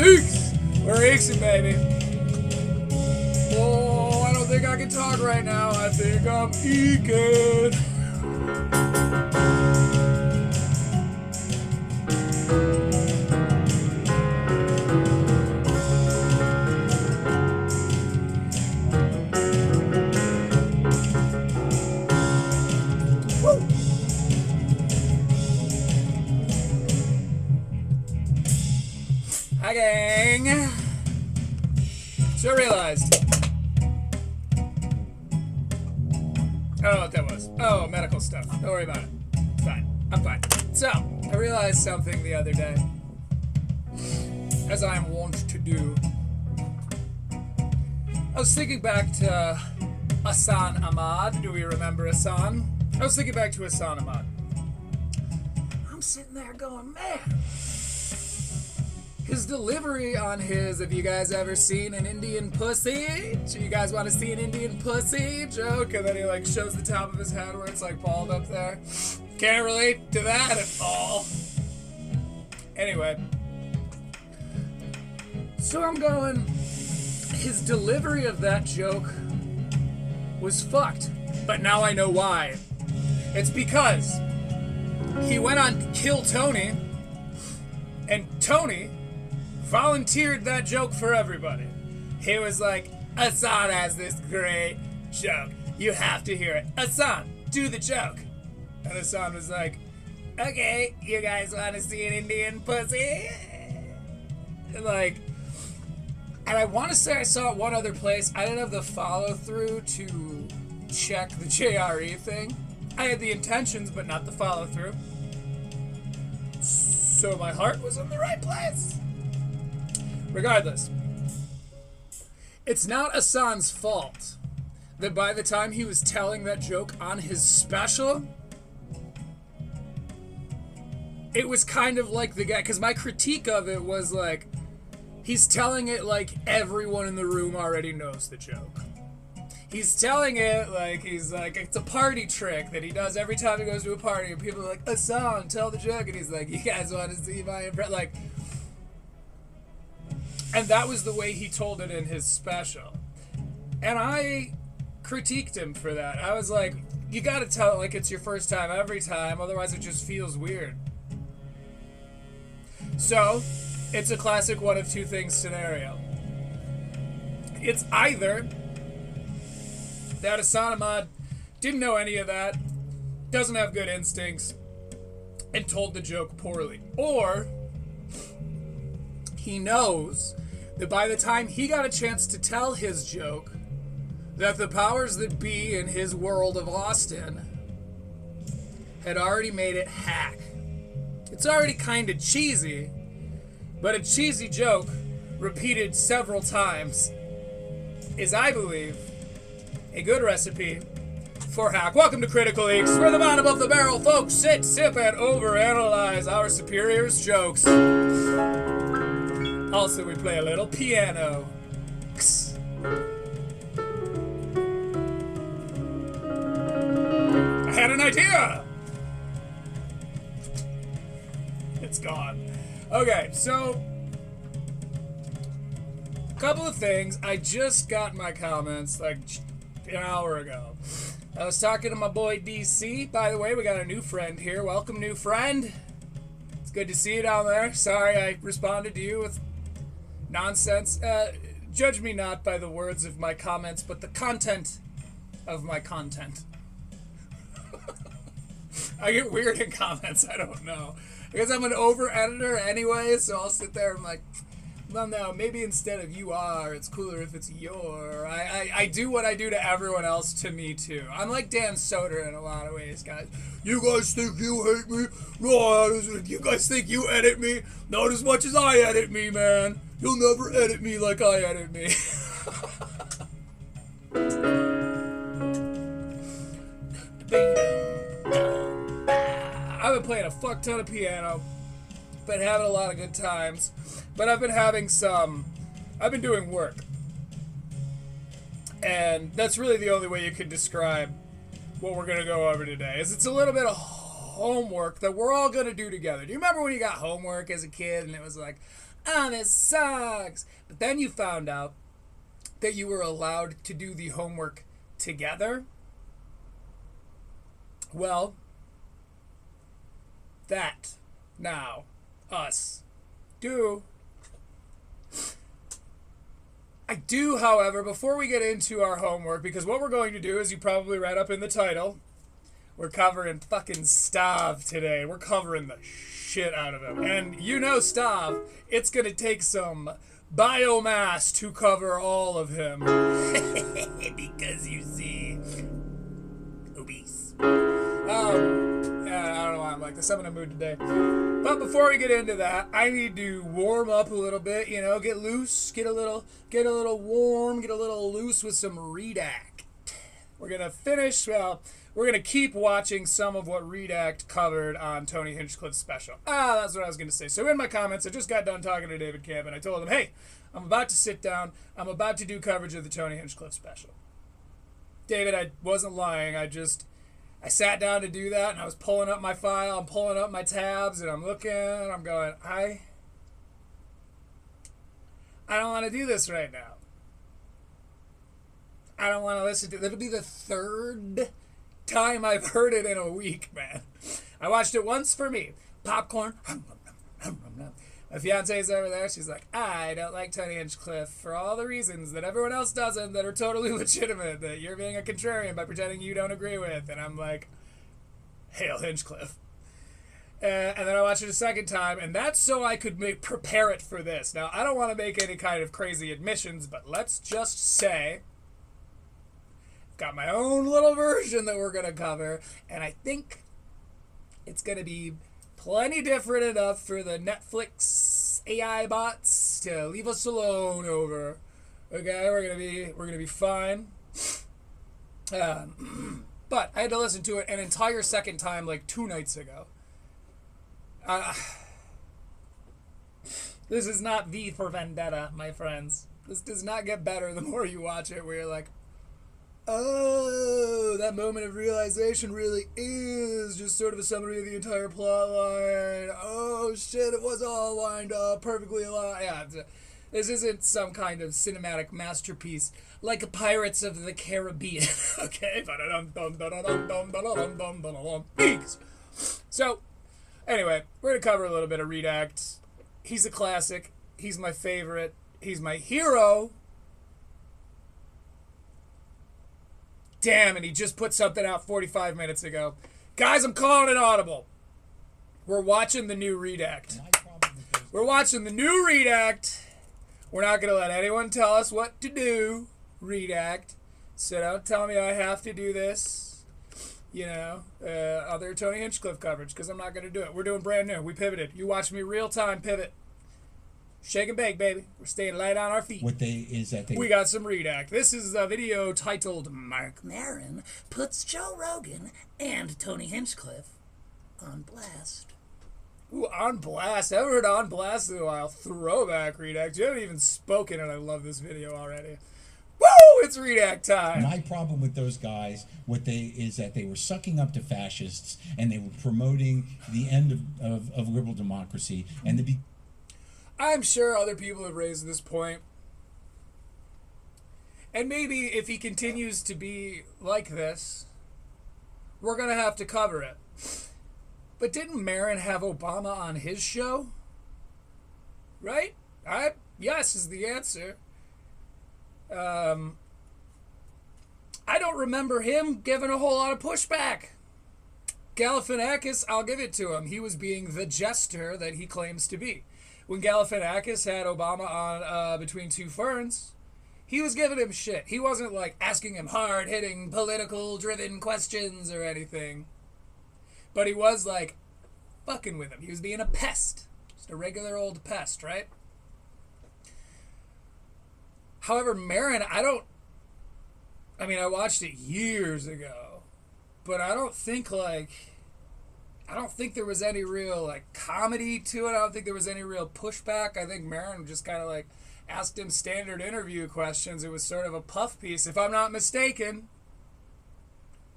Peace! We're easy, baby. Oh, I don't think I can talk right now. I think I'm eking. Hi, gang. So I realized. I don't know what that was. Oh, medical stuff. Don't worry about it. It's fine. I'm fine. So, I realized something the other day. As I am wont to do. I was thinking back to Hassan Ahmad. Do we remember Hassan? I was thinking back to Hassan Ahmad. I'm sitting there going, man. His delivery on his, have you guys ever seen an Indian pussy? Do you guys want to see an Indian pussy joke? And then he like shows the top of his head where it's like bald up there. Can't relate to that at all. Anyway. So I'm going, his delivery of that joke was fucked. But now I know why. It's because he went on Kill Tony, and Tony volunteered that joke for everybody. He was like, Hassan has this great joke. You have to hear it. Hassan, do the joke. And Hassan was like, okay, you guys want to see an Indian pussy? And I want to say I saw it one other place. I didn't have the follow through to check the JRE thing. I had the intentions, but not the follow through. So my heart was in the right place. Regardless, it's not Hassan's fault that by the time he was telling that joke on his special, it was kind of like the guy, because my critique of it was like, he's telling it like everyone in the room already knows the joke. He's telling it like he's like, it's a party trick that he does every time he goes to a party, and people are like, Hassan, tell the joke, and he's like, you guys want to see my impression? Like, and that was the way he told it in his special. And I critiqued him for that. I was like, you gotta tell it like it's your first time every time, otherwise it just feels weird. So, it's a classic one of two things scenario. It's either that Hassan Ahmad didn't know any of that, doesn't have good instincts, and told the joke poorly. Or he knows that by the time he got a chance to tell his joke, that the powers that be in his world of Austin had already made it hack. It's already kind of cheesy, but a cheesy joke repeated several times is, I believe, a good recipe for hack. Welcome to Critical Leaks, where the bottom of the barrel folks sit, sip, and overanalyze our superiors' jokes. Also, we play a little piano. I had an idea! It's gone. Okay, so a couple of things. I just got my comments like an hour ago. I was talking to my boy DC. By the way, we got a new friend here. Welcome, new friend. It's good to see you down there. Sorry I responded to you with nonsense. Judge me not by the words of my comments, but the content of my content. I get weird in comments, I don't know. Because I'm an over-editor anyway, so I'll sit there and I'm like, well, no, maybe instead of you are, it's cooler if it's your. I do what I do to everyone else to me, too. I'm like Dan Soder in a lot of ways, guys. You guys think you hate me? No, you guys think you edit me? Not as much as I edit me, man. You'll never edit me like I edit me. I've been playing a fuck ton of piano. Been having a lot of good times. But I've been having I've been doing work. And that's really the only way you could describe what we're going to go over today. Is it's a little bit of homework that we're all going to do together. Do you remember when you got homework as a kid and it was like, oh, this sucks. But then you found out that you were allowed to do the homework together. Well, that now us do. I do, however, before we get into our homework, because what we're going to do, as you probably read up in the title, we're covering fucking Stav today. We're covering the shit out of him. And you know Stav, it's going to take some biomass to cover all of him. Because you see, obese. I don't know why I'm like this. I'm in a mood today. But before we get into that, I need to warm up a little bit, you know, get loose, get a little warm, get a little loose with some Redact. We're going to finish, we're going to keep watching some of what Redact covered on Tony Hinchcliffe's special. That's what I was going to say. So in my comments, I just got done talking to David Camp, and I told him, hey, I'm about to sit down. I'm about to do coverage of the Tony Hinchcliffe special. David, I wasn't lying. I sat down to do that, and I was pulling up my file, I'm pulling up my tabs, and I'm looking, and I'm going, I don't want to do this right now. I don't want to listen to it. It'll be the third time I've heard it in a week, man. I watched it once for me. Popcorn. My fiance's over there. She's like, I don't like Tony Hinchcliffe for all the reasons that everyone else doesn't that are totally legitimate, that you're being a contrarian by pretending you don't agree with. And I'm like, hail Hinchcliffe. And then I watched it a second time, and that's so I could prepare it for this. Now, I don't want to make any kind of crazy admissions, but let's just say I've got my own little version that we're going to cover, and I think it's going to be plenty different enough for the Netflix AI bots to leave us alone over. Okay, we're gonna be fine. But I had to listen to it an entire second time like 2 nights ago. This is not V for Vendetta, my friends. This does not get better the more you watch it, where you're like, oh, that moment of realization really is just sort of a summary of the entire plot line. Oh shit, it was all lined up, perfectly aligned. Yeah, this isn't some kind of cinematic masterpiece like Pirates of the Caribbean. Okay? So, anyway, we're going to cover a little bit of Redact. He's a classic. He's my favorite. He's my hero. Damn, and he just put something out 45 minutes ago. Guys, I'm calling it audible. We're watching the new Redact. We're watching the new Redact. We're not going to let anyone tell us what to do, Redact. So don't tell me I have to do this. You know, other Tony Hinchcliffe coverage, because I'm not going to do it. We're doing brand new. We pivoted. You watch me real time pivot. Shake and bake, baby. We're staying light on our feet. We got some Redact. This is a video titled Mark Maron Puts Joe Rogan and Tony Hinchcliffe on Blast. Ooh, on Blast. I haven't heard on Blast in a while. Throwback Redact. You haven't even spoken, and I love this video already. Woo! It's Redact time. My problem with those guys, is that they were sucking up to fascists, and they were promoting the end of liberal democracy, and I'm sure other people have raised this point. And maybe if he continues to be like this, we're going to have to cover it. But didn't Maron have Obama on his show? Right? Yes is the answer. I don't remember him giving a whole lot of pushback. Galifianakis, I'll give it to him. He was being the jester that he claims to be. When Galifianakis had Obama on Between Two Ferns, he was giving him shit. He wasn't like asking him hard-hitting, political-driven questions or anything. But he was like fucking with him. He was being a pest. Just a regular old pest, right? However, Maron, I watched it years ago, but I don't think there was any real like comedy to it. I don't think there was any real pushback. I think Maron just kind of like asked him standard interview questions. It was sort of a puff piece, if I'm not mistaken.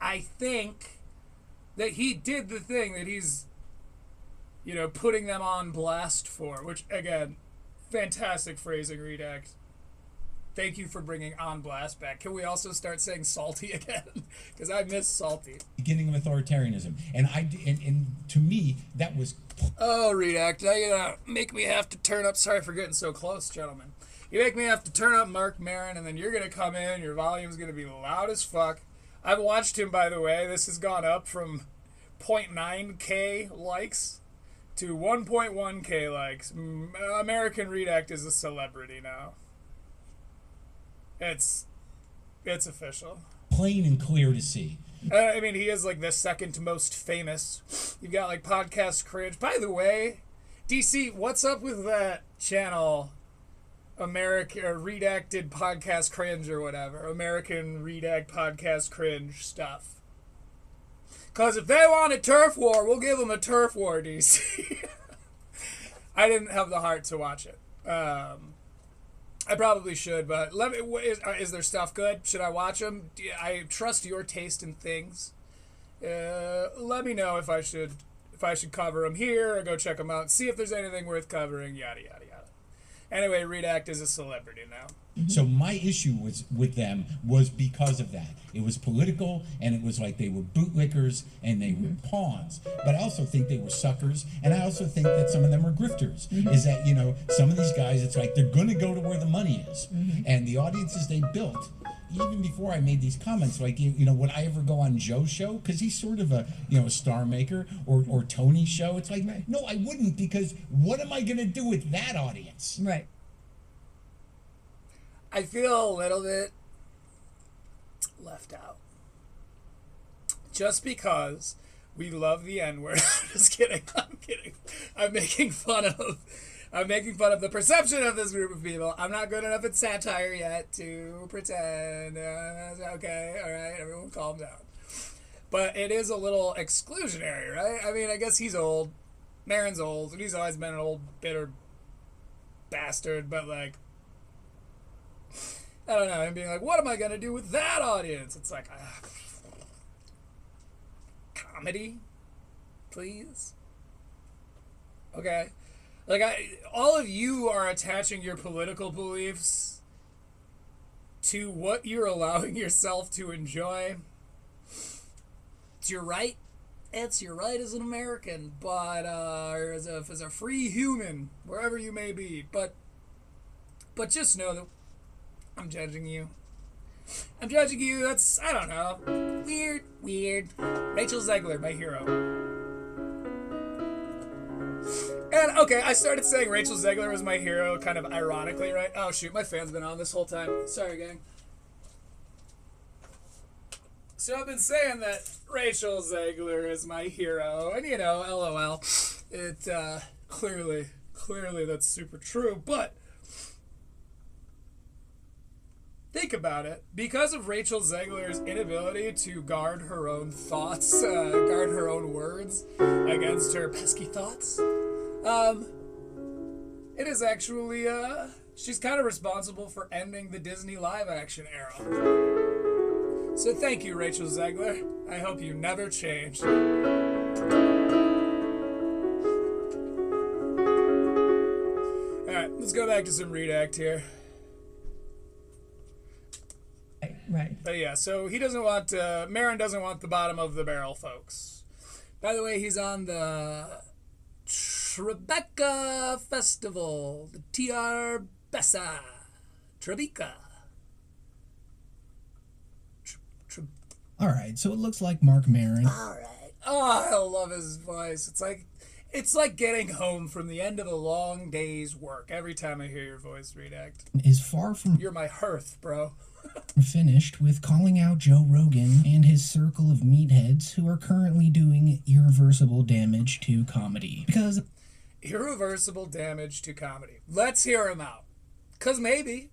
I think that he did the thing that he's, putting them on blast for, which again, Fantastic phrasing, Redact. Thank you for bringing On Blast back. Can we also start saying salty again? Because I miss salty. Beginning of authoritarianism, and to me that was. Oh, Redact, now you're gonna make me have to turn up. Sorry for getting so close, gentlemen. You make me have to turn up Mark Maron, and then you're gonna come in. Your volume's gonna be loud as fuck. I've watched him, by the way. This has gone up from 0.9K likes to 1.1K likes. American Redact is a celebrity now. It's official. Plain and clear to see. I mean, he is like the second most famous. You've got like Podcast Cringe. By the way, DC, what's up with that channel? American Redacted Podcast Cringe or whatever. American Redact Podcast Cringe stuff. Because if they want a turf war, we'll give them a turf war, DC. I didn't have the heart to watch it. I probably should, but let me. Is their stuff good? Should I watch them? I trust your taste in things. Let me know if I should cover them here or go check them out and see if there's anything worth covering. Yada yada yada. Anyway, Redact is a celebrity now. So my issue with them was because of that. It was political, and it was like they were bootlickers and they were pawns. But I also think they were suckers, and I also think that some of them are grifters. Is that, you know, some of these guys, it's like they're going to go to where the money is. And the audiences they built, even before I made these comments, like, you know, would I ever go on Joe's show? Because he's sort of a, you know, a star maker, or Tony's show. It's like, no, I wouldn't, because what am I going to do with that audience? Right. I feel a little bit left out. Just because we love the N-word. Just kidding. I'm kidding. I'm making fun of the perception of this group of people. I'm not good enough at satire yet to pretend. Okay, all right, everyone calm down. But it is a little exclusionary, right? I mean, I guess he's old. Maron's old, and he's always been an old, bitter bastard, but like, I don't know, him being like, what am I going to do with that audience? It's like, comedy? Please? Okay. Like, all of you are attaching your political beliefs to what you're allowing yourself to enjoy. It's your right. It's your right as an American, but or as a free human, wherever you may be. But just know that I'm judging you. I'm judging you. That's, I don't know. Weird. Rachel Zegler, my hero. And, okay, I started saying Rachel Zegler was my hero kind of ironically, right? Oh, shoot, my fan's been on this whole time. Sorry, gang. So I've been saying that Rachel Zegler is my hero. And, you know, LOL. It, clearly that's super true. But think about it. Because of Rachel Zegler's inability to guard her own thoughts, guard her own words against her pesky thoughts, it is actually, she's kind of responsible for ending the Disney live-action era. So thank you, Rachel Zegler. I hope you never change. Alright, let's go back to some Redact here. Right. But yeah, so he doesn't want, Maron doesn't want the bottom of the barrel, folks. By the way, he's on the Tribeca Festival, the TR Bessa, Tribeca. All right, so it looks like Mark Maron. All right. Oh, I love his voice. It's like getting home from the end of a long day's work every time I hear your voice, Redact. Is far from You're my hearth, bro. finished with calling out Joe Rogan and his circle of meatheads who are currently doing irreversible damage to comedy. Because Irreversible damage to comedy. Let's hear him out. Because maybe,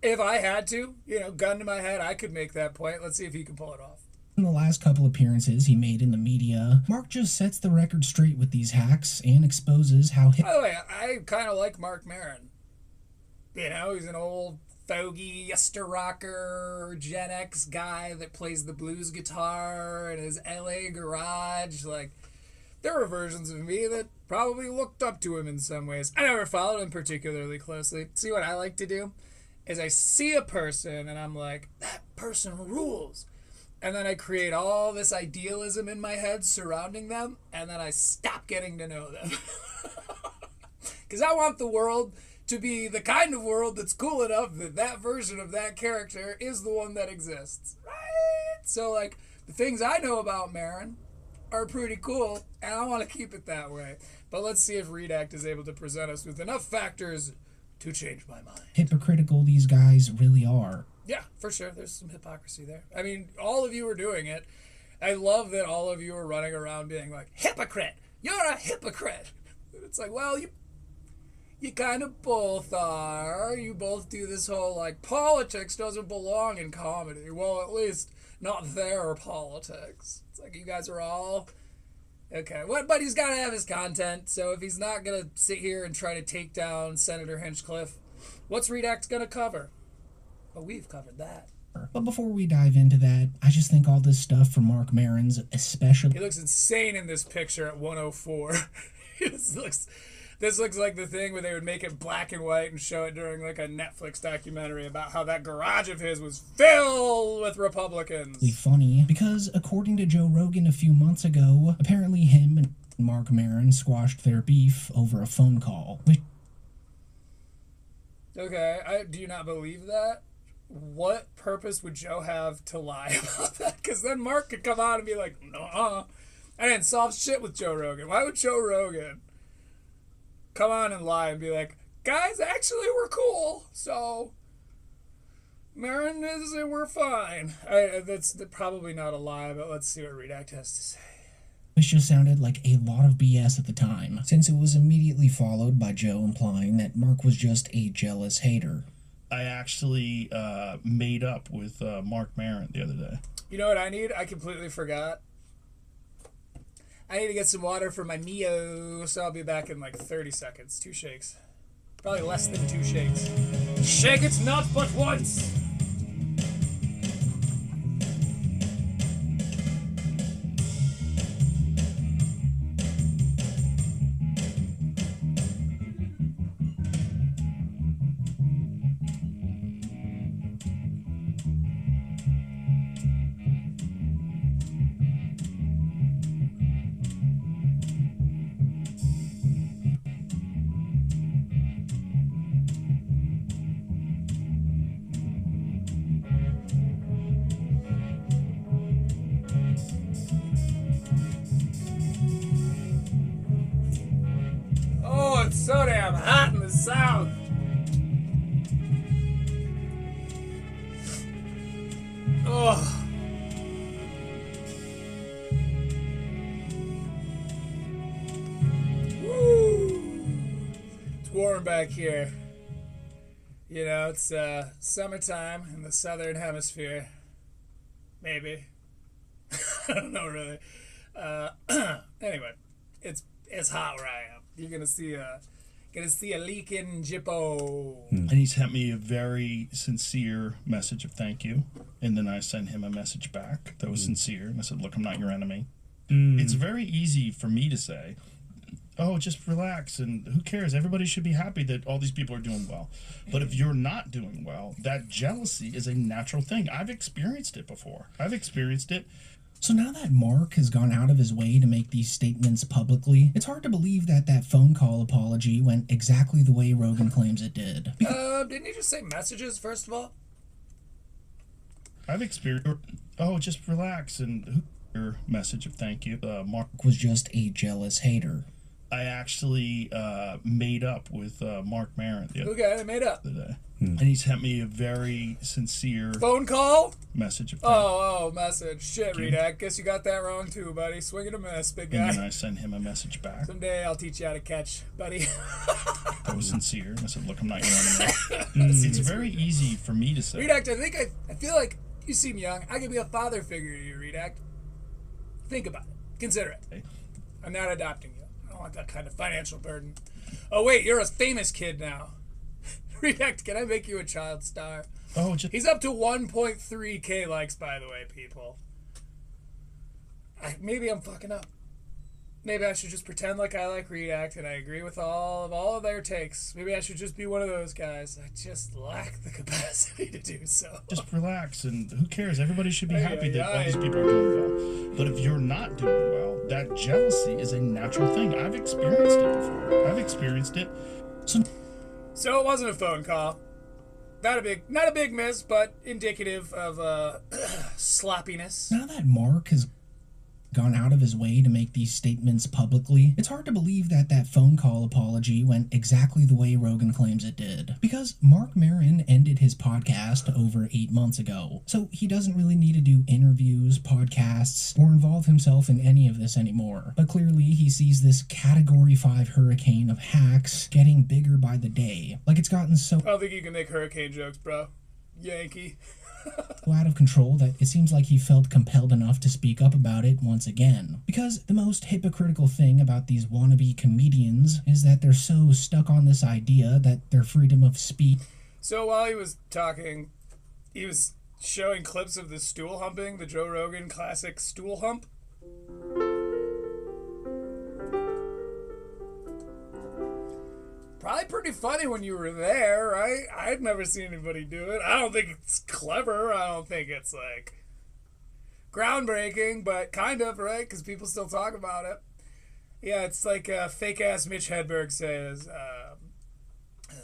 if I had to, you know, gun to my head, I could make that point. Let's see if he can pull it off. in the last couple appearances he made in the media, Mark just sets the record straight with these hacks and exposes how By the way, I kind of like Mark Maron. You know, he's an old fogey yester rocker Gen X guy that plays the blues guitar in his LA garage. Like, there were versions of me that probably looked up to him in some ways. I never followed him particularly closely. See, what I like to do is I see a person and I'm like, that person rules. And then I create all this idealism in my head surrounding them, and then I stop getting to know them. Because I want the world to be the kind of world that's cool enough that that version of that character is the one that exists. Right? So, like, the things I know about Marin are pretty cool, and I want to keep it that way. But let's see if Redact is able to present us with enough factors to change my mind. Hypocritical these guys really are. Yeah, for sure. There's some hypocrisy there. I mean, all of you are doing it. I love that all of you are running around being like, hypocrite! You're a hypocrite! It's like, well, you kind of both are. You both do this whole, like, politics doesn't belong in comedy. Well, at least not their politics. It's like you guys are all... Okay, but he's got to have his content, so if he's not going to sit here and try to take down Senator Hinchcliffe, what's Redact going to cover? Well, we've covered that. But before we dive into that, I just think all this stuff from Mark Maron's especially... He looks insane in this picture at 104. This looks like the thing where they would make it black and white and show it during like a Netflix documentary about how that garage of his was filled with Republicans. Funny, because according to Joe Rogan a few months ago, apparently him and Mark Maron squashed their beef over a phone call. Okay, do you not believe that? What purpose would Joe have to lie about that? Because then Mark could come on and be like, no, I didn't solve shit with Joe Rogan. Why would Joe Rogan come on and lie and be like, guys, actually we're cool, so Marin is, we're fine. That's probably not a lie, but let's see what Redact has to say. Which just sounded like a lot of BS at the time, since it was immediately followed by Joe implying that Mark was just a jealous hater. I actually made up with Mark Maron the other day. You know what I need? I completely forgot. I need to get some water for my Mio, so I'll be back in like 30 seconds. 2 shakes. Probably less than 2 shakes. Shake it not but once! It's so damn hot in the South. Oh. Woo. It's warm back here. You know, it's summertime in the southern hemisphere. Maybe. I don't know really. Anyway, it's hot where I am. You're gonna see a leaking jippo. And he sent me a very sincere message of thank you, and then I sent him a message back that was sincere, and I said, "Look, I'm not your enemy." It's very easy for me to say, "Oh, just relax, and who cares? Everybody should be happy that all these people are doing well." But if you're not doing well, that jealousy is a natural thing. I've experienced it before. I've experienced it. So now that Mark has gone out of his way to make these statements publicly, it's hard to believe that that phone call apology went exactly the way Rogan claims it did. Didn't he just say messages, first of all? I've experienced... Oh, just relax, and who... Your message of thank you. Mark was just a jealous hater. I actually made up with Mark Maron the Okay, I made up. other day. And he sent me a very sincere Phone call? message of thank Oh, message. Shit, Redact. Guess you got that wrong too, buddy. Swing and a miss, big And then guy. I sent him a message back Someday I'll teach you how to catch, buddy. that was sincere. And I said, "Look, I'm not your enemy." It's very easy for me to say. Redact, I feel like you seem young. I could be a father figure to you, Redact. Think about it. Consider it. I'm not adopting you. I don't want that kind of financial burden. Oh, wait, you're a famous kid now. Redact, can I make you a child star? Oh, just... He's up to 1.3K likes, by the way, people. Maybe I'm fucking up. maybe I should just pretend like I like Redact and I agree with all of their takes. Maybe I should just be one of those guys. I just lack the capacity to do so. Just relax, and who cares? Everybody should be happy that all these people are doing well. But if you're not doing well, that jealousy is a natural thing. I've experienced it before. I've experienced it. So it wasn't a phone call. Not a big miss, but indicative of sloppiness. Now that Mark has gone out of his way to make these statements publicly, it's hard to believe that that phone call apology went exactly the way Rogan claims it did. Because Mark Maron ended his podcast over 8 months ago, so he doesn't really need to do interviews, podcasts, or involve himself in any of this anymore. But clearly he sees this Category 5 hurricane of hacks getting bigger by the day. Like it's gotten so I don't think you can make hurricane jokes, bro. Yankee. out of control that it seems like he felt compelled enough to speak up about it once again. Because the most hypocritical thing about these wannabe comedians is that they're so stuck on this idea that their freedom of speech... So while he was talking, he was showing clips of the stool humping, the Joe Rogan classic stool hump. Probably pretty funny when you were there, right? I'd never seen anybody do it. I don't think it's clever. I don't think it's, like, groundbreaking, but kind of, right? Because people still talk about it. Yeah, it's like fake-ass Mitch Hedberg says,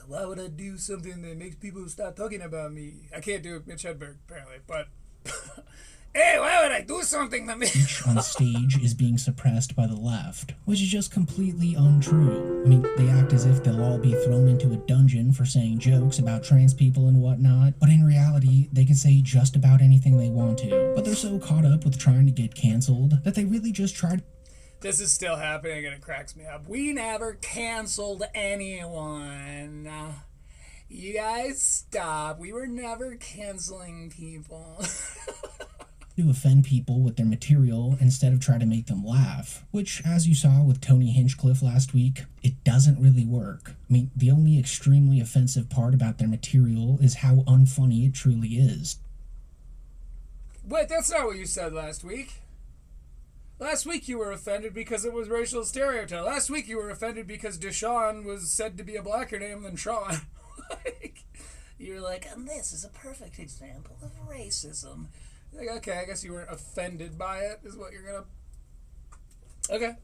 why would I do something that makes people stop talking about me? I can't do Mitch Hedberg, apparently, but... Hey, why would I do something to me? on stage is being suppressed by the left, which is just completely untrue. I mean, they act as if they'll all be thrown into a dungeon for saying jokes about trans people and whatnot, but in reality, they can say just about anything they want to. But they're so caught up with trying to get canceled that they really just try to... This is still happening and it cracks me up. We never canceled anyone. You guys stop. We were never canceling people. to offend people with their material instead of try to make them laugh, which, as you saw with Tony Hinchcliffe last week, it doesn't really work. I mean, the only extremely offensive part about their material is how unfunny it truly is. Wait, that's not what you said last week. Last week you were offended because it was racial stereotype. Last week you were offended because Deshaun was said to be a blacker name than Sean. You're like, and this is a perfect example of racism. Like, okay, I guess you weren't offended by it, is what you're gonna... Okay.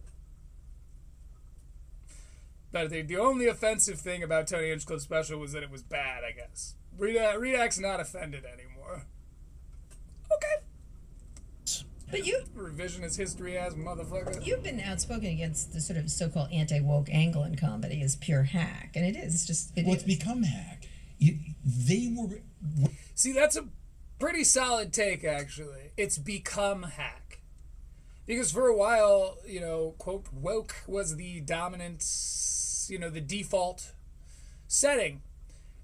But the only offensive thing about Tony Hinchcliffe's special was that it was bad, I guess. Redact's not offended anymore. Okay. But you... Revisionist history ass motherfucker. You've been outspoken against the sort of so-called anti-woke angle in comedy as pure hack, and it is. It's just... It's become hack. They were... See, that's a pretty solid take, actually. It's become hack. Because for a while, you know, quote, woke was the dominant, you know, the default setting.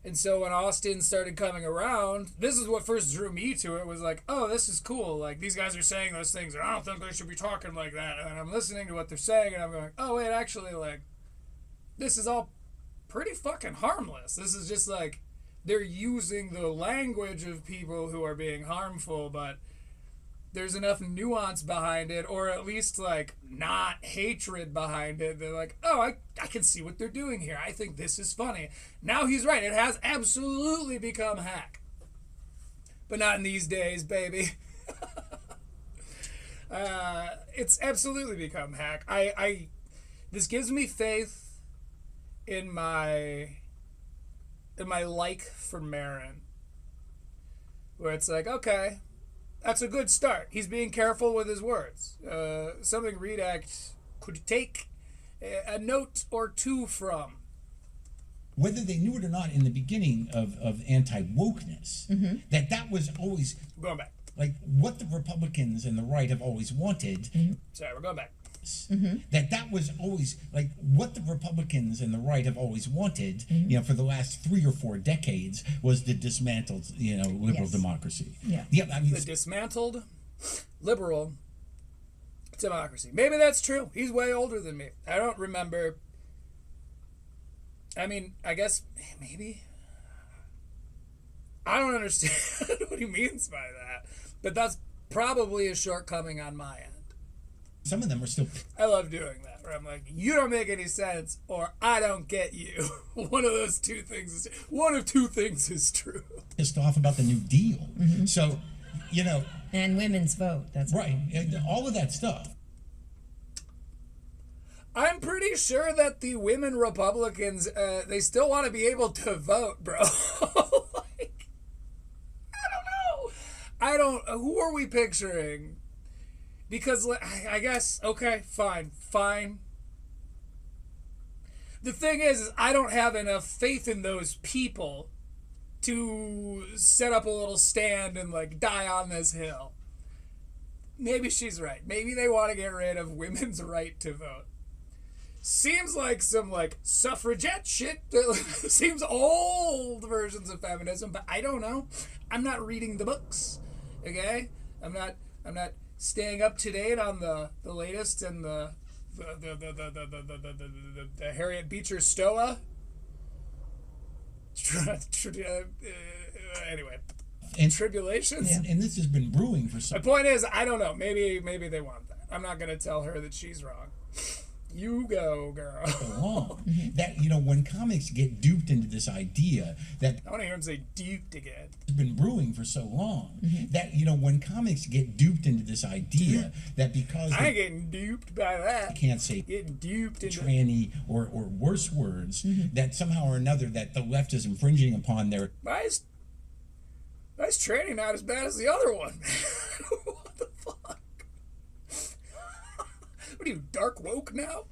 And so when Austin started coming around, this is what first drew me to it, was like, oh, this is cool. Like, these guys are saying those things, and I don't think they should be talking like that. And I'm listening to what they're saying, and I'm going, oh, wait, actually, like, this is all pretty fucking harmless. This is just like, they're using the language of people who are being harmful, but there's enough nuance behind it, or at least, like, not hatred behind it. They're like, oh, I can see what they're doing here. I think this is funny. Now he's right. It has absolutely become hack. But not in these days, baby. It's absolutely become hack. This gives me faith in my like for Maron, where it's like, okay, that's a good start. He's being careful with his words. Something Redact could take a note or two from. Whether they knew it or not in the beginning of anti-wokeness, that was always... We're going back. Like, what the Republicans and the right have always wanted... Sorry, we're going back. That was always, like, what the Republicans and the right have always wanted, you know, for the last 3 or 4 decades, was the dismantled, you know, liberal democracy. Yeah. I mean, the dismantled liberal democracy. Maybe that's true. He's way older than me. I don't remember. I mean, I guess maybe. I don't understand what he means by that. But that's probably a shortcoming on my end. Some of them are still I love doing that, where I'm like, you don't make any sense, or I don't get you. One of two things is true. pissed off about the New Deal. So, you know, And women's vote. That's right, all of that stuff. I'm pretty sure that the women Republicans, they still want to be able to vote, bro. Like, I don't know. Who are we picturing? Because I guess, okay, fine. The thing is I don't have enough faith in those people to set up a little stand and, like, die on this hill. Maybe she's right. Maybe they want to get rid of women's right to vote. Seems like some, like, suffragette shit. Seems old versions of feminism, but I don't know. I'm not reading the books, okay? I'm not staying up to date on the latest and the Harriet Beecher Stowe. Anyway, And tribulations. and this has been brewing for My some point is, I don't know. Maybe they want that. I'm not gonna tell her that she's wrong. You go, girl. long. That, you know, when comics get duped into this idea that I want to hear him say duped again. has been brewing for so long, that, you know, when comics get duped into this idea that because I ain't they getting duped by that. can't say Getting duped into tranny or worse words, that somehow or another that the left is infringing upon their Why is tranny not as bad as the other one? What the fuck? What are you, dark woke now?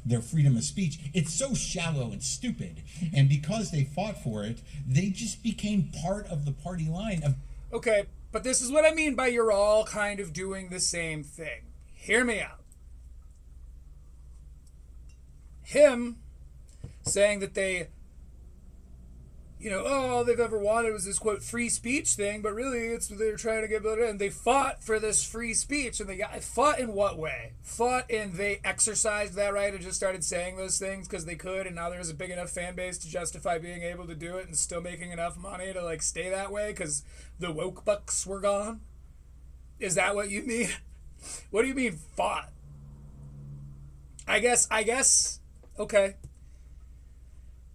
their freedom of speech. It's so shallow and stupid. And because they fought for it, they just became part of the party line of Okay, but this is what I mean by you're all kind of doing the same thing. Hear me out. Him saying that they, you know, all they've ever wanted was this, quote, free speech thing, but really it's they're trying to get better, and they fought for this free speech, and they fought in what way? Fought in they exercised that right and just started saying those things because they could, and now there's a big enough fan base to justify being able to do it and still making enough money to, like, stay that way because the woke bucks were gone? Is that what you mean? What do you mean fought? I guess, okay.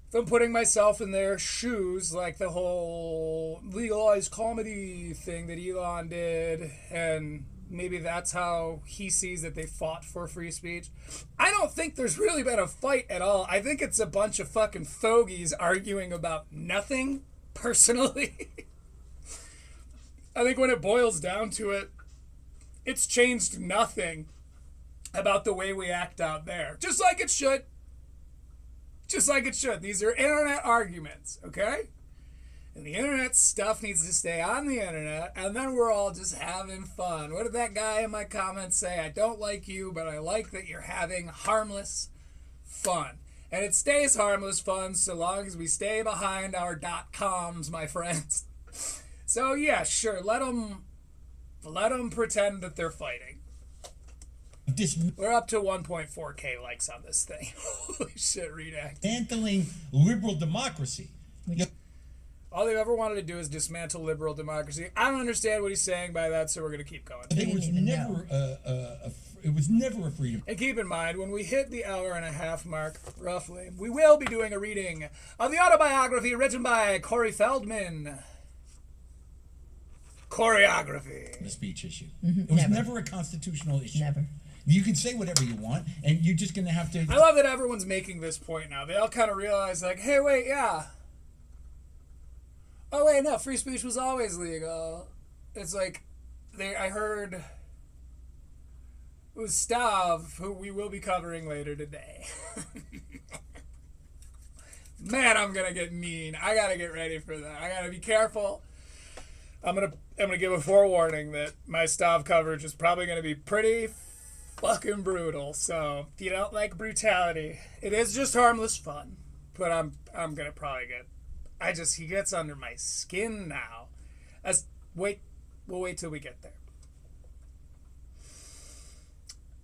If I'm putting myself in their shoes, like the whole legalized comedy thing that Elon did, and maybe that's how he sees that they fought for free speech. I don't think there's really been a fight at all. I think it's a bunch of fucking fogies arguing about nothing, personally. I think when it boils down to it, it's changed nothing about the way we act out there. Just like it should. Just like it should. These are internet arguments, okay? And the internet stuff needs to stay on the internet, and then we're all just having fun. What did that guy in my comments say? I don't like you, but I like that you're having harmless fun. And it stays harmless fun so long as we stay behind our .coms, my friends. So yeah, sure, let them pretend that they're fighting. We're up to 1.4K likes on this thing. Holy shit, Redact. dismantling liberal democracy. All they've ever wanted to do is dismantle liberal democracy. I don't understand what he's saying by that, so we're going to keep going. It was even never it was never a freedom. And keep in mind, when we hit the hour-and-a-half mark, roughly, we will be doing a reading of the autobiography written by Corey Feldman. Choreography. The speech issue. It was never a constitutional issue. Never. You can say whatever you want, and you're just going to have to. I love that everyone's making this point now. They all kind of realize, like, hey, wait, yeah. Oh, wait, no, free speech was always legal. It's like, I heard it was Stav, who we will be covering later today. Man, I'm going to get mean. I got to get ready for that. I got to be careful. I'm gonna give a forewarning that my Stav coverage is probably going to be pretty fucking brutal. So if you don't like brutality, it is just harmless fun. But I'm gonna probably he gets under my skin now. We'll wait till we get there.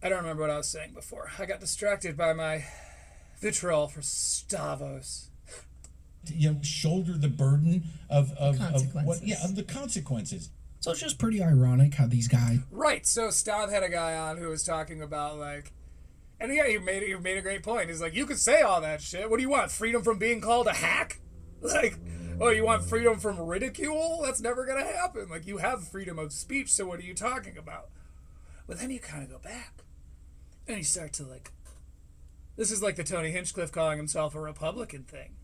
I don't remember what I was saying before. I got distracted by my vitriol for Stavros. Shoulder the burden of what Consequences. of the consequences. So it's just pretty ironic how these guys... Right, so Stav had a guy on who was talking about, like, and yeah, he made a great point. He's like, you could say all that shit. What do you want? Freedom from being called a hack? Like, oh, you want freedom from ridicule? That's never gonna happen. Like, you have freedom of speech, so what are you talking about? But then you kind of go back, and you start to, like, this is like the Tony Hinchcliffe calling himself a Republican thing.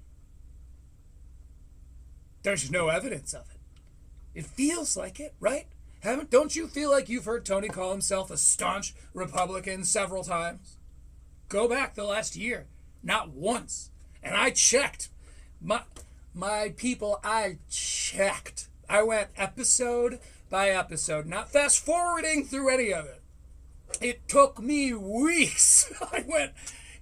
There's no evidence of it. It feels like it, right? Don't you feel like you've heard Tony call himself a staunch Republican several times? Go back the last year. Not once. And I checked. My people, I checked. I went episode by episode, not fast forwarding through any of it. It took me weeks. I went,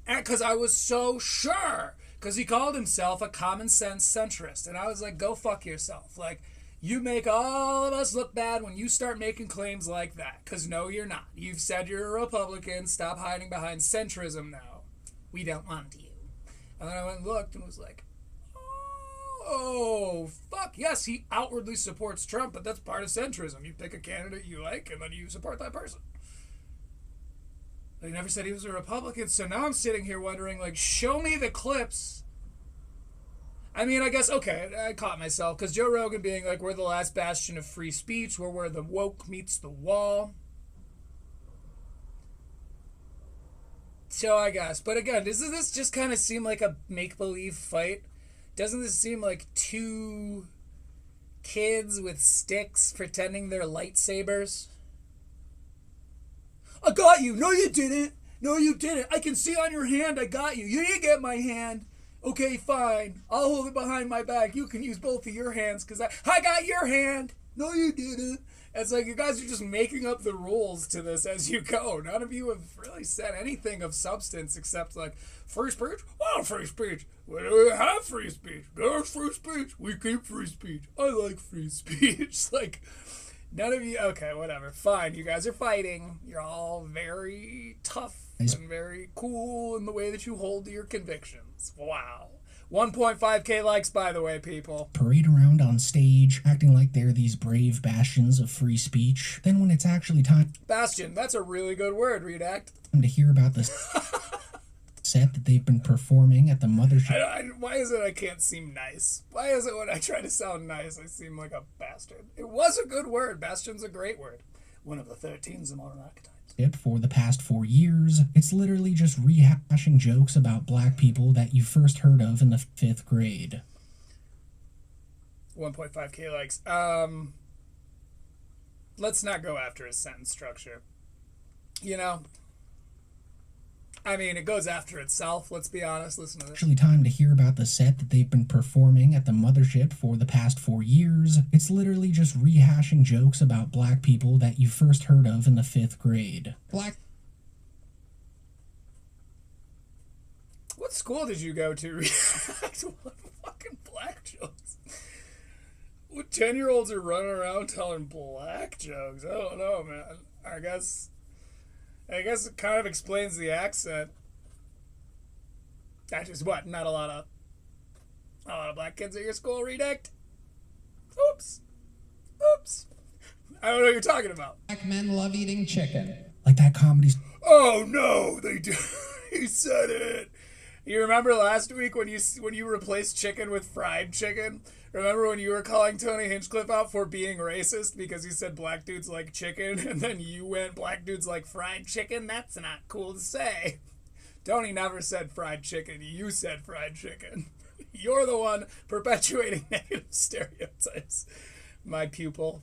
because I was so sure. Because he called himself a common sense centrist. And I was like, go fuck yourself. Like, you make all of us look bad when you start making claims like that. Because no, you're not. You've said you're a Republican. Stop hiding behind centrism now. We don't want you. And then I went and looked and was like, oh, fuck. Yes, he outwardly supports Trump, but that's part of centrism. You pick a candidate you like, and then you support that person. But he never said he was a Republican, so now I'm sitting here wondering, like, show me the clips. I mean, I guess, okay, I caught myself, because Joe Rogan being like, we're the last bastion of free speech, we're where the woke meets the wall. So I guess, but again, doesn't this just kind of seem like a make-believe fight? Doesn't this seem like two kids with sticks pretending they're lightsabers? I got you. No, you didn't. No, you didn't. I can see on your hand I got you. You didn't get my hand. Okay, fine. I'll hold it behind my back. You can use both of your hands because I got your hand. No, you didn't. It's like you guys are just making up the rules to this as you go. None of you have really said anything of substance except like free speech. Well, free speech. We have free speech. There's free speech. We keep free speech. I like free speech. Like, none of you. Okay, whatever. Fine. You guys are fighting. You're all very tough and very cool in the way that you hold to your convictions. Wow. 1.5K likes, by the way, people. Parade around on stage, acting like they're these brave bastions of free speech. Then when it's actually time... Bastion, that's a really good word, Redact. ...to hear about the set that they've been performing at the mothership... Why is it I can't seem nice? Why is it when I try to sound nice, I seem like a bastard? It was a good word. Bastion's a great word. One of the 13 Zamora archetypes. For the past 4 years, it's literally just rehashing jokes about black people that you first heard of in the 5th grade. 1.5K likes. Let's not go after his sentence structure. You know? I mean, it goes after itself, let's be honest. Listen to this. Actually time to hear about the set that they've been performing at the mothership for the past 4 years. It's literally just rehashing jokes about black people that you first heard of in the 5th grade. What school did you go to? What fucking black jokes? What 10-year-olds are running around telling black jokes? I don't know, man. I guess it kind of explains the accent. That's just what? Not a lot of black kids at your school, Redact? Oops. I don't know what you're talking about. Black men love eating chicken. Like that comedy's... Oh no, they do. He said it. You remember last week when you replaced chicken with fried chicken? Remember when you were calling Tony Hinchcliffe out for being racist because he said black dudes like chicken, and then you went black dudes like fried chicken? That's not cool to say. Tony never said fried chicken. You said fried chicken. You're the one perpetuating negative stereotypes, my pupil.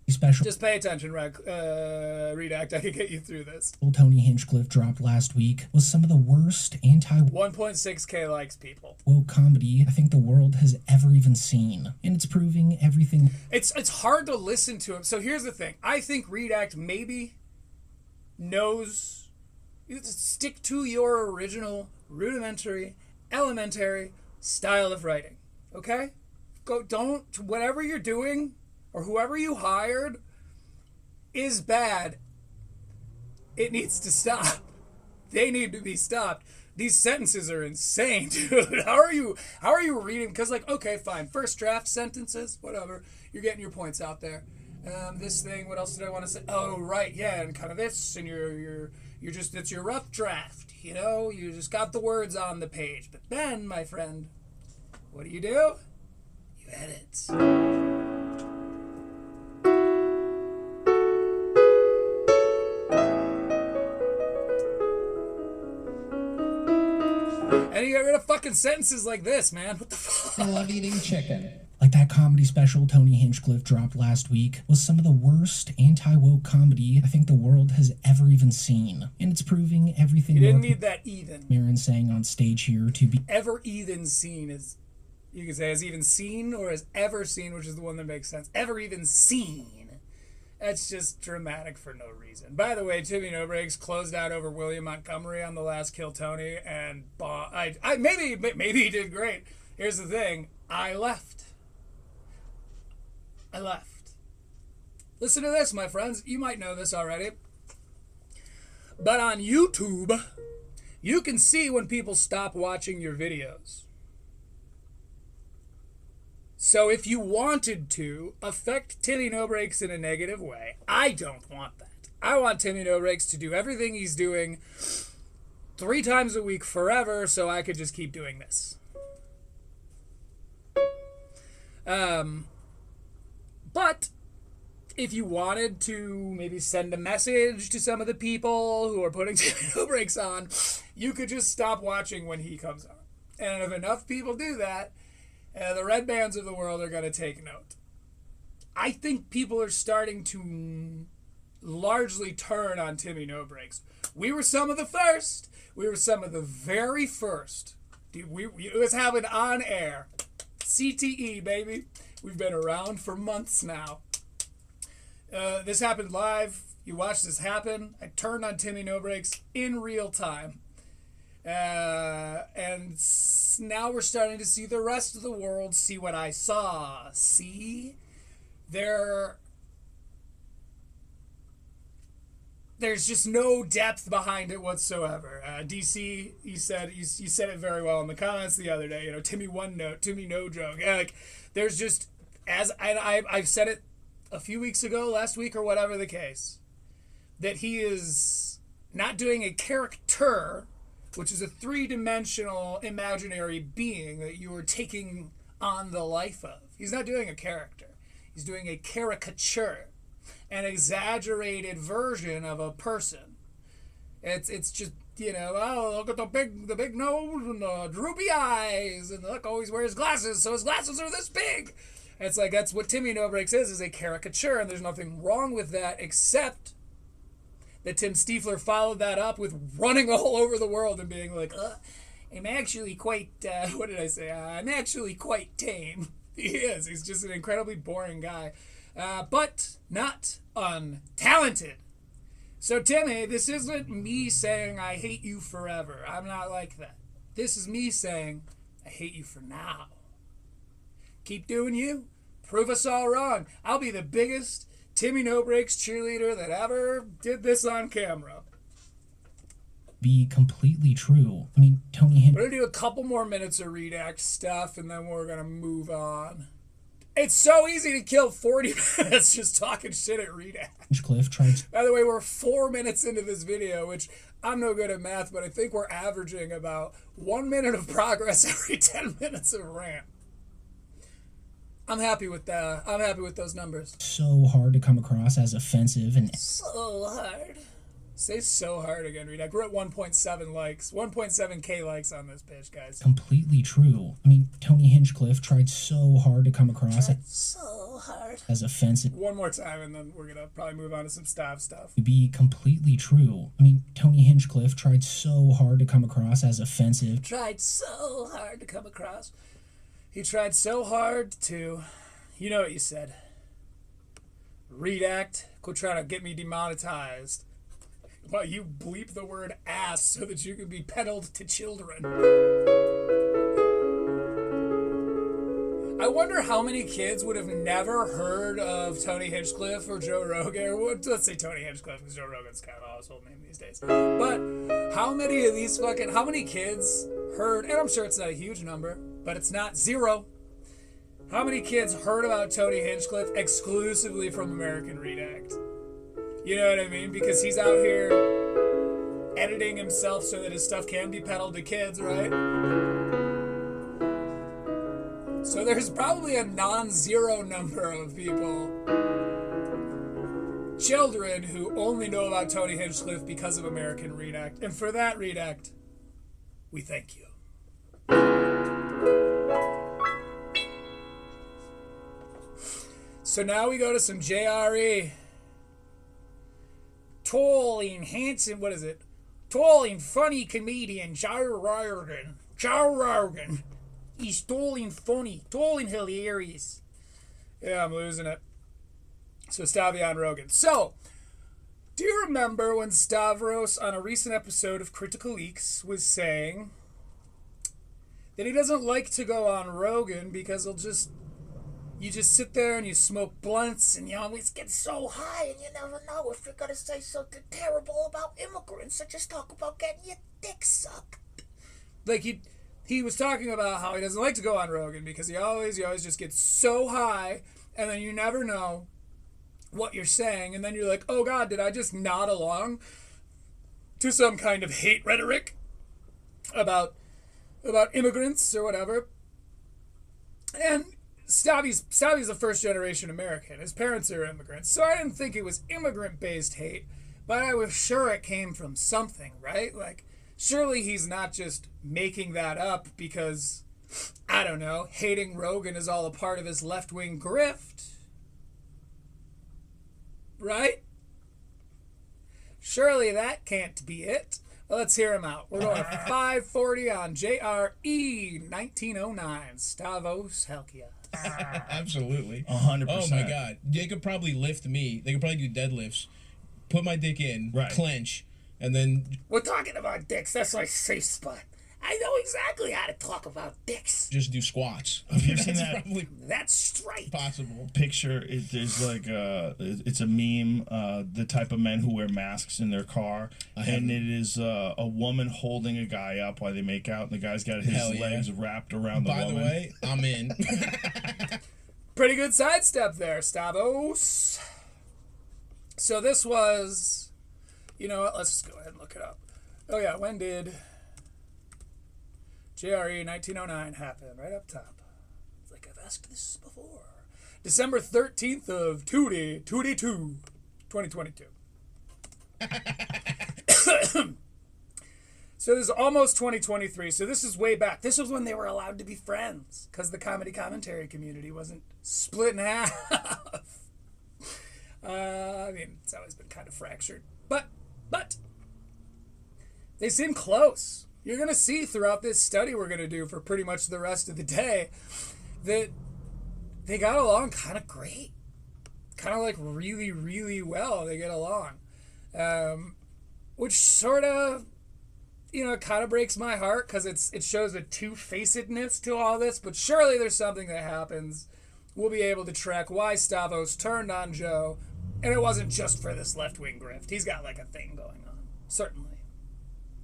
Special. Just pay attention, Redact. I can get you through this. Tony Hinchcliffe dropped last week was some of the worst 1.6K likes, people. woke comedy I think the world has ever even seen, and it's proving everything. It's hard to listen to him. So here's the thing. I think Redact maybe knows. You stick to your original, rudimentary, elementary style of writing. Okay? Whatever you're doing, or whoever you hired is bad. It needs to stop. They need to be stopped. These sentences are insane, dude. How are you reading? Because, like, okay, fine. First draft sentences, whatever. You're getting your points out there. This thing. What else did I want to say? Oh, right, yeah, and kind of this, and you're just, it's your rough draft. You know, you just got the words on the page. But then, my friend, what do? You edit. And you get rid of fucking sentences like this, man. What the fuck? I love eating chicken. Like that comedy special Tony Hinchcliffe dropped last week was some of the worst anti-woke comedy I think the world has ever even seen. And it's proving everything You didn't Mark need that even. Maron saying on stage here to be Ever even seen is, you can say as even seen or as ever seen, which is the one that makes sense. Ever even seen. That's just dramatic for no reason. By the way, Timmy No Breaks closed out over William Montgomery on the last Kill Tony, and maybe he did great. Here's the thing: I left. Listen to this, my friends. You might know this already, but on YouTube, you can see when people stop watching your videos. So if you wanted to affect Timmy No Breaks in a negative way, I don't want that. I want Timmy No Breaks to do everything he's doing 3 times a week forever so I could just keep doing this. But if you wanted to maybe send a message to some of the people who are putting Timmy No Breaks on, you could just stop watching when he comes on. And if enough people do that, the red bands of the world are going to take note. I think people are starting to largely turn on Timmy No Breaks. We were some of the first. We were some of the very first. Dude, it was happening on air. CTE, baby. We've been around for months now. This happened live. You watched this happen. I turned on Timmy No Breaks in real time. And now we're starting to see the rest of the world see what I saw. See? There's just no depth behind it whatsoever. DC, you said it very well in the comments the other day. You know, Timmy one note, Timmy no joke. Like, there's just, I've said it a few weeks ago, last week or whatever the case, that he is not doing a character, which is a 3-dimensional imaginary being that you are taking on the life of. He's not doing a character. He's doing a caricature, an exaggerated version of a person. It's just, you know, oh, look at the big nose and the droopy eyes, and look, oh, he wears glasses, so his glasses are this big. It's like, that's what Timmy No Breaks is a caricature, and there's nothing wrong with that, except that Tim Stiefler followed that up with running all over the world and being like, I'm actually quite, what did I say? I'm actually quite tame. He is. He's just an incredibly boring guy. But not untalented. So, Timmy, this isn't me saying I hate you forever. I'm not like that. This is me saying I hate you for now. Keep doing you. Prove us all wrong. I'll be the biggest Timmy No Breaks cheerleader that ever did this on camera. be completely true. I mean, Tony We're going to do a couple more minutes of Redact stuff, and then we're going to move on. It's so easy to kill 40 minutes just talking shit at Redact. Hinchcliffe tried. By the way, we're 4 minutes into this video, which I'm no good at math, but I think we're averaging about 1 minute of progress every 10 minutes of rant. I'm happy with that. I'm happy with those numbers. So hard to come across as offensive and So hard. Say so hard again, Redact. We're at 1.7 likes. 1.7k likes on this page, guys. completely true. I mean, Tony Hinchcliffe tried so hard to come across So hard. as offensive. One more time, and then we're going to probably move on to some Stav stuff. To be completely true. I mean, Tony Hinchcliffe tried so hard to come across as offensive. Tried so hard to come across. He tried so hard to... You know what you said. Redact. Quit trying to get me demonetized. Well, you bleep the word ass so that you can be peddled to children. I wonder how many kids would have never heard of Tony Hinchcliffe or Joe Rogan, or let's say Tony Hinchcliffe, because Joe Rogan's kind of a household name these days. But how many of these how many kids heard, and I'm sure it's not a huge number, but it's not zero. How many kids heard about Tony Hinchcliffe exclusively from American Redact? You know what I mean? Because he's out here editing himself so that his stuff can be peddled to kids, right? So there's probably a non-zero number of people, children, who only know about Tony Hinchcliffe because of American Redact. And for that, Redact, we thank you. So now we go to some JRE. Tall and handsome, what is it? Tall and funny comedian Joe Rogan. Joe Rogan. He's tall and funny. Tall and hilarious. Yeah, I'm losing it. So Stavvy on Rogan. So, do you remember when Stavros on a recent episode of Critical Leaks was saying that he doesn't like to go on Rogan because you just sit there and you smoke blunts and you always get so high and you never know if you're going to say something terrible about immigrants or just talk about getting your dick sucked. Like he was talking about how he doesn't like to go on Rogan because he always just gets so high and then you never know what you're saying and then you're like, oh God, did I just nod along to some kind of hate rhetoric about immigrants or whatever? And Stavvy's a first-generation American. His parents are immigrants, so I didn't think it was immigrant-based hate, but I was sure it came from something, right? Like, surely he's not just making that up because, I don't know, hating Rogan is all a part of his left-wing grift, right? Surely that can't be it. Well, let's hear him out. We're going 540 on JRE 1909, Stavros Halkias. Absolutely. 100%. Oh my God. They could probably lift me. They could probably do deadlifts. Put my dick in, Right. clench, and then We're talking about dicks. That's my safe spot. I know exactly how to talk about dicks. just do squats. Have you seen That's that probably That's straight. possible. picture? There's like it's a meme. The type of men who wear masks in their car, and it is a woman holding a guy up while they make out, and the guy's got his Hell yeah. legs wrapped around the By woman. the way, I'm in. Pretty good sidestep there, Stavros. So this was, you know what? Let's just go ahead and look it up. Oh yeah, when did JRE 1909 happen? Right up top. It's like I've asked this before. December 13th of 2022. So this is almost 2023. So this is way back. This was when they were allowed to be friends because the comedy commentary community wasn't split in half. I mean, it's always been kind of fractured. But they seem close. You're going to see throughout this study we're going to do for pretty much the rest of the day that they got along kind of great. Kind of like really, really well they get along. Which sort of, you know, it kind of breaks my heart because it shows a two-facedness to all this, but surely there's something that happens. We'll be able to track why Stavros turned on Joe, and it wasn't just for this left-wing grift. He's got like a thing going on, certainly.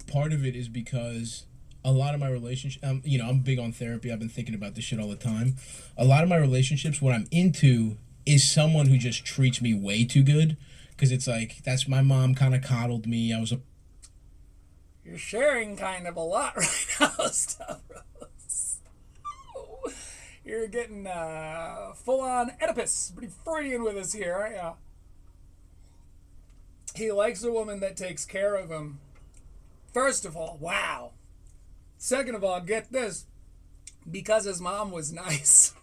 Part of it is because a lot of my relationships, you know, I'm big on therapy. I've been thinking about this shit all the time. A lot of my relationships, what I'm into is someone who just treats me way too good. Because it's like, that's my mom kind of coddled me. You're sharing kind of a lot right now, Stavros. You're getting full-on Oedipus. Pretty Freudian with us here, aren't you? He likes a woman that takes care of him. First of all, wow. Second of all, get this. Because his mom was nice.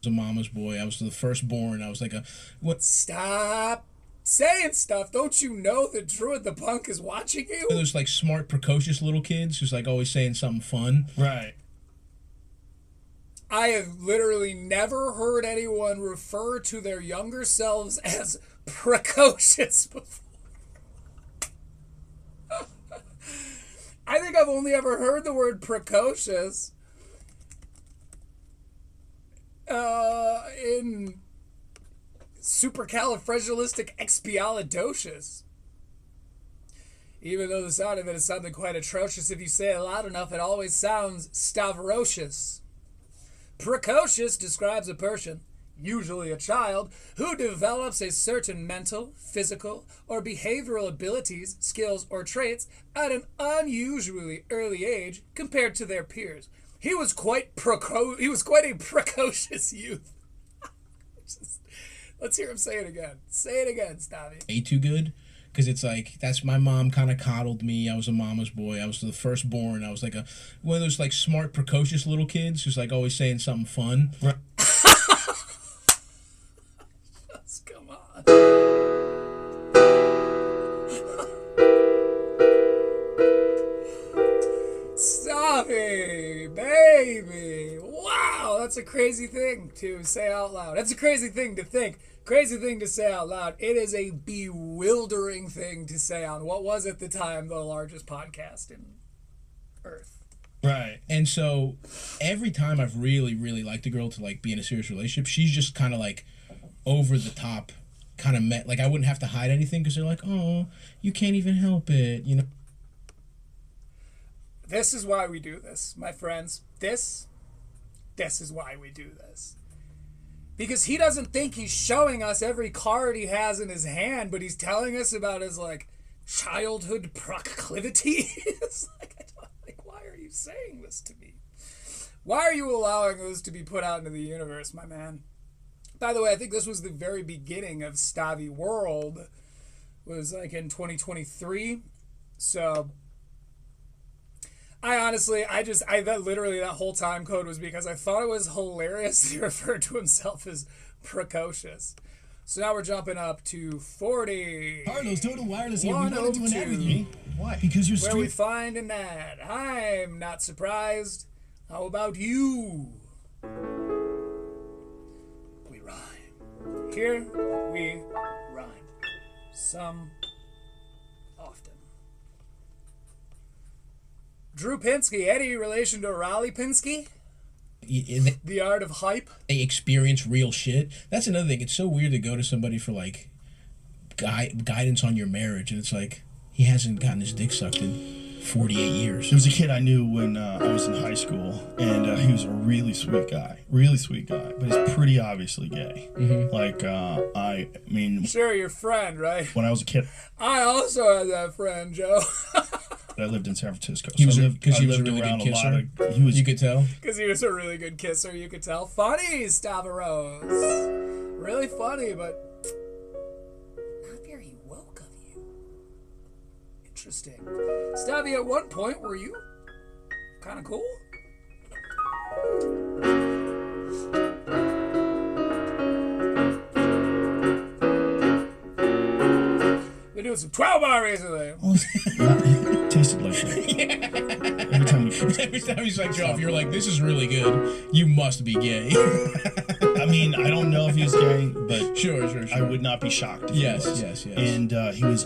a mama's boy. I was the firstborn. I was like what? Stop saying stuff. Don't you know that Druid the Punk is watching you? Those like smart, precocious little kids who's like always saying something fun. Right. I have literally never heard anyone refer to their younger selves as precocious before. I think I've only ever heard the word precocious in supercalifragilisticexpialidocious. Even though the sound of it is something quite atrocious, if you say it loud enough, it always sounds Stavrocious. Precocious describes a person, usually a child, who develops a certain mental, physical, or behavioral abilities, skills, or traits at an unusually early age compared to their peers. He was quite a precocious youth. Let's hear him say it again. Say it again, Stavvy. Way too good. Because it's like, that's my mom kind of coddled me. I was a mama's boy. I was the firstborn. I was like one of those like smart, precocious little kids who's like always saying something fun. Right. Just come on. Stavvy, baby. Wow, that's a crazy thing to say out loud. That's a crazy thing to think. Crazy thing to say out loud. It is a bewildering thing to say on what was at the time the largest podcast in Earth. Right. And so every time I've really, really liked a girl to like be in a serious relationship, she's just kind of like over the top, kind of like I wouldn't have to hide anything because they're like, oh, you can't even help it, you know. This is why we do this, my friends. This is why we do this. Because he doesn't think he's showing us every card he has in his hand, but he's telling us about his, like, childhood proclivities. Why are you saying this to me? Why are you allowing this to be put out into the universe, my man? By the way, I think this was the very beginning of Stavvy World. It was, like, in 2023. So that whole time code was because I thought it was hilarious he referred to himself as precocious. So now we're jumping up to 40. Carlos, Total Wireless here. We want to do an ad with me. Why? Because you're where we find an ad. I'm not surprised. How about you? We rhyme. Here we rhyme. Some often. Drew Pinsky, any relation to Raleigh Pinsky? The art of hype? They experience real shit. That's another thing. It's so weird to go to somebody for, like, guidance on your marriage, and it's like, he hasn't gotten his dick sucked in 48 years. There was a kid I knew when I was in high school, and he was a really sweet guy, but he's pretty obviously gay. Mm-hmm. Like, I mean... Sure, your friend, right? When I was a kid... I also had that friend, Joe. I lived in San Francisco. He was a really good kisser. You could tell. Because he was a really good kisser, you could tell. Funny, Stavros. Really funny, but not very woke of you. Interesting. Stavvy, at one point, were you kind of cool? Been doing some 12-bar recently. It tasted like that. Yeah. Every time you sucked you off, you're like, this is really good. You must be gay. I mean, I don't know if he was gay, but sure. I would not be shocked if yes, he was. Yes. And I was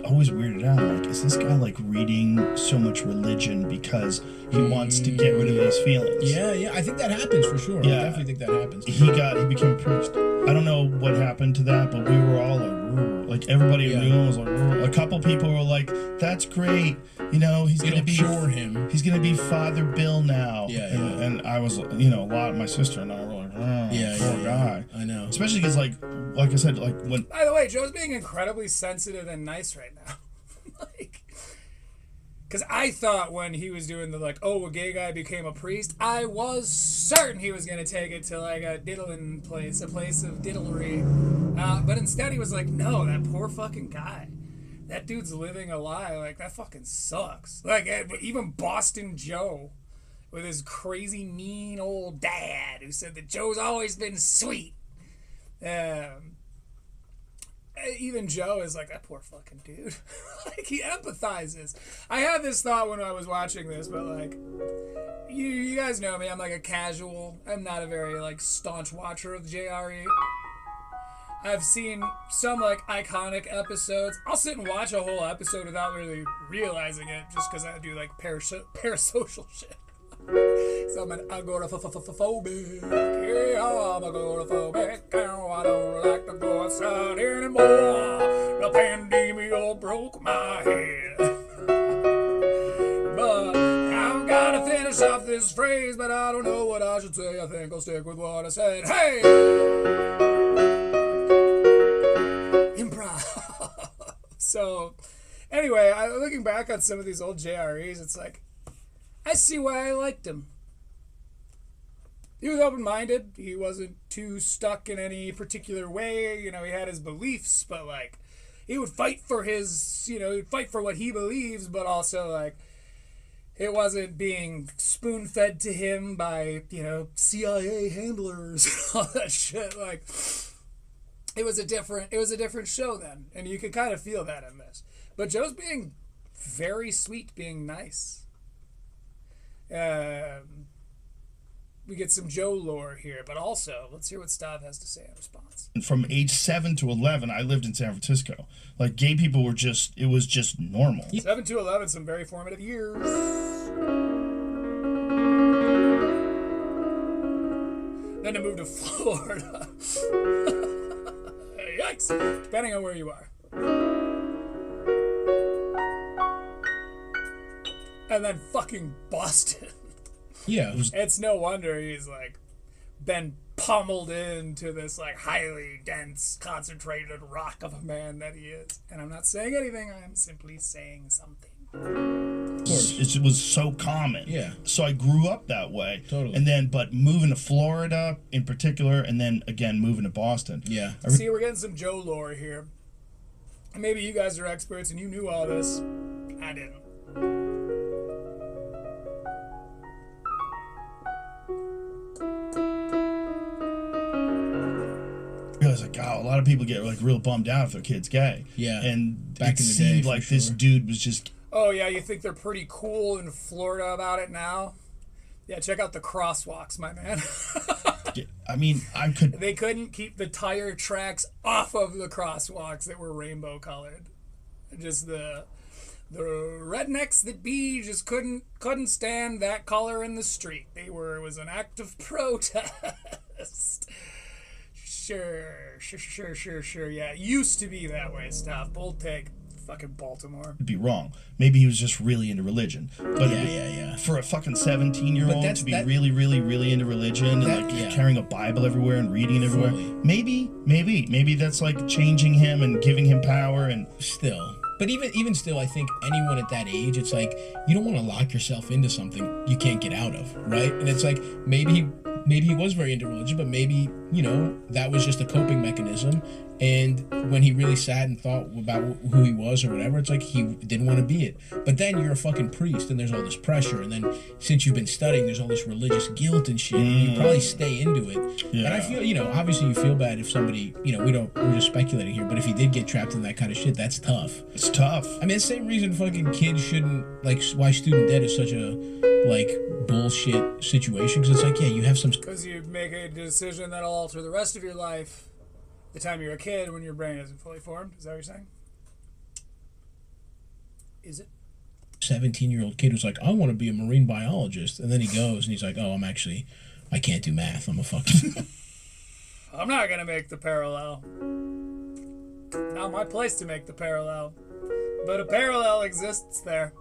always weirded out. Like, is this guy like reading so much religion because he wants to get rid of these feelings? Yeah. I think that happens for sure. Yeah. I definitely think that happens. He became a priest. I don't know what happened to that, but we were all like everybody in the room was like, a couple people were like, that's great. You know, he's going to be cure him. He's going to be Father Bill now. Yeah. And I was, a lot of my sister and I were like, poor guy. I know. Especially because, like I said, like when. By the way, Joe's being incredibly sensitive and nice right now. Because I thought when he was doing the, a gay guy became a priest, I was certain he was going to take it to, a diddling place, a place of diddlery. But instead he was like, no, that poor fucking guy. That dude's living a lie. That fucking sucks. Even Boston Joe, with his crazy, mean old dad, who said that Joe's always been sweet. Even Joe is like, that poor fucking dude. He empathizes. I had this thought when I was watching this, but you guys know me. I'm a casual. I'm not a very staunch watcher of JRE. I've seen some iconic episodes. I'll sit and watch a whole episode without really realizing it, just because I do parasocial shit. So I'm an agoraphobic. Yeah, I'm agoraphobic. I don't like to go outside anymore. The pandemic broke my head. But I've got to finish finish off this phrase, but I don't know what I should say. I think I'll stick with what I said. Hey! Improv. So, anyway, looking back on some of these old JREs, it's like, I see why I liked him. He was open-minded. He wasn't too stuck in any particular way. You know, he had his beliefs, but, like, he would fight for his, you know, he'd fight for what he believes, but also, like, it wasn't being spoon-fed to him by, you know, CIA handlers and all that shit. Like, it was a different show then, and you could kind of feel that in this. But Joe's being very sweet, being nice. We get some Joe lore here, but also let's hear what Stav has to say in response. From age 7 to 11, I lived in San Francisco. Like, gay people were just, it was just normal. 7 to 11, some very formative years. Then to move to Florida. Yikes! Depending on where you are. And then fucking Boston. Yeah. It's no wonder he's, like, been pummeled into this, like, highly dense, concentrated rock of a man that he is. And I'm not saying anything, I'm simply saying something. Of course. It was so common. Yeah. So I grew up that way. Totally. And then, but moving to Florida in particular, and then, again, moving to Boston. Yeah. See, we're getting some Joe lore here. Maybe you guys are experts and you knew all this. I didn't. Like, oh, a lot of people get like real bummed out if their kid's gay. Yeah. And Back it in the seemed day, like for this sure. dude was just. Oh, yeah, you think they're pretty cool in Florida about it now? Yeah, check out the crosswalks, my man. I mean, I could. They couldn't keep the tire tracks off of the crosswalks that were rainbow colored. Just the rednecks that be just couldn't stand that color in the street. It was an act of protest. Sure. Yeah, it used to be that way, stuff. Bold take. Fucking Baltimore. Be wrong. Maybe he was just really into religion. But Yeah. for a fucking 17-year-old to be really into religion and carrying a Bible everywhere and reading it everywhere. Fully. Maybe that's like changing him and giving him power and Still. But even still, I think anyone at that age, it's like, you don't want to lock yourself into something you can't get out of, right? And it's like, maybe he was very into religion, but maybe, you know, that was just a coping mechanism. And when he really sat and thought about who he was or whatever, it's like he didn't want to be it. But then you're a fucking priest and there's all this pressure. And then since you've been studying, there's all this religious guilt and shit. And you probably stay into it. Yeah. And I feel, you know, obviously you feel bad if somebody, you know, we're just speculating here, but if he did get trapped in that kind of shit, that's tough. it's tough. I mean, the same reason fucking kids shouldn't, like, why student debt is such a, like, bullshit situation. Because it's like, yeah, you have some... Because you make a decision that'll alter the rest of your life the time you're a kid when your brain isn't fully formed. Is that what you're saying? Is it? 17-year-old kid who's like, I want to be a marine biologist. And then he goes and he's like, oh, I can't do math. I'm a fucking... I'm not going to make the parallel. Not my place to make the parallel. But a parallel exists there.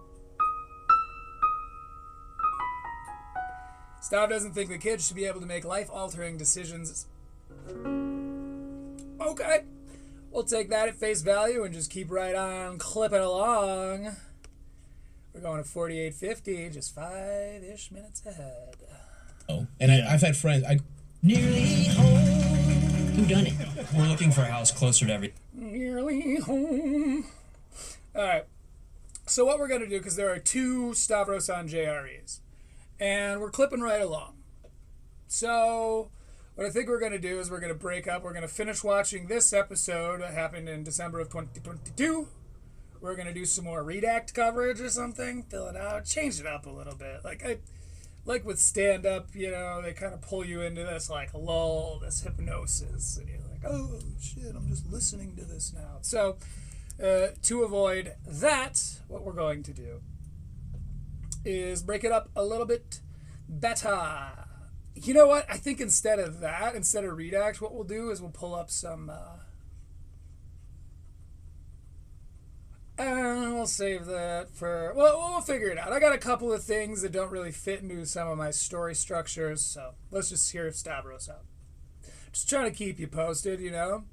Stav doesn't think the kids should be able to make life-altering decisions. Okay. We'll take that at face value and just keep right on clipping along. We're going to 48:50, just 5-ish minutes ahead. Oh, and I've had friends... Nearly home. Who done it? We're looking for a house closer to every... Nearly home. Alright. So what we're going to do, because there are 2 Stavros on JREs, and we're clipping right along. So what I think we're going to do is we're going to break up. We're going to finish watching this episode that happened in December of 2022. We're going to do some more Redact coverage or something. Fill it out. Change it up a little bit. Like with stand-up, you know, they kind of pull you into this, like, lull, this hypnosis. And you're like, oh, shit, I'm just listening to this now. So to avoid that, what we're going to do is break it up a little bit better. You know what? I think instead of Redact, what we'll do is we'll pull up some We'll save that for... Well, we'll figure it out. I got a couple of things that don't really fit into some of my story structures, so let's just hear Stavros out. Just trying to keep you posted, you know?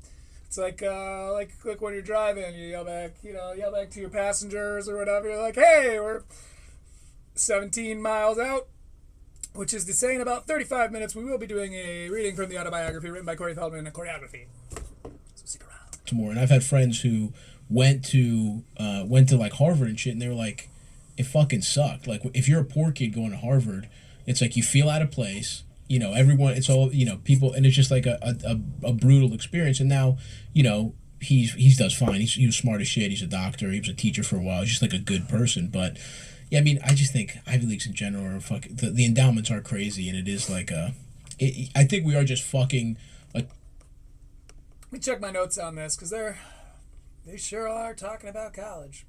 It's like when you're driving, you yell back to your passengers or whatever. You're like, hey, we're 17 miles out, which is to say in about 35 minutes we will be doing a reading from the autobiography written by Corey Feldman, a choreography. So stick around. More, and I've had friends who went to like Harvard and shit, and they were like, it fucking sucked. Like, if you're a poor kid going to Harvard, it's like you feel out of place. You know, everyone, it's all, you know, people, and it's just like a brutal experience. And now, you know, he does fine. He was smart as shit. He's a doctor. He was a teacher for a while. He's just like a good person. But yeah, I mean, I just think Ivy Leagues in general are fucking, the endowments are crazy, and it is like I think we are just fucking. Let me check my notes on this, because they sure are talking about college.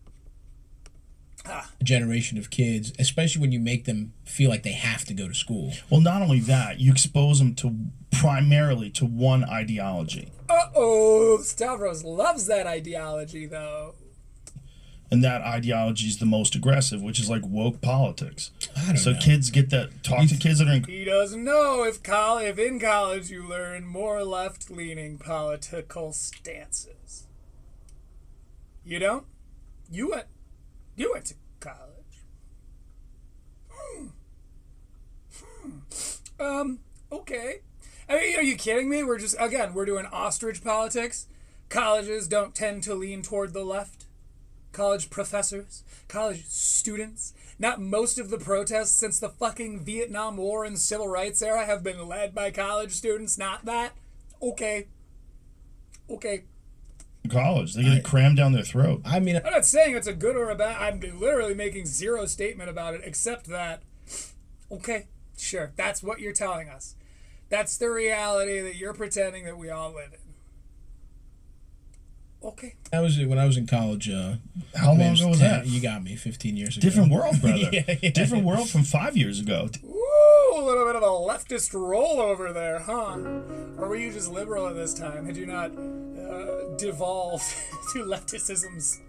A generation of kids, especially when you make them feel like they have to go to school. Well, not only that, you expose them to primarily to one ideology. Stavros loves that ideology, though. And that ideology is the most aggressive, which is like woke politics. I don't know. Kids get that. Talk to kids that are in. He doesn't know if in college you learn more left-leaning political stances. You don't? You went to college. Okay. I mean, are you kidding me? We're doing ostrich politics. Colleges don't tend to lean toward the left. College professors, college students. Not most of the protests since the fucking Vietnam War and Civil Rights era have been led by college students. Not that. Okay. College, they get it crammed down their throat. I mean, I'm not saying it's a good or a bad. I'm literally making zero statement about it, except that, okay, sure, that's what you're telling us. That's the reality that you're pretending that we all live in. Okay. when I was in college. How long ago was that? You got me. 15 years ago. Different world, brother. Yeah. Different world from 5 years ago. Ooh, a little bit of a leftist rollover there, huh? Or were you just liberal at this time? Had you not devolved to leftisms?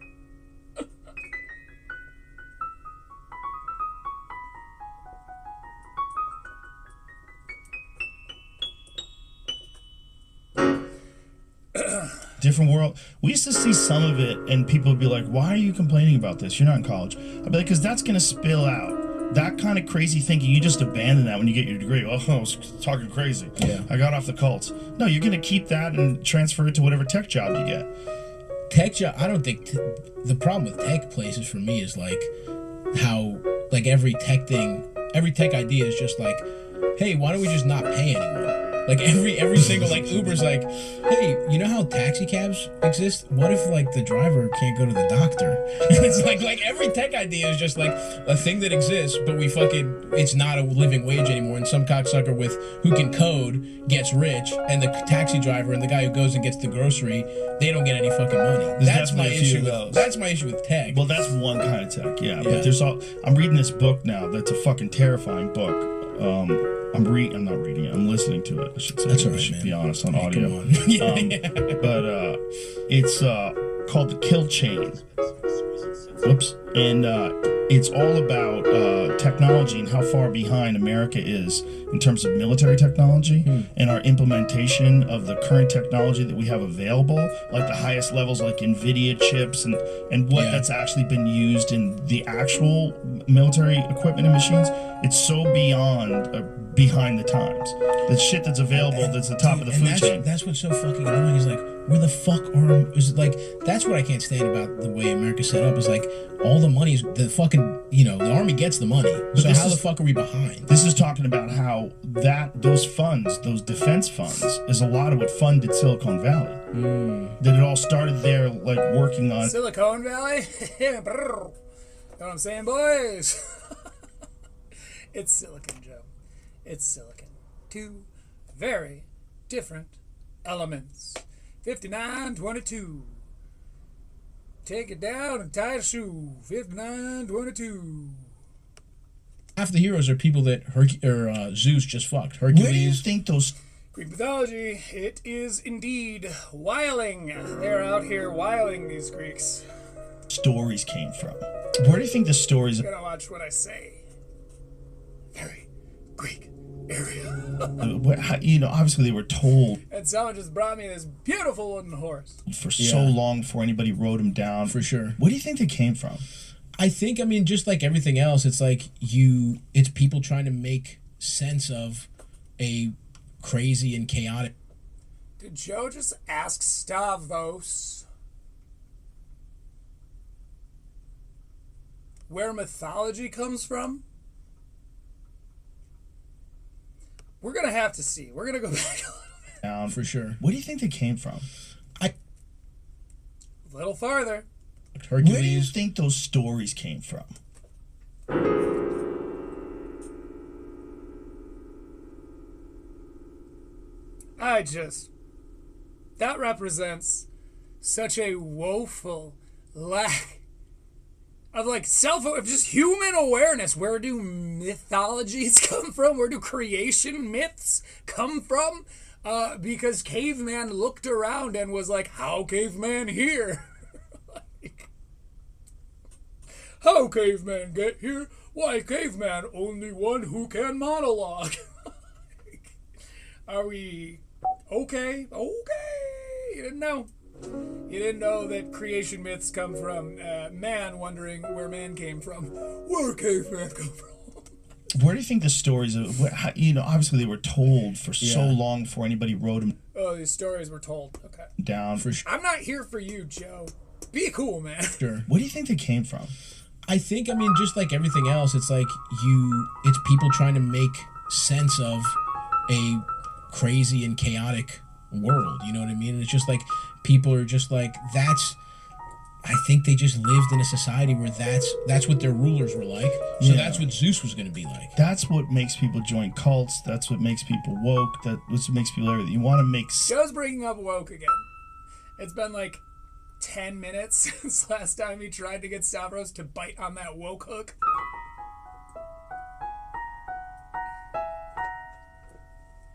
Different world. We used to see some of it, and people would be like, why are you complaining about this? You're not in college. I'd be like, because that's going to spill out. That kind of crazy thinking, you just abandon that when you get your degree. Oh, I was talking crazy. Yeah. I got off the cults. No, you're going to keep that and transfer it to whatever tech job you get. Tech job, I don't think the problem with tech places for me is like how like every tech idea is just like, hey, why don't we just not pay anyone? Like every single like Uber's like, hey, you know how taxi cabs exist? What if like the driver can't go to the doctor? And it's like every tech idea is just like a thing that exists, but it's not a living wage anymore. And some cocksucker with who can code gets rich, and the taxi driver and the guy who goes and gets the grocery, they don't get any fucking money. That's my issue. That's my issue with tech. Well, that's one kind of tech, yeah. But there's I'm reading this book now. That's a fucking terrifying book. I'm not reading it. I'm listening to it. I should say. That's all right, I should man. be honest on audio. Come on. But it's called The Kill Chain. Whoops. And it's all about technology and how far behind America is in terms of military technology and our implementation of the current technology that we have available, like the highest levels like NVIDIA chips and what that's actually been used in the actual military equipment and machines. It's so behind the times. The shit that's available that's the top of the food chain. That's what's so fucking annoying is like, where the fuck is like, that's what I can't stand about the way America's set up is like, all the money is the fucking, the army gets the money. So how the fuck are we behind? This is talking about how those funds, those defense funds, is a lot of what funded Silicon Valley. That it all started there, like working on Silicon Valley? Know what I'm saying, boys? It's silicon, Joe. It's silicon. Two very different elements. 5922. Take it down and tie a shoe. 5922. Half the heroes are people that Zeus just fucked. Hercules. Where do you think those... Greek mythology, it is indeed wiling. They're out here wiling, these Greeks. stories came from? Where do you think the stories? You gotta watch what I say. Very Greek area. Obviously they were told And someone just brought me this beautiful wooden horse. for so long before anybody wrote them down. For sure. Where do you think they came from? I think, I mean, just like everything else, it's like it's people trying to make sense of a crazy and chaotic. Did Joe just ask Stavros where mythology comes from? We're gonna have to see. We're gonna go back a little bit. Down. For sure. Where do you think they came from? A little farther. Hercules. Where do you think those stories came from? That represents such a woeful lack of like of just human awareness. Where do mythologies come from? Where do creation myths come from? Because caveman looked around and was like, how caveman here? Like, how caveman get here? Why caveman only one who can monologue? Are we okay? You didn't know. You didn't know that creation myths come from man wondering where man came from. Where caveman come from? Where do you think the stories of? Obviously they were told for so long before anybody wrote them. Oh, these stories were told. Okay. Down. For sure. I'm not here for you, Joe. Be cool, man. Sure. Where do you think they came from? I think, I mean, just like everything else, it's like it's people trying to make sense of a crazy and chaotic world, you know what I mean? And it's just like people are just like, I think they just lived in a society where that's what their rulers were like. So that's what Zeus was going to be like. That's what makes people join cults. That's what makes people woke. That's what makes people everything. You want to make. Joe's bringing up woke again. It's been like 10 minutes since last time he tried to get Stavros to bite on that woke hook.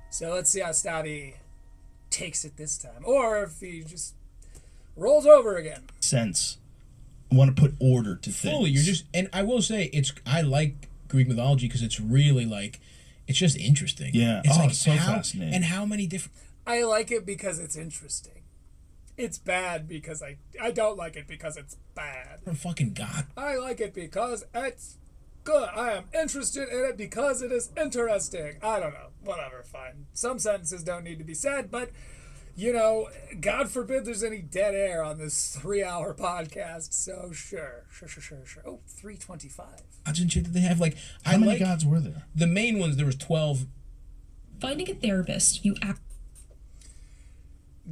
So let's see how Stavvy takes it this time. Or if he just rolls over again. Sense. I want to put order to things. Fully, and I will say, I like Greek mythology because it's really like, it's just interesting. Yeah. It's like it's so fascinating. And how many different. I like it because it's interesting. It's bad because I don't like it because it's bad. Fucking God. I like it because it's good. I am interested in it because it is interesting. I don't know. Whatever, fine. Some sentences don't need to be said, but, God forbid there's any dead air on this 3-hour podcast, so sure. Oh, 325. Gods and shit that they have, like... How many gods were there? The main ones, there was 12. Finding a therapist, you act...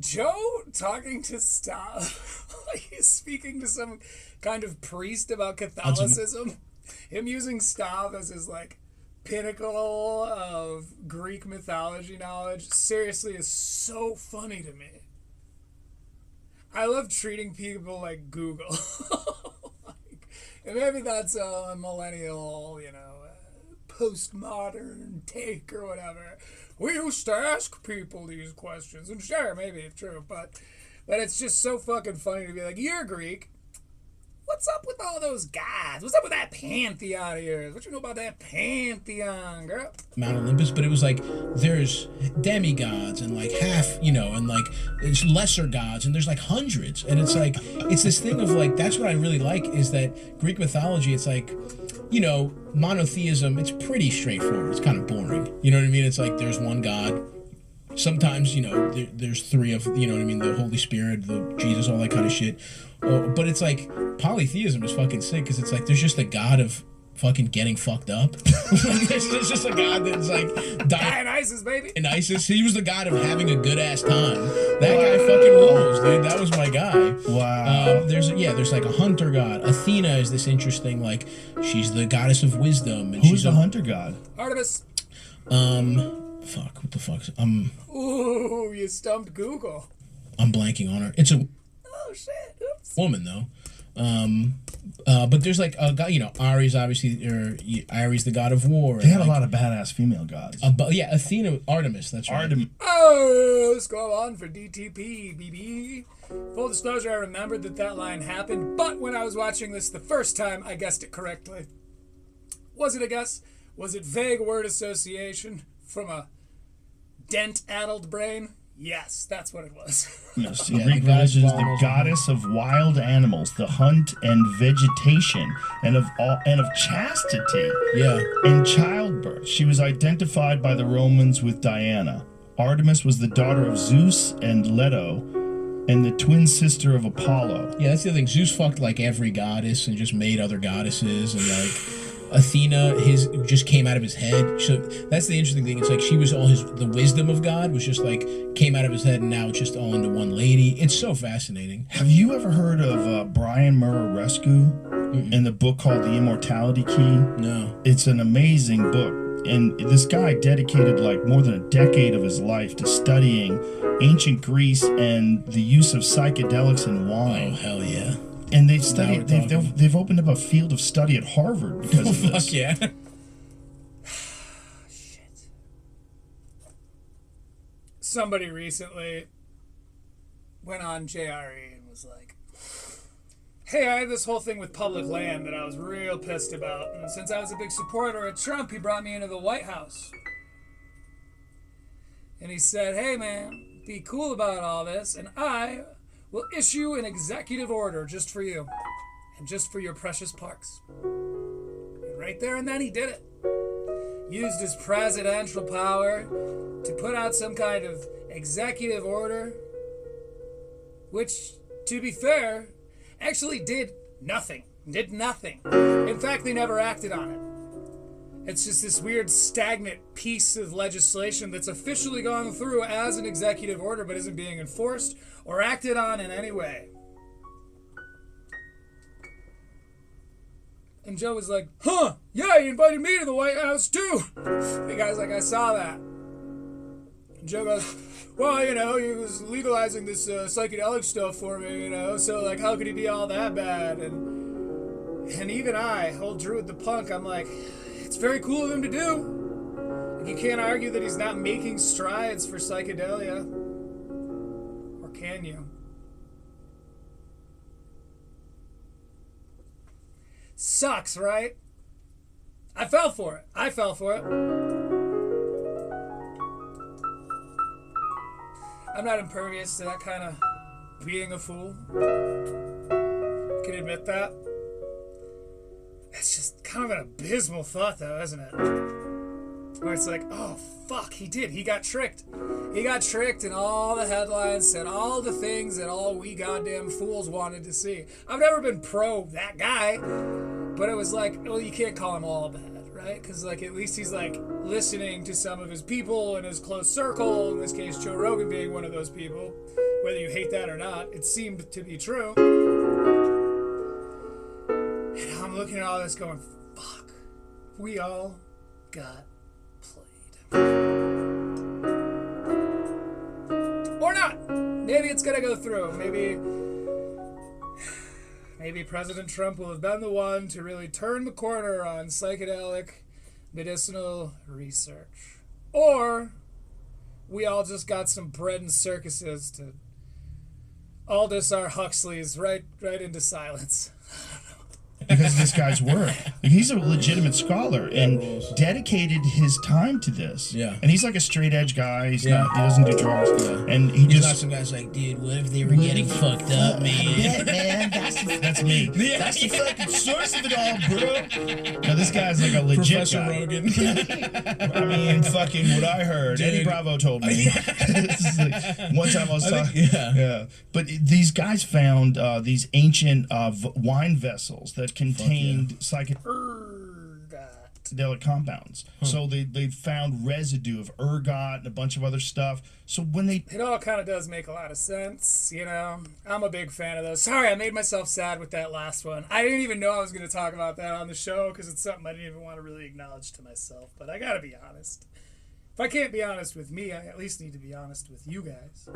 Joe talking to Stav, like he's speaking to some kind of priest about Catholicism. Him using Stav as his, like, pinnacle of Greek mythology knowledge, seriously, is so funny to me. I love treating people like Google. And maybe that's a millennial, postmodern take or whatever. We used to ask people these questions, and sure, maybe it's true, but it's just so fucking funny to be like, you're Greek. What's up with all those gods? What's up with that pantheon of yours? What you know about that pantheon, girl? Mount Olympus, but it was like, there's demigods and like half, and like there's lesser gods and there's like hundreds. And it's like, it's this thing of like, that's what I really like is that Greek mythology, it's like, monotheism, it's pretty straightforward. It's kind of boring. You know what I mean? It's like, there's one God. Sometimes, there's three of, the Holy Spirit, the Jesus, all that kind of shit. But it's like, polytheism is fucking sick because it's like, there's just a God of fucking getting fucked up. Like, there's just a God that's like... Dionysus, baby. And Isis, he was the God of having a good-ass time. That guy fucking rules, dude. That was my guy. Wow. There's like a hunter god. Athena is this interesting, like, she's the goddess of wisdom. And Who's the hunter god? Artemis. Fuck, what the fuck? Ooh, you stumped Google. I'm blanking on her. It's a... Oh, shit. Oops. Woman, though. But there's like a god, Ares obviously, or Ares the god of war. They had a lot of badass female gods. Yeah, Athena, Artemis. That's right. Oh, let's go on for DTP, BB. Full disclosure, I remembered that line happened, but when I was watching this the first time, I guessed it correctly. Was it a guess? Was it vague word association from a dent-addled brain? Yes, that's what it was. Yes, in Greek religion is the goddess of wild animals, the hunt and vegetation, and of chastity. Yeah. And childbirth. She was identified by the Romans with Diana. Artemis was the daughter of Zeus and Leto, and the twin sister of Apollo. Yeah, that's the other thing. Zeus fucked like every goddess and just made other goddesses, and like Athena, his just came out of his head. So that's the interesting thing. It's like she was all the wisdom of God was just like came out of his head, and now it's just all into one lady. It's so fascinating. Have you ever heard of Brian Muraresku in the book called The Immortality Key? No. It's an amazing book, and this guy dedicated like more than a decade of his life to studying ancient Greece and the use of psychedelics in wine. Oh hell yeah! And they study. They've opened up a field of study at Harvard because of this. Fuck yeah! Shit. Somebody recently went on JRE and was like, "Hey, I had this whole thing with public land that I was real pissed about, and since I was a big supporter of Trump, he brought me into the White House. And he said, hey man, be cool about all this, and I will issue an executive order just for you, and just for your precious parks." And right there and then he did it. Used his presidential power to put out some kind of executive order, which, to be fair, actually did nothing. Did nothing. In fact, they never acted on it. It's just this weird stagnant piece of legislation that's officially gone through as an executive order but isn't being enforced or acted on in any way. And Joe was like, huh, yeah, he invited me to the White House too. The guy's like, I saw that. And Joe goes, well, he was legalizing this psychedelic stuff for me, so like, how could he be all that bad? And even I, old Druid the Punk, I'm like, it's very cool of him to do. Like, you can't argue that he's not making strides for psychedelia. Or can you? Sucks, right? I fell for it. I'm not impervious to that kind of being a fool. I can admit that. It's just kind of an abysmal thought, though, isn't it? Where it's like, oh, fuck, he did. He got tricked. He got tricked, and all the headlines said all the things that all we goddamn fools wanted to see. I've never been pro that guy, but it was like, well, you can't call him all bad, right? Because, like, at least he's, like, listening to some of his people in his close circle, in this case, Joe Rogan being one of those people. Whether you hate that or not, it seemed to be true. And I'm looking at all this going, fuck, we all got played. Or not. Maybe it's gonna go through. Maybe President Trump will have been the one to really turn the corner on psychedelic medicinal research. Or we all just got some bread and circuses to Aldous R. Huxley's right into silence. Because of this guy's work. He's a legitimate scholar and dedicated his time to this. Yeah. And he's like a straight edge guy. He doesn't do drugs. Yeah. And he's not some guy's like, dude, what if they were getting fucked up, man? Yeah, man, that's me. Yeah, that's the fucking source of it all, bro. Now this guy's like a legit Professor guy. Rogan. I mean, fucking what I heard. Dude. Eddie Bravo told me. One time I was talking. Yeah. But these guys found these ancient wine vessels that contained psychedelic compounds. So they found residue of ergot and a bunch of other stuff. So when it all kind of does make a lot of sense, I'm a big fan of those. Sorry, I made myself sad with that last one. I didn't even know I was going to talk about that on the show because it's something I didn't even want to really acknowledge to myself. But I got to be honest. If I can't be honest with me, I at least need to be honest with you guys.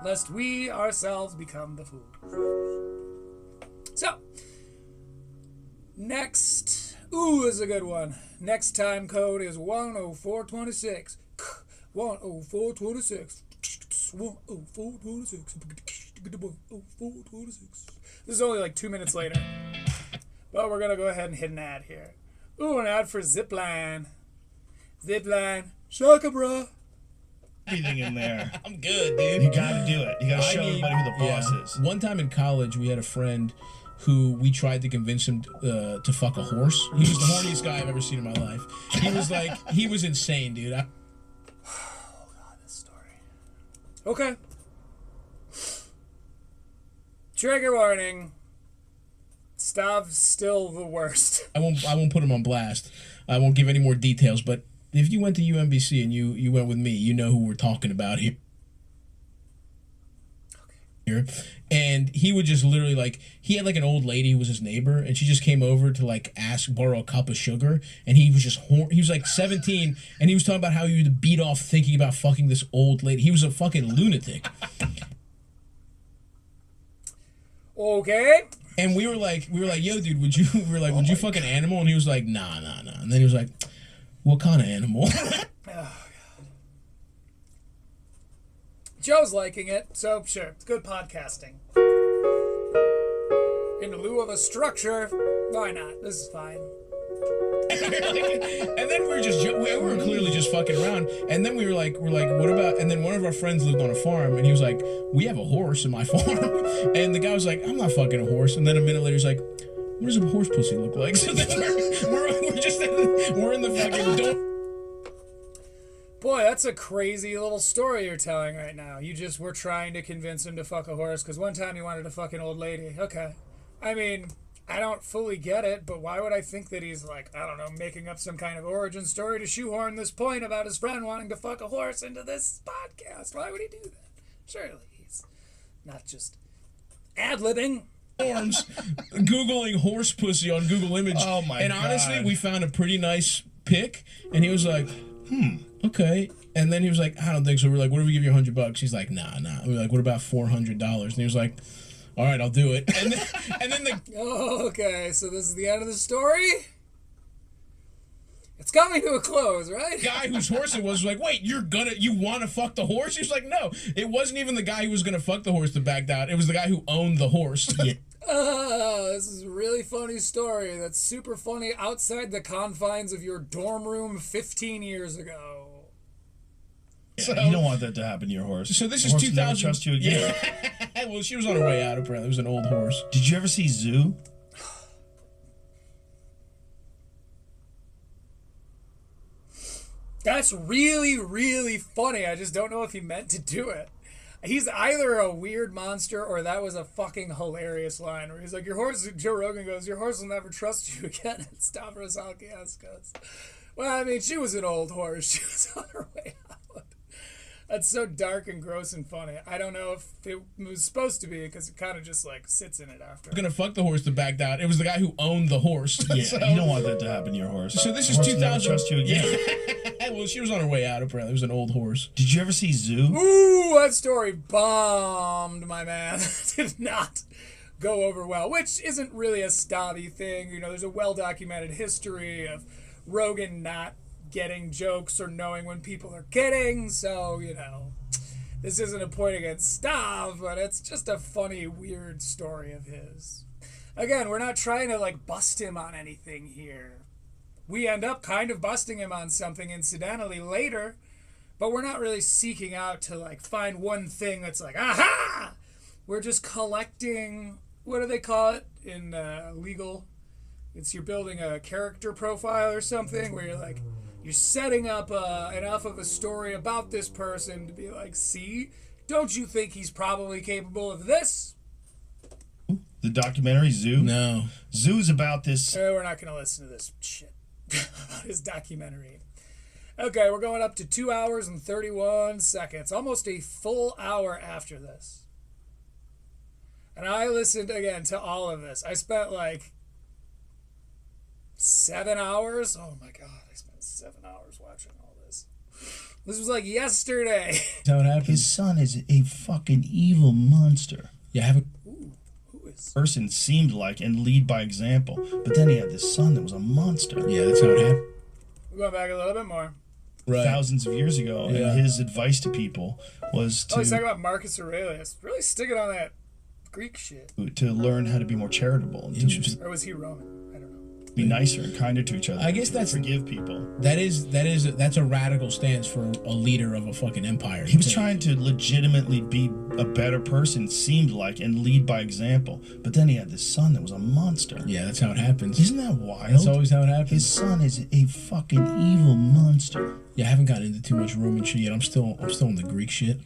lest we ourselves become the fools. So, next, is a good one. Next time code is 10426. 10426. 10426. 10426. This is only like 2 minutes later. But we're going to go ahead and hit an ad here. An ad for Zipline. Zipline. Shaka, bro. Everything in there. I'm good, dude. You gotta do it. You gotta show everybody who the boss is. One time in college, we had a friend who we tried to convince him to fuck a horse. He was the horniest guy I've ever seen in my life. He was insane, dude. Oh, God, this story. Okay. Trigger warning. Stav's still the worst. I won't put him on blast. I won't give any more details, but if you went to UMBC and you went with me, you know who we're talking about here. Okay. And he would just literally, like, he had like an old lady who was his neighbor, and she just came over to like borrow a cup of sugar, and he was just he was like 17, and he was talking about how he would beat off thinking about fucking this old lady. He was a fucking lunatic. Okay. And we were like, yo, dude, would you fuck an animal? And he was like, nah. And then he was like, what kind of animal? Oh, God. Joe's liking it, so sure, it's good podcasting. In lieu of a structure, why not? This is fine. And then we were clearly just fucking around. And then we were like, what about? And then one of our friends lived on a farm, and he was like, we have a horse in my farm. And the guy was like, I'm not fucking a horse. And then a minute later, he's like, what does a horse pussy look like? So then we're in the fucking door. Boy, that's a crazy little story you're telling right now. You just were trying to convince him to fuck a horse because one time he wanted to fuck an old lady. Okay. I mean, I don't fully get it, but why would I think that he's like, I don't know, making up some kind of origin story to shoehorn this point about his friend wanting to fuck a horse into this podcast? Why would he do that? Surely he's not just ad-libbing. Forms, Googling horse pussy on Google Image. Oh my God. And honestly, we found a pretty nice pic, and he was like, okay. And then he was like, I don't think so. We're like, what if we give you $100? He's like, nah. We were like, what about $400? And he was like, all right, I'll do it. And then okay, so this is the end of the story? It's coming to a close, right? The guy whose horse it was like, wait, you want to fuck the horse? He was like, no. It wasn't even the guy who was going to fuck the horse that backed out. It was the guy who owned the horse. Yeah. This is a really funny story that's super funny outside the confines of your dorm room 15 years ago. Yeah, so, you don't want that to happen to your horse. So this is horse 2000. Never trust you again. Yeah. Well, she was on her way out, apparently. It was an old horse. Did you ever see Zoo? That's really, really funny. I just don't know if he meant to do it. He's either a weird monster or that was a fucking hilarious line where he's like, your horse, Joe Rogan goes, your horse will never trust you again. And Stavros Halkias goes, well, I mean, she was an old horse. She was on her way out. That's so dark and gross and funny. I don't know if it was supposed to be because it kind of just like sits in it after. Gonna fuck the horse that backed out. It was the guy who owned the horse. Yeah, so, you don't want that to happen to your horse. So this is horse 2000. Never trust you again. Yeah. Well, she was on her way out. Apparently, it was an old horse. Did you ever see Zoo? Ooh, that story bombed, my man. Did not go over well, which isn't really a Stavvy thing. You know, there's a well-documented history of Rogan not getting jokes or knowing when people are kidding, so, you know, this isn't a point against Stav, but it's just a funny, weird story of his. Again, we're not trying to, like, bust him on anything here. We end up kind of busting him on something incidentally later, but we're not really seeking out to, like, find one thing that's like, aha! We're just collecting, what do they call it in legal? It's you're building a character profile or something where you're like, you're setting up enough of a story about this person to be like, see, don't you think he's probably capable of this? The documentary Zoo? No. Zoo's about this. We're not going to listen to this shit about his documentary. Okay, we're going up to 2 hours and 31 seconds. Almost a full hour after this. And I listened, again, to all of this. I spent like 7 hours. Oh my God, I spent 7 hours watching all this. This was like yesterday. That's how it happened. His son is a fucking evil monster. Yeah, have a person seemed like and lead by example, but then he had this son that was a monster. Yeah, that's how it happened. We're going back a little bit more. Right. Thousands of years ago, Yeah. and his advice to people was Oh, he's talking to about Marcus Aurelius. Really sticking on that Greek shit. learn how to be more charitable and to just Or was he Roman? I don't know. be nicer and kinder to each other. I guess that's forgive people. That's a radical stance for a leader of a fucking empire. He was trying to legitimately be a better person, seemed like, and lead by example. But then he had this son that was a monster. Yeah, that's how it happens. Isn't that wild? That's always how it happens. His son is a fucking evil monster. Yeah, I haven't gotten into too much Roman shit yet. I'm still on the Greek shit.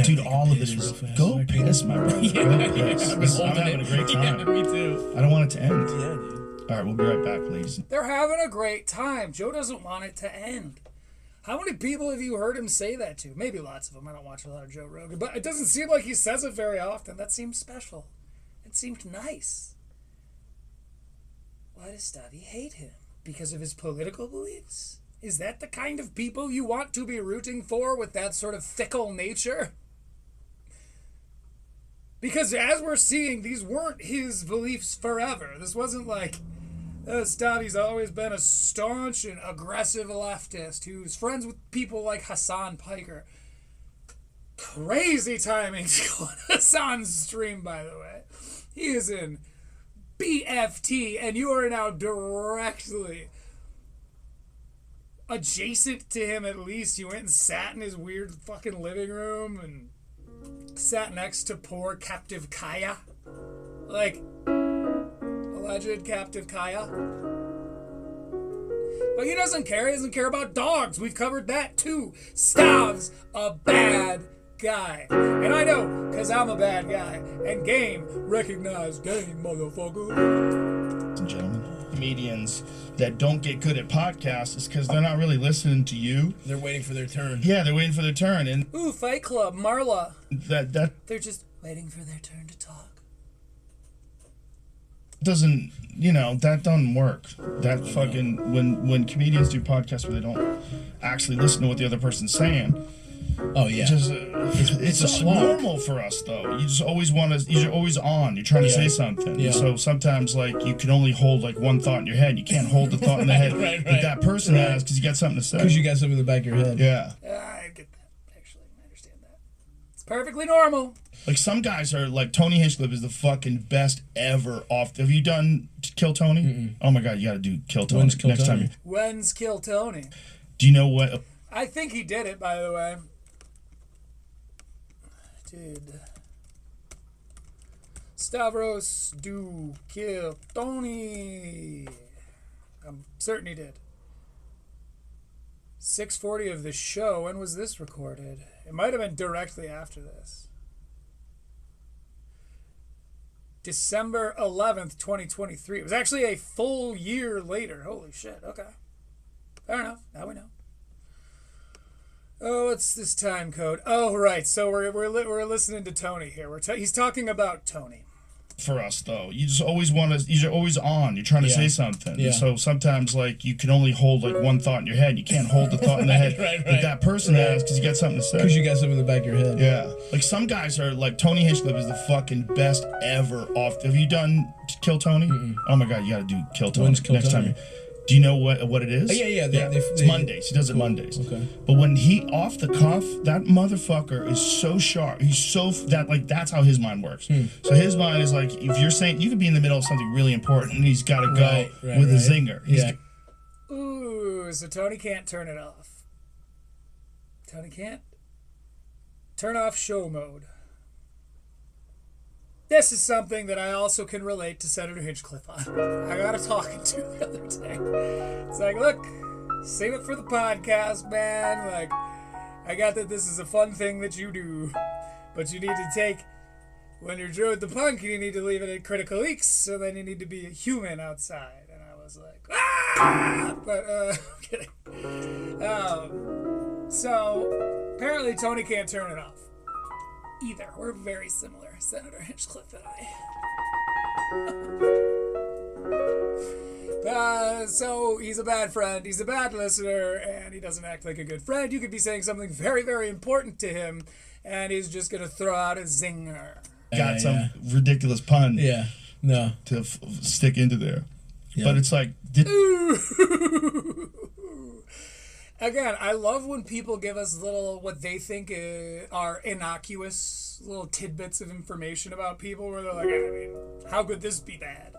Dude, all of it is go piss, my brother. Go piss. I'm having a great time. Yeah, me too. I don't want it to end. Yeah, dude. All right, we'll be right back, ladies. They're having a great time. Joe doesn't want it to end. How many people have you heard him say that to? Maybe lots of them. I don't watch a lot of Joe Rogan, but it doesn't seem like he says it very often. That seems special. It seemed nice. Why does Stavvy hate him? Because of his political beliefs? Is that the kind of people you want to be rooting for with that sort of fickle nature? Because as we're seeing, these weren't his beliefs forever. This wasn't like, Stavvy's always been a staunch and aggressive leftist who's friends with people like Hassan Piker. Crazy timing to go on Hassan's stream, by the way. He is in BFT, and you are now directly adjacent to him at least. You went and sat in his weird fucking living room and sat next to poor captive Kaya. Like, alleged captive Kaya. But he doesn't care. He doesn't care about dogs. We've covered that too. Stav's a bad guy. And I know, because I'm a bad guy. And game, recognize game, motherfucker. Ladies and gentlemen, comedians that don't get good at podcasts is because they're not really listening to you. They're waiting for their turn. Yeah, they're waiting for their turn. And Ooh, Fight Club, Marla. that They're just waiting for their turn to talk. doesn't, that doesn't work. That fucking, when comedians do podcasts where they don't actually listen to what the other person's saying. Oh yeah, it's a slog. normal for us though. You just always want to. You're always on. You're trying to say something. Yeah. So sometimes like you can only hold like one thought in your head. You can't hold the thought in the head that that person has because you got something to say. Because you got something in the back of your head. Yeah. I get that. Actually, I understand that. It's perfectly normal. Like some guys are like Tony Hinchcliffe is the fucking best ever. Have you done Kill Tony? Mm-mm. Oh my god, you got to do Kill Tony When's Kill next Tony? time. When's Kill Tony? Do you know what? I think he did it, by the way. Did Stavros do Kill Tony? I'm certain he did. 6:40 of the show. When was this recorded? It might have been directly after this. December 11th, 2023. It was actually a full year later. Holy shit. Okay. Fair enough. Now we know. Oh, what's this time code? Oh, right. So we're listening to Tony here. He's talking about Tony. For us though, you just always want to. You're always on. You're trying to say something. Yeah. So sometimes like you can only hold like one thought in your head. You can't hold the thought in the head that that person has because you got something to say. Because you got something in the back of your head. Yeah. Like some guys are like Tony Hinchcliffe is the fucking best ever. Have you done Kill Tony? Mm-mm. Oh my god, you got to do Kill Tony When's Kill next Tony? time. Do you know what it is? Yeah. It's Mondays. He does it Mondays. Okay. But when he off the cuff, that motherfucker is so sharp. He's so that's how his mind works. So his mind is like if you're saying you could be in the middle of something really important and he's got to go with a zinger. Ooh, so Tony can't turn it off. Tony can't turn off show mode. This is something that I also can relate to Senator Hinchcliffe on. I got a talking to the other day. It's like, look, save it for the podcast, man. Like, I got that this is a fun thing that you do, but you need to take, when you're Joe the Punk, you need to leave it at Critical Leaks, so then you need to be a human outside. And I was like, ah! But, I'm kidding. So, apparently Tony can't turn it off. Either. We're very similar, Senator Hinchcliffe and I. So he's a bad friend, he's a bad listener, and he doesn't act like a good friend. You could be saying something very, very important to him, and he's just going to throw out a zinger. Got some ridiculous pun No. to stick into there. Yeah. But it's like... Again, I love when people give us little, what they think are innocuous, little tidbits of information about people where they're like, I mean, how could this be bad?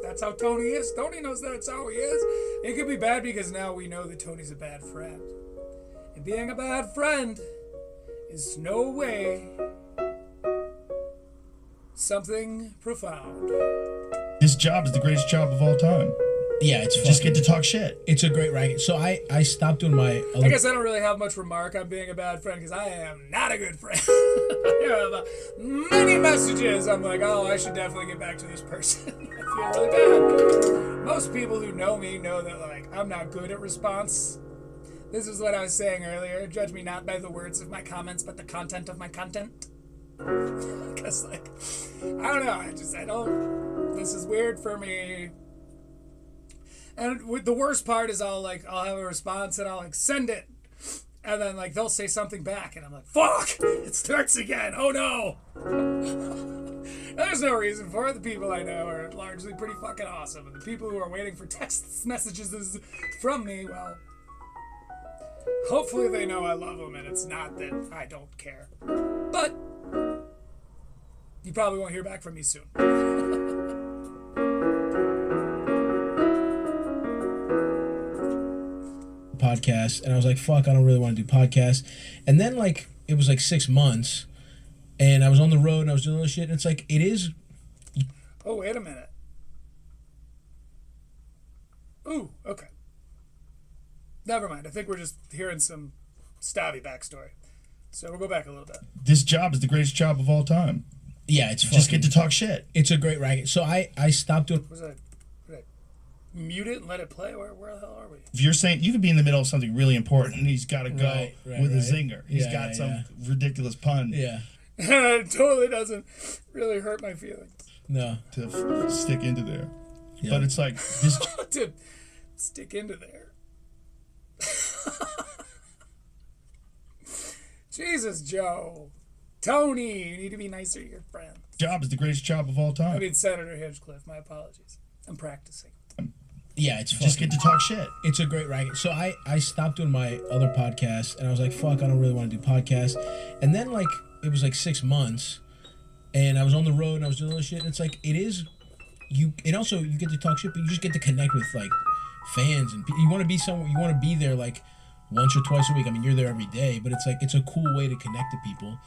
That's how Tony is. Tony knows that's how he is. It could be bad because now we know that Tony's a bad friend. And being a bad friend is no way something profound. This job is the greatest job of all time. Yeah, it's just get to talk shit. It's a great racket. So I stopped doing my other... I guess I don't really have much remark on being a bad friend because I am not a good friend. I have many messages. I'm like, oh, I should definitely get back to this person. I feel really bad. Most people who know me know that, like, I'm not good at response. This is what I was saying earlier. Judge me not by the words of my comments, but the content of my content. Because, like, I don't know. This is weird for me. And the worst part is I'll have a response and I'll like send it, and then like they'll say something back and I'm like, fuck, it starts again. Oh no. There's no reason for it. The people I know are largely pretty fucking awesome, and the people who are waiting for text messages from me, well, hopefully they know I love them and it's not that I don't care. But you probably won't hear back from me soon. Podcast, and I was like, fuck, I don't really want to do podcasts. And then like it was like 6 months and I was on the road and I was doing all this shit, and it's like it is. Oh, wait a minute. Ooh, okay. Never mind. I think we're just hearing some Stavvy backstory. So we'll go back a little bit. This job is the greatest job of all time. Yeah, it's just get to talk shit. It's a great racket. So I stopped doing. Was I mute it and let it play? Where the hell are we? If you're saying you could be in the middle of something really important and he's got to go with a zinger. He's got some ridiculous pun. Yeah. It totally doesn't really hurt my feelings. No. To stick into there. Yeah. But it's like this. To stick into there. Jesus, Joe. Tony, you need to be nicer to your friends. Job is the greatest job of all time. I mean, Senator Hinchcliffe, my apologies. I'm practicing. Yeah, it's just get to talk shit. It's a great racket. So I stopped doing my other podcast and I was like, fuck, I don't really want to do podcasts. And then like it was like 6 months and I was on the road and I was doing all this shit, and it's like it is you, and also you get to talk shit, but you just get to connect with like fans, and you want to be somewhere, you want to be there like once or twice a week. I mean, you're there every day, but it's like it's a cool way to connect to people.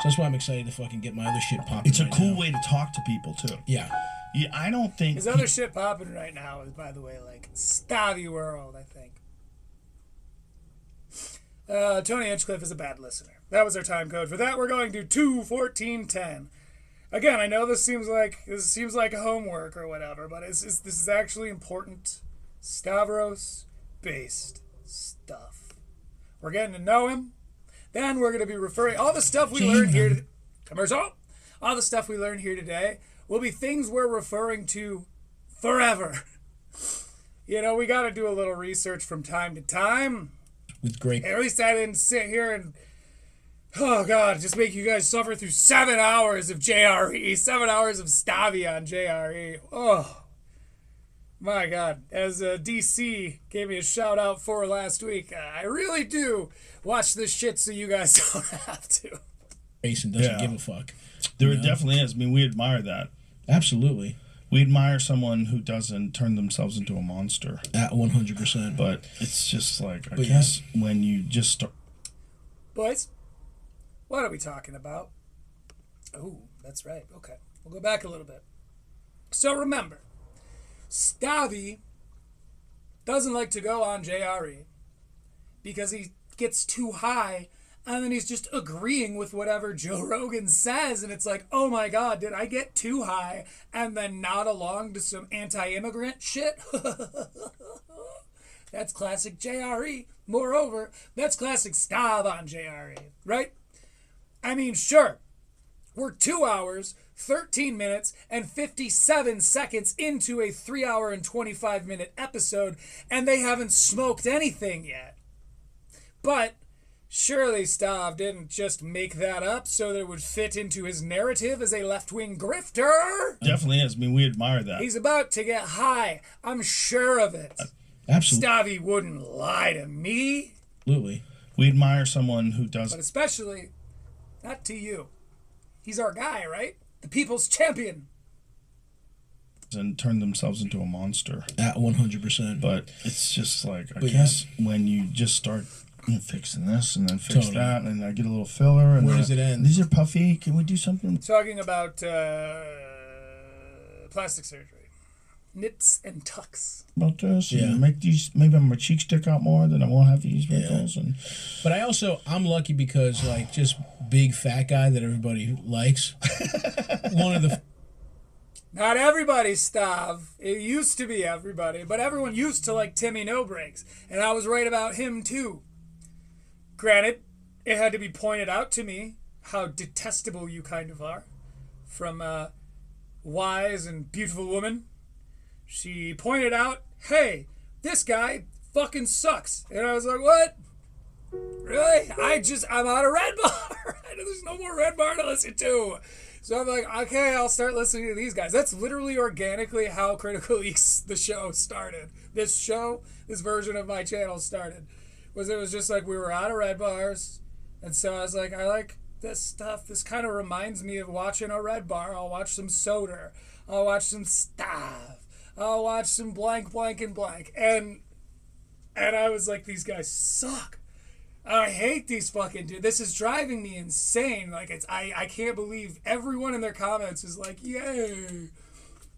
So that's why I'm excited to fucking get my other shit popping. It's a cool way to talk to people too. Yeah. Yeah, I don't think his other shit popping right now is, by the way, like Stavvy World, I think. Tony Hinchcliffe is a bad listener. That was our time code. For that, we're going to 2:14:10. Again, I know this seems like homework or whatever, but this is actually important Stavros based stuff. We're getting to know him. Then we're going to be referring all the stuff we learned here. Commercial. All the stuff we learned here today will be things we're referring to forever. You know, we got to do a little research from time to time. With great. At least I didn't sit here and, oh God, just make you guys suffer through 7 hours of JRE, 7 hours of Stavvy on JRE. Oh, my God. As DC gave me a shout out for last week, I really do watch this shit so you guys don't have to. Jason doesn't give a fuck. There definitely is. I mean, we admire that. Absolutely. We admire someone who doesn't turn themselves into a monster. At 100%. But it's just like, I guess when you just start. Boys, what are we talking about? Oh, that's right. Okay. We'll go back a little bit. So remember, Stavvy doesn't like to go on JRE because he gets too high and then he's just agreeing with whatever Joe Rogan says, and it's like, oh my God, did I get too high and then nod along to some anti-immigrant shit? That's classic JRE. Moreover, that's classic Stav on JRE, right? I mean, sure, we're 2 hours 13 minutes and 57 seconds into a 3 hour and 25-minute episode, and they haven't smoked anything yet. But surely Stav didn't just make that up so that it would fit into his narrative as a left-wing grifter. Definitely is. I mean, we admire that. He's about to get high. I'm sure of it. Absolutely. Stavvy wouldn't lie to me. Absolutely. We admire someone who does. But especially, not to you. He's our guy, right? The people's champion. And turn themselves into a monster. At 100%. But it's just like, I guess when you just start fixing this and then fix that, and I get a little filler. And where does it end? These are puffy. Can we do something? Talking about plastic surgery. Nips and tucks. About this, and make these, maybe my cheeks stick out more, then I won't have these wrinkles. And but I'm lucky because like just big fat guy that everybody likes. One of the Not everybody, Stav. It used to be everybody, but everyone used to like Timmy No Breaks, and I was right about him too. Granted, it had to be pointed out to me how detestable you kind of are. From a wise and beautiful woman, she pointed out, hey, this guy fucking sucks. And I was like, what? Really? I'm out of Red Bar. There's no more Red Bar to listen to. So I'm like, okay, I'll start listening to these guys. That's literally organically how Critical Leaks, the show, started. This version of my channel started. It was just like we were out of Red Bars. And so I was like, I like this stuff. This kind of reminds me of watching a Red Bar. I'll watch some Soder. I'll watch some Stav. I'll watch some blank, blank, and blank. And I was like, these guys suck. I hate these fucking dudes. This is driving me insane. Like, I can't believe everyone in their comments is like, yay.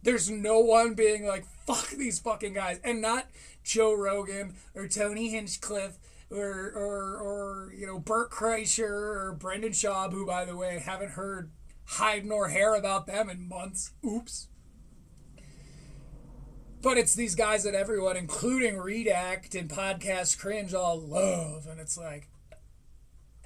There's no one being like, fuck these fucking guys. And not Joe Rogan or Tony Hinchcliffe or Bert Kreischer or Brendan Schaub, who, by the way, haven't heard hide nor hair about them in months. Oops. But it's these guys that everyone, including Redact and Podcast Cringe, all love. And it's like,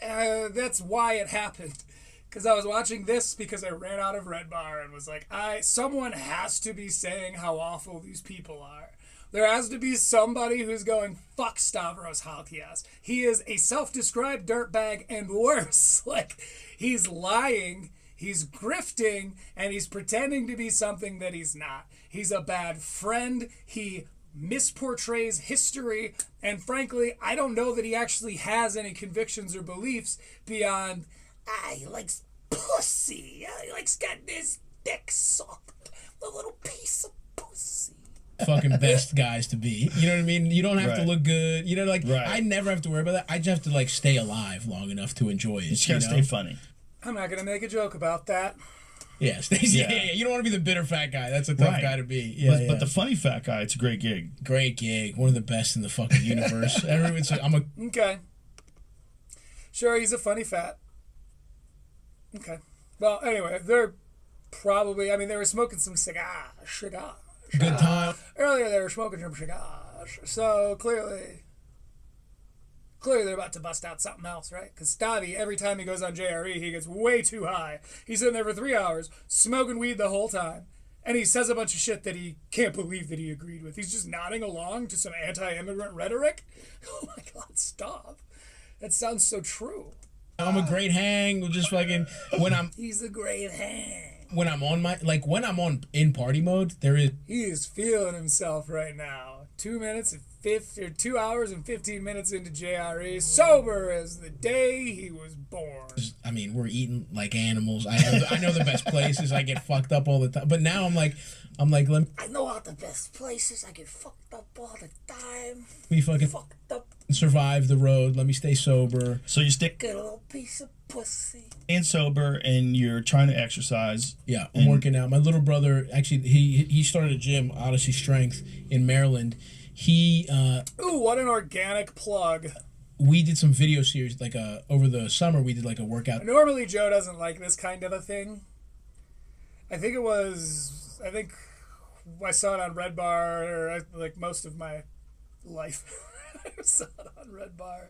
that's why it happened. Because I was watching this because I ran out of Red Bar and was like, someone has to be saying how awful these people are. There has to be somebody who's going, fuck Stavros Halkias. He is a self-described dirtbag and worse. Like, he's lying, he's grifting, and he's pretending to be something that he's not. He's a bad friend. He misportrays history. And frankly, I don't know that he actually has any convictions or beliefs beyond, he likes pussy. He likes getting his dick sucked. A little piece of pussy. Fucking best guys to be. You know what I mean? You don't have to look good. You know, like, Right. I never have to worry about that. I just have to, like, stay alive long enough to enjoy it. You just gotta stay funny. I'm not going to make a joke about that. Yeah, you don't want to be the bitter fat guy. That's a tough guy to be. Yeah, but the funny fat guy, it's a great gig. Great gig. One of the best in the fucking universe. Everyone's like, Okay. Sure, he's a funny fat. Okay. Well, anyway, they're probably, they were smoking some cigars. Good time. Earlier they were smoking some cigars. So clearly they're about to bust out something else, right? Because Stavvy, every time he goes on JRE, he gets way too high. He's sitting there for 3 hours, smoking weed the whole time. And he says a bunch of shit that he can't believe that he agreed with. He's just nodding along to some anti-immigrant rhetoric. Oh my God, stop. That sounds so true. I'm a great hang. Just fucking, He's a great hang. When I'm on in party mode, he is feeling himself right now. 2 hours and 15 minutes into JRE, sober as the day he was born. We're eating like animals. I know the best places. I get fucked up all the time. But now I'm like, I know all the best places. I get fucked up all the time. We fucking fucked up. Survive the road. Let me stay sober. So you stick Get a little piece of pussy. and sober, and you're trying to exercise. Yeah, I'm working out. My little brother, actually, he started a gym, Odyssey Strength, in Maryland. Ooh, what an organic plug. We did some video series, like over the summer, we did like a workout. Normally Joe doesn't like this kind of a thing. I think I saw it on Red Bar, or like most of my life. I saw it on Red Bar,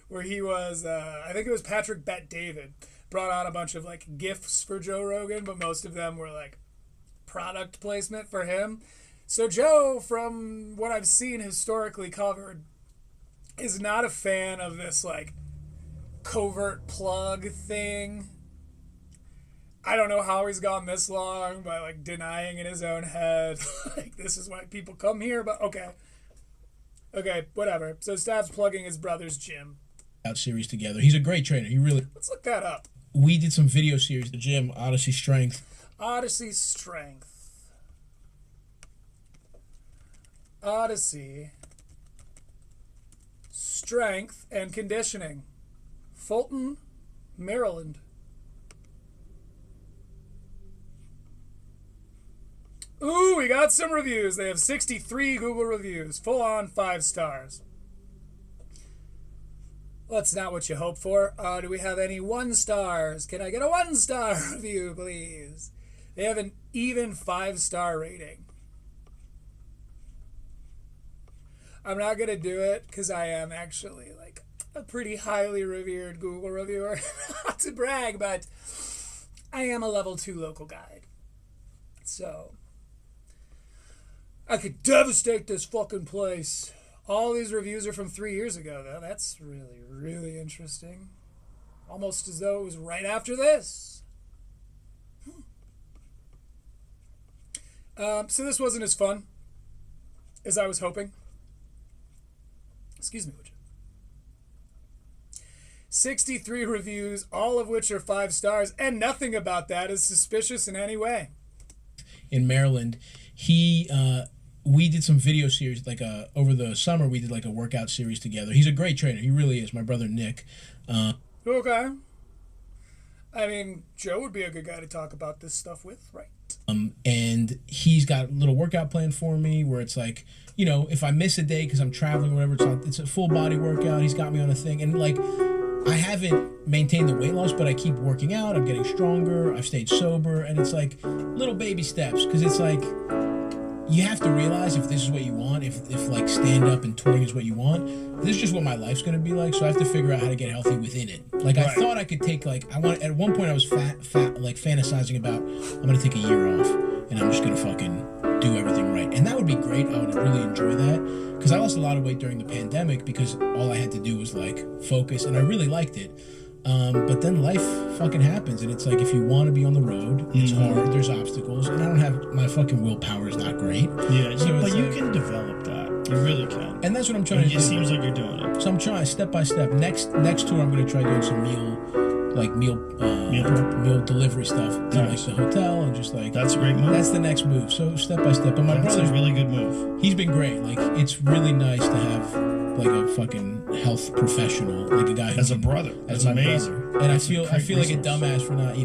where he was, I think it was Patrick Bet David. brought on a bunch of like gifts for Joe Rogan, but most of them were like product placement for him. So Joe, from what I've seen historically covered, is not a fan of this like covert plug thing. I don't know how he's gone this long by like denying in his own head like this is why people come here, but okay, whatever. So Stav's plugging his brother's gym out series together. He's a great trainer. He really. Let's look that up. We did some video series at the gym, Odyssey Strength. Odyssey Strength and Conditioning, Fulton, Maryland. Ooh, we got some reviews. They have 63 Google reviews, full on 5 stars. Well, that's not what you hope for. Do we have any 1 stars? Can I get a 1-star review, please? They have an even 5-star rating. I'm not going to do it because I am actually like a pretty highly revered Google reviewer. Not to brag, but I am a level 2 local guide. So I could devastate this fucking place. All these reviews are from 3 years ago, though. That's really, really interesting. Almost as though it was right after this. So this wasn't as fun as I was hoping. Excuse me, would you? 63 reviews, all of which are 5 stars, and nothing about that is suspicious in any way. In Maryland, we did some video series, like over the summer, we did like a workout series together. He's a great trainer. He really is. My brother, Nick. Okay. I mean, Joe would be a good guy to talk about this stuff with, right? And he's got a little workout plan for me where it's like, you know, if I miss a day because I'm traveling or whatever, it's a full body workout. He's got me on a thing. And like, I haven't maintained the weight loss, but I keep working out. I'm getting stronger. I've stayed sober. And it's like little baby steps, because it's like, you have to realize if this is what you want, if like stand up and touring is what you want, this is just what my life's gonna be like. So I have to figure out how to get healthy within it. Like I thought I could take at one point I was like fantasizing about I'm gonna take a year off and I'm just gonna fucking do everything right, and that would be great. I would really enjoy that because I lost a lot of weight during the pandemic because all I had to do was like focus, and I really liked it. But then life fucking happens, and it's like if you want to be on the road, it's hard. There's obstacles, and I don't have my fucking willpower is not great. Yeah, so but you can develop that. You really can. And that's what I'm trying to do. It seems like you're doing it. So I'm trying step by step. Next tour, I'm gonna try doing some meal delivery stuff to like the hotel, and just like that's a great move. That's the next move. So step by step. And my brother's a really good move. He's been great. Like it's really nice to have like a fucking health professional, like a guy who's as a brother. That's amazing. Brother. And I feel like a dumbass for not,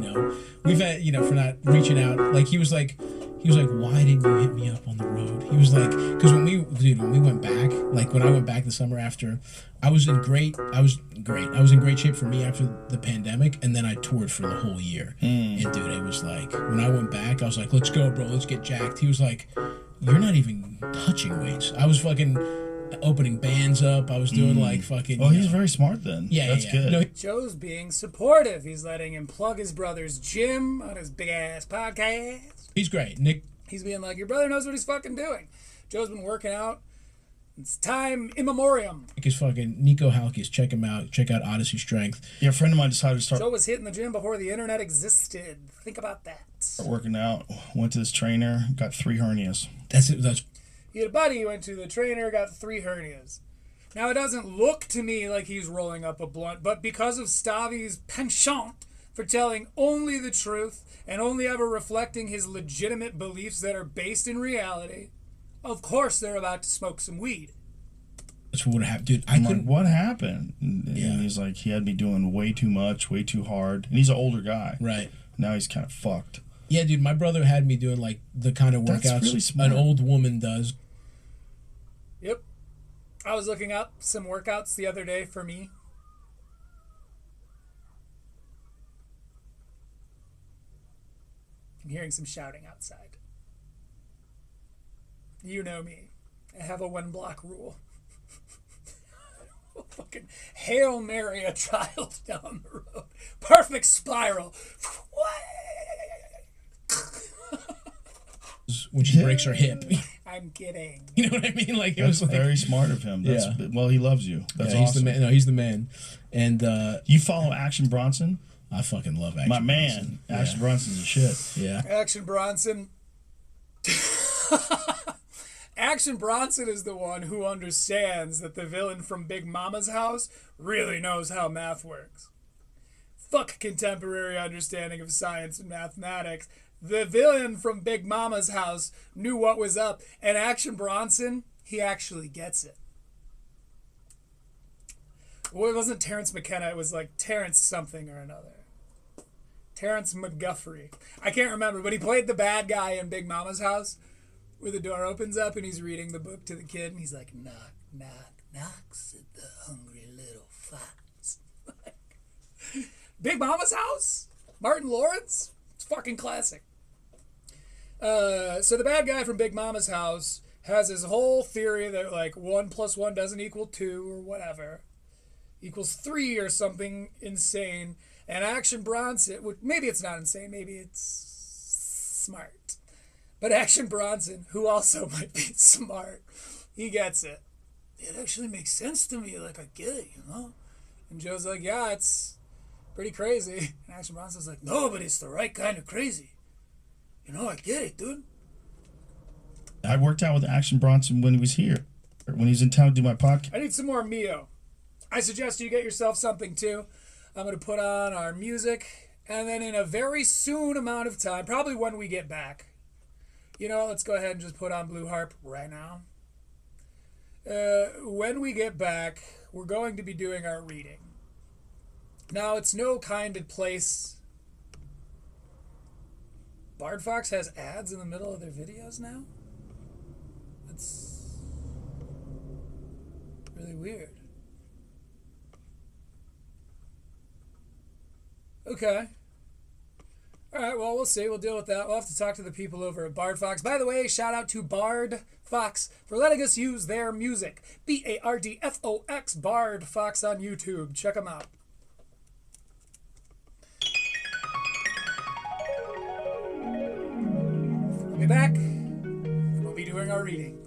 we've had, for not reaching out. Like he was like, why didn't you hit me up on the road? He was like, because when we went back, like when I went back the summer after, I was in great shape for me after the pandemic, and then I toured for the whole year. And dude, it was like, when I went back, I was like, let's go, bro, let's get jacked. He was like, you're not even touching weights. I was fucking opening bands up. I was doing like fucking. Oh, he's very smart then. Yeah, that's good. No, Joe's being supportive. He's letting him plug his brother's gym on his big ass podcast. He's great, Nick. He's being like, your brother knows what he's fucking doing. Joe's been working out. It's time immemorium. Nick is fucking Nico Halkias. Check him out. Check out Odyssey Strength. Yeah, a friend of mine decided to start. Joe was hitting the gym before the internet existed. Think about that. Start working out. Went to this trainer. Got 3 hernias. That's it. That's. He had a buddy who went to the trainer, got 3 hernias. Now, it doesn't look to me like he's rolling up a blunt, but because of Stavvy's penchant for telling only the truth and only ever reflecting his legitimate beliefs that are based in reality, of course they're about to smoke some weed. That's what happened, dude. I'm like, what happened? And he's like, he had me doing way too much, way too hard. And he's an older guy. Right. Now he's kind of fucked. Yeah, dude, my brother had me doing like the kind of workouts really an old woman does. Yep. I was looking up some workouts the other day for me. I'm hearing some shouting outside. You know me. I have a 1-block rule. Fucking Hail Mary a child down the road. Perfect spiral. When she breaks her hip. I'm kidding. You know what I mean? Like, it That's was like, very smart of him. That's, Yeah. Well, he loves you. That's yeah, he's awesome. the man. No, he's the man. And You follow Action Bronson? I fucking love Action My man. Bronson. Action Bronson's a shit. Yeah. Action Bronson. Action Bronson is the one who understands that the villain from Big Mama's house really knows how math works. Fuck contemporary understanding of science and mathematics. The villain from Big Mama's house knew what was up, and Action Bronson, he actually gets it. Well, it wasn't Terrence McKenna, it was like Terrence something or another. Terrence McGuffrey. I can't remember, but he played the bad guy in Big Mama's house, where the door opens up and he's reading the book to the kid, and he's like, knock, knock, knock, said the hungry little fox. Big Mama's house? Martin Lawrence? It's fucking classic. So the bad guy from Big Mama's house has his whole theory that, like, 1 + 1 doesn't equal 2 or whatever. Equals 3 or something insane. And Action Bronson, maybe it's not insane, maybe it's smart. But Action Bronson, who also might be smart, he gets it. It actually makes sense to me, like, I get it, you know? And Joe's like, yeah, it's pretty crazy. And Action Bronson's like, no, but it's the right kind of crazy. You know, I get it, dude. I worked out with Action Bronson when he was here. When he was in town to do my podcast. I need some more Mio. I suggest you get yourself something, too. I'm going to put on our music. And then in a very soon amount of time, probably when we get back, you know, let's go ahead and just put on Blue Harp right now. When we get back, we're going to be doing our reading. Now, it's no kind of place. Bard Fox has ads in the middle of their videos now? That's really weird. Okay. Alright, well, we'll see. We'll deal with that. We'll have to talk to the people over at Bard Fox. By the way, shout out to Bard Fox for letting us use their music. BARDFOX, Bard Fox on YouTube. Check them out. We'll be back, and we'll be doing our reading.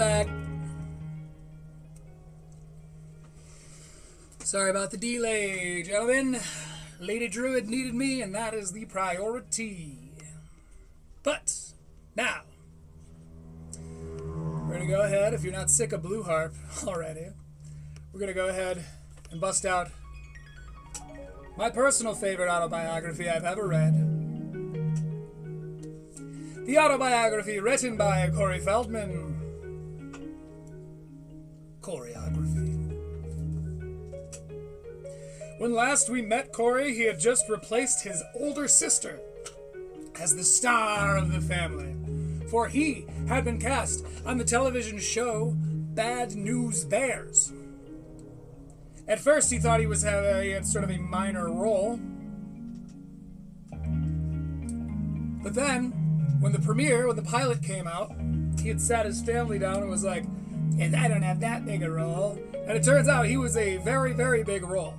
back. Sorry about the delay, gentlemen. Lady Druid needed me, and that is the priority. But, now, we're going to go ahead, if you're not sick of Blue Harp already, we're going to go ahead and bust out my personal favorite autobiography I've ever read. The autobiography written by Corey Feldman. Choreography. When last we met Corey, he had just replaced his older sister as the star of the family, for he had been cast on the television show Bad News Bears. At first, he thought he had sort of a minor role, but then, when the pilot came out, he had sat his family down and was like, "And I don't have that big a role," and it turns out he was a very, very big role.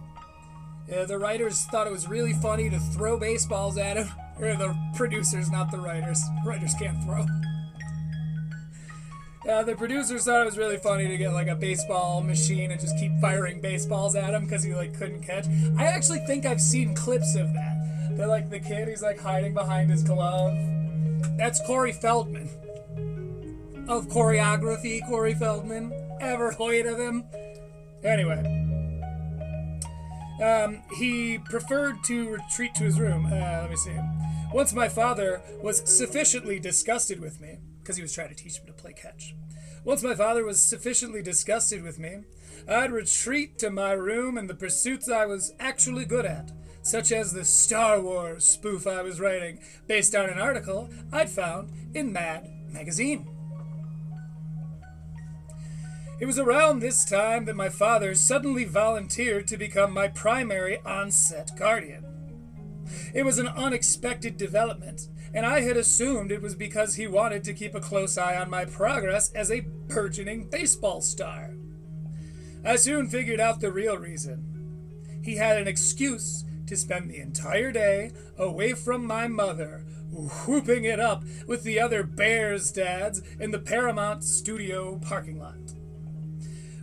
The writers thought it was really funny to throw baseballs at him. Or the producers, not the writers. Writers can't throw. The producers thought it was really funny to get like a baseball machine and just keep firing baseballs at him because he like couldn't catch. I actually think I've seen clips of that. They're like the kid, he's like hiding behind his glove. That's Corey Feldman. Of choreography, Corey Feldman. Ever heard of him? Anyway. He preferred to retreat to his room. Let me see. Once my father was sufficiently disgusted with me, because he was trying to teach me to play catch. Once my father was sufficiently disgusted with me, I'd retreat to my room and the pursuits I was actually good at, such as the Star Wars spoof I was writing based on an article I'd found in Mad magazine. It was around this time that my father suddenly volunteered to become my primary on-set guardian. It was an unexpected development, and I had assumed it was because he wanted to keep a close eye on my progress as a burgeoning baseball star. I soon figured out the real reason. He had an excuse to spend the entire day away from my mother, whooping it up with the other Bears dads in the Paramount studio parking lot.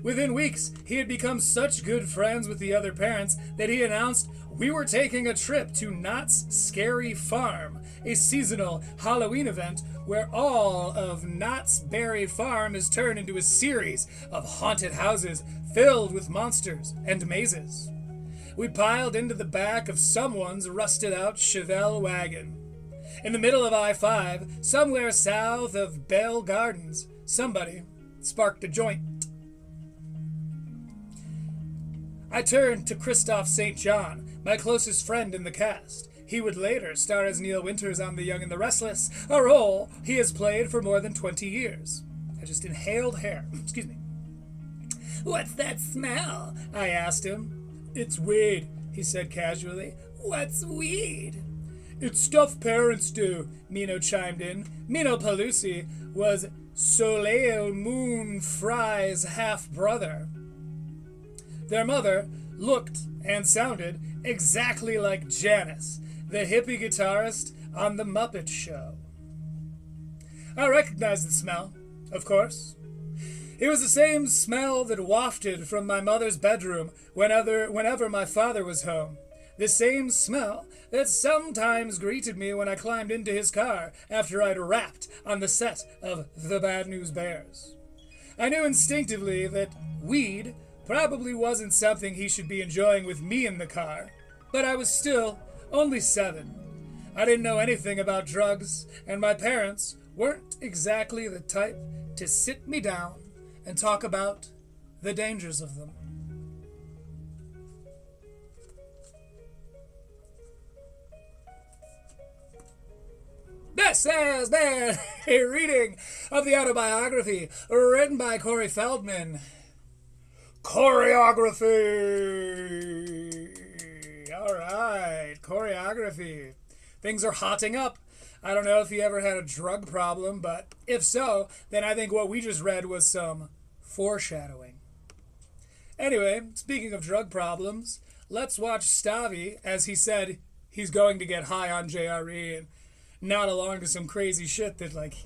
Within weeks, he had become such good friends with the other parents that he announced we were taking a trip to Knott's Scary Farm, a seasonal Halloween event where all of Knott's Berry Farm is turned into a series of haunted houses filled with monsters and mazes. We piled into the back of someone's rusted-out Chevelle wagon. In the middle of I-5, somewhere south of Bell Gardens, somebody sparked a joint. I turned to Christoph St. John, my closest friend in the cast. He would later star as Neil Winters on The Young and the Restless, a role he has played for more than 20 years. I just inhaled hair. Excuse me. "What's that smell?" I asked him. "It's weed," he said casually. "What's weed?" "It's stuff parents do," Mino chimed in. Mino Palusi was Soleil Moon Fry's half-brother. Their mother looked and sounded exactly like Janice, the hippie guitarist on The Muppet Show. I recognized the smell, of course. It was the same smell that wafted from my mother's bedroom whenever my father was home. The same smell that sometimes greeted me when I climbed into his car after I'd rapped on the set of The Bad News Bears. I knew instinctively that weed probably wasn't something he should be enjoying with me in the car, but I was still only 7. I didn't know anything about drugs, and my parents weren't exactly the type to sit me down and talk about the dangers of them. This has been a reading of the autobiography written by Corey Feldman. Choreography! Alright, choreography. Things are hotting up. I don't know if you ever had a drug problem, but if so, then I think what we just read was some foreshadowing. Anyway, speaking of drug problems, let's watch Stavvy as he said he's going to get high on JRE and nod along to some crazy shit that, like,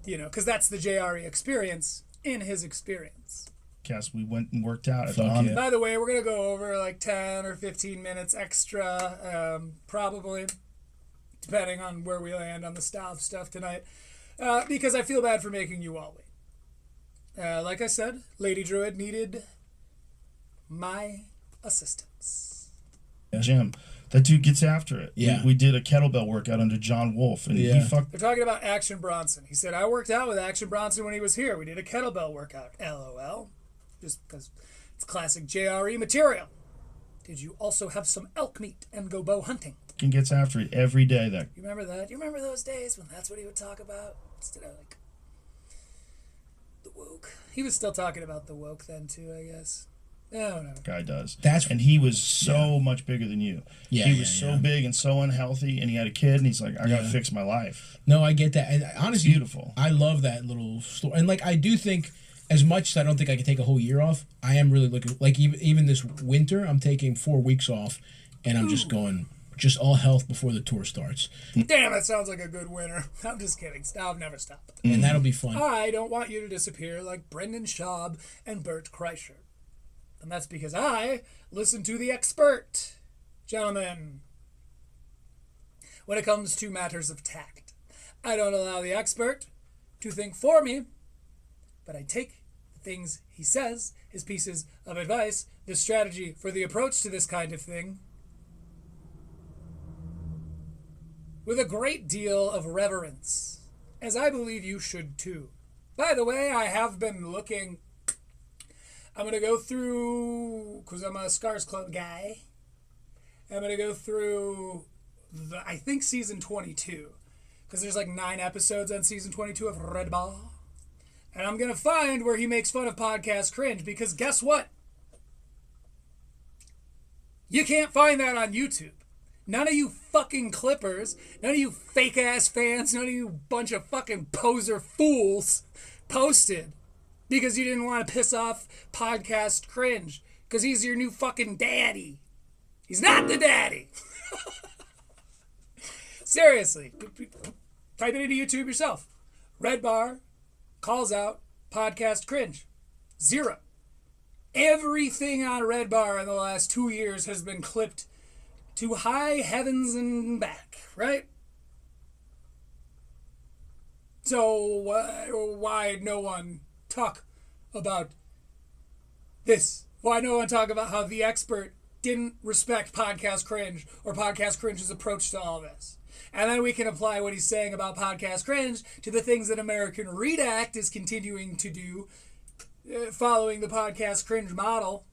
you know, because that's the JRE experience. in his experience. Cass, we went and worked out at the Fuck yeah. By the way, we're going to go over like 10 or 15 minutes extra, probably, depending on where we land on the Stav stuff tonight, because I feel bad for making you all wait. Like I said, Lady Druid needed my assistance. Jim, that dude gets after it. Yeah. We did a kettlebell workout under John Wolfe, and he fucked. They're talking about Action Bronson. He said, I worked out with Action Bronson when he was here. We did a kettlebell workout. LOL. Just because it's classic JRE material. Did you also have some elk meat and go bow hunting? He gets after it every day. That You remember that? You remember those days when that's what he would talk about? Instead of like the woke. He was still talking about the woke then too, I guess. No. guy does. That's- and he was so much bigger than you. Yeah, he was so big and so unhealthy, and he had a kid, and he's like, I gotta fix my life. No, I get that. And honestly, beautiful. I love that little story. And like, I do think, as much as I don't think I could take a whole year off, I am really looking, like, even this winter, I'm taking 4 weeks off, and I'm just going, just all health before the tour starts. Damn, that sounds like a good winter. I'm just kidding. Stop, never stop. And that'll be fun. I don't want you to disappear like Brendan Schaub and Bert Kreischer. And that's because I listen to the expert. Gentlemen, when it comes to matters of tact, I don't allow the expert to think for me, but I take the things he says, his pieces of advice, the strategy for the approach to this kind of thing, with a great deal of reverence, as I believe you should too. By the way, I have been looking. I'm going to go through, because I'm a Scars Club guy, I'm going to go through, I think, season 22, because there's like 9 episodes on season 22 of Red Bar. And I'm going to find where he makes fun of podcast cringe, because guess what? You can't find that on YouTube. None of you fucking clippers, none of you fake-ass fans, none of you bunch of fucking poser fools posted because you didn't want to piss off podcast cringe because he's your new fucking daddy. He's not the daddy. Seriously. Type it into YouTube yourself. Red Bar calls out podcast cringe. 0. Everything on Red Bar in the last 2 years has been clipped to high heavens and back, right? So why no one talk about this? Why no one talk about how the expert didn't respect podcast cringe or podcast cringe's approach to all this? And then we can apply what he's saying about podcast cringe to the things that American Redact is continuing to do, following the podcast cringe model.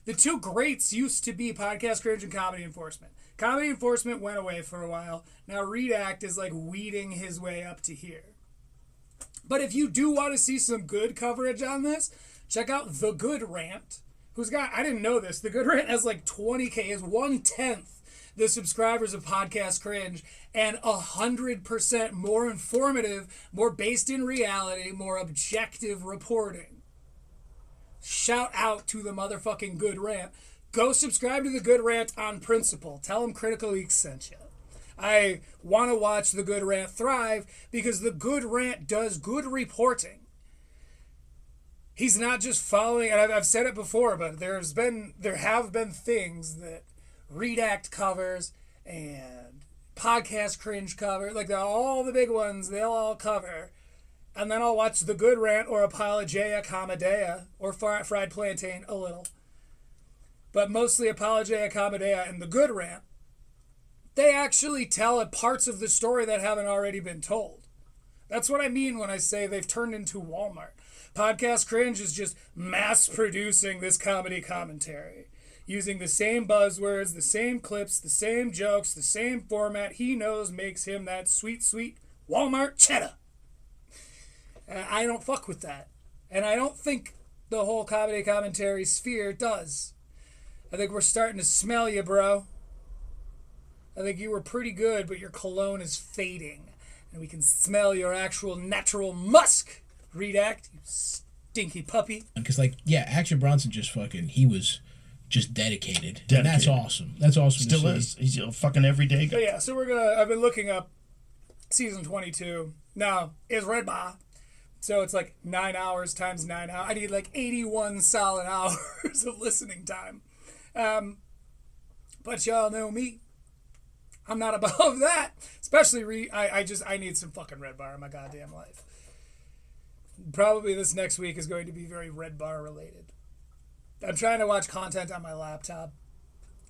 The two greats used to be podcast cringe and comedy enforcement. Comedy enforcement went away for a while. Now Redact is like weeding his way up to here. But if you do want to see some good coverage on this, check out The Good Rant, who's got, I didn't know this, The Good Rant has like 20K, is 1/10 the subscribers of Podcast Cringe, and 100% more informative, more based in reality, more objective reporting. Shout out to the motherfucking Good Rant. Go subscribe to The Good Rant on principle. Tell them Critical Leaks sent you. I want to watch The Good Rant thrive because The Good Rant does good reporting. He's not just following, and I've said it before, but there have been things that Redact covers and Podcast Cringe cover, like all the big ones, they'll all cover. And then I'll watch The Good Rant or Apologia Comedea or Fried Plantain a little. But mostly Apologia Comedea and The Good Rant. They actually tell parts of the story that haven't already been told. That's what I mean when I say they've turned into Walmart. Podcast Cringe is just mass producing this comedy commentary, using the same buzzwords, the same clips, the same jokes, the same format he knows makes him that sweet, sweet Walmart cheddar. I don't fuck with that. And I don't think the whole comedy commentary sphere does. I think we're starting to smell you, bro. I think you were pretty good, but your cologne is fading. And we can smell your actual natural musk, Redact, you stinky puppy. Because, like, yeah, Action Bronson just fucking, he was just dedicated. And that's awesome. That's awesome. Still is. He's a fucking everyday guy. So yeah, I've been looking up season 22. Now, is Red Bar So it's like 9 hours times 9 hours. I need like 81 solid hours of listening time. But y'all know me. I'm not above that. Especially, I need some fucking Red Bar in my goddamn life. Probably this next week is going to be very Red Bar related. I'm trying to watch content on my laptop.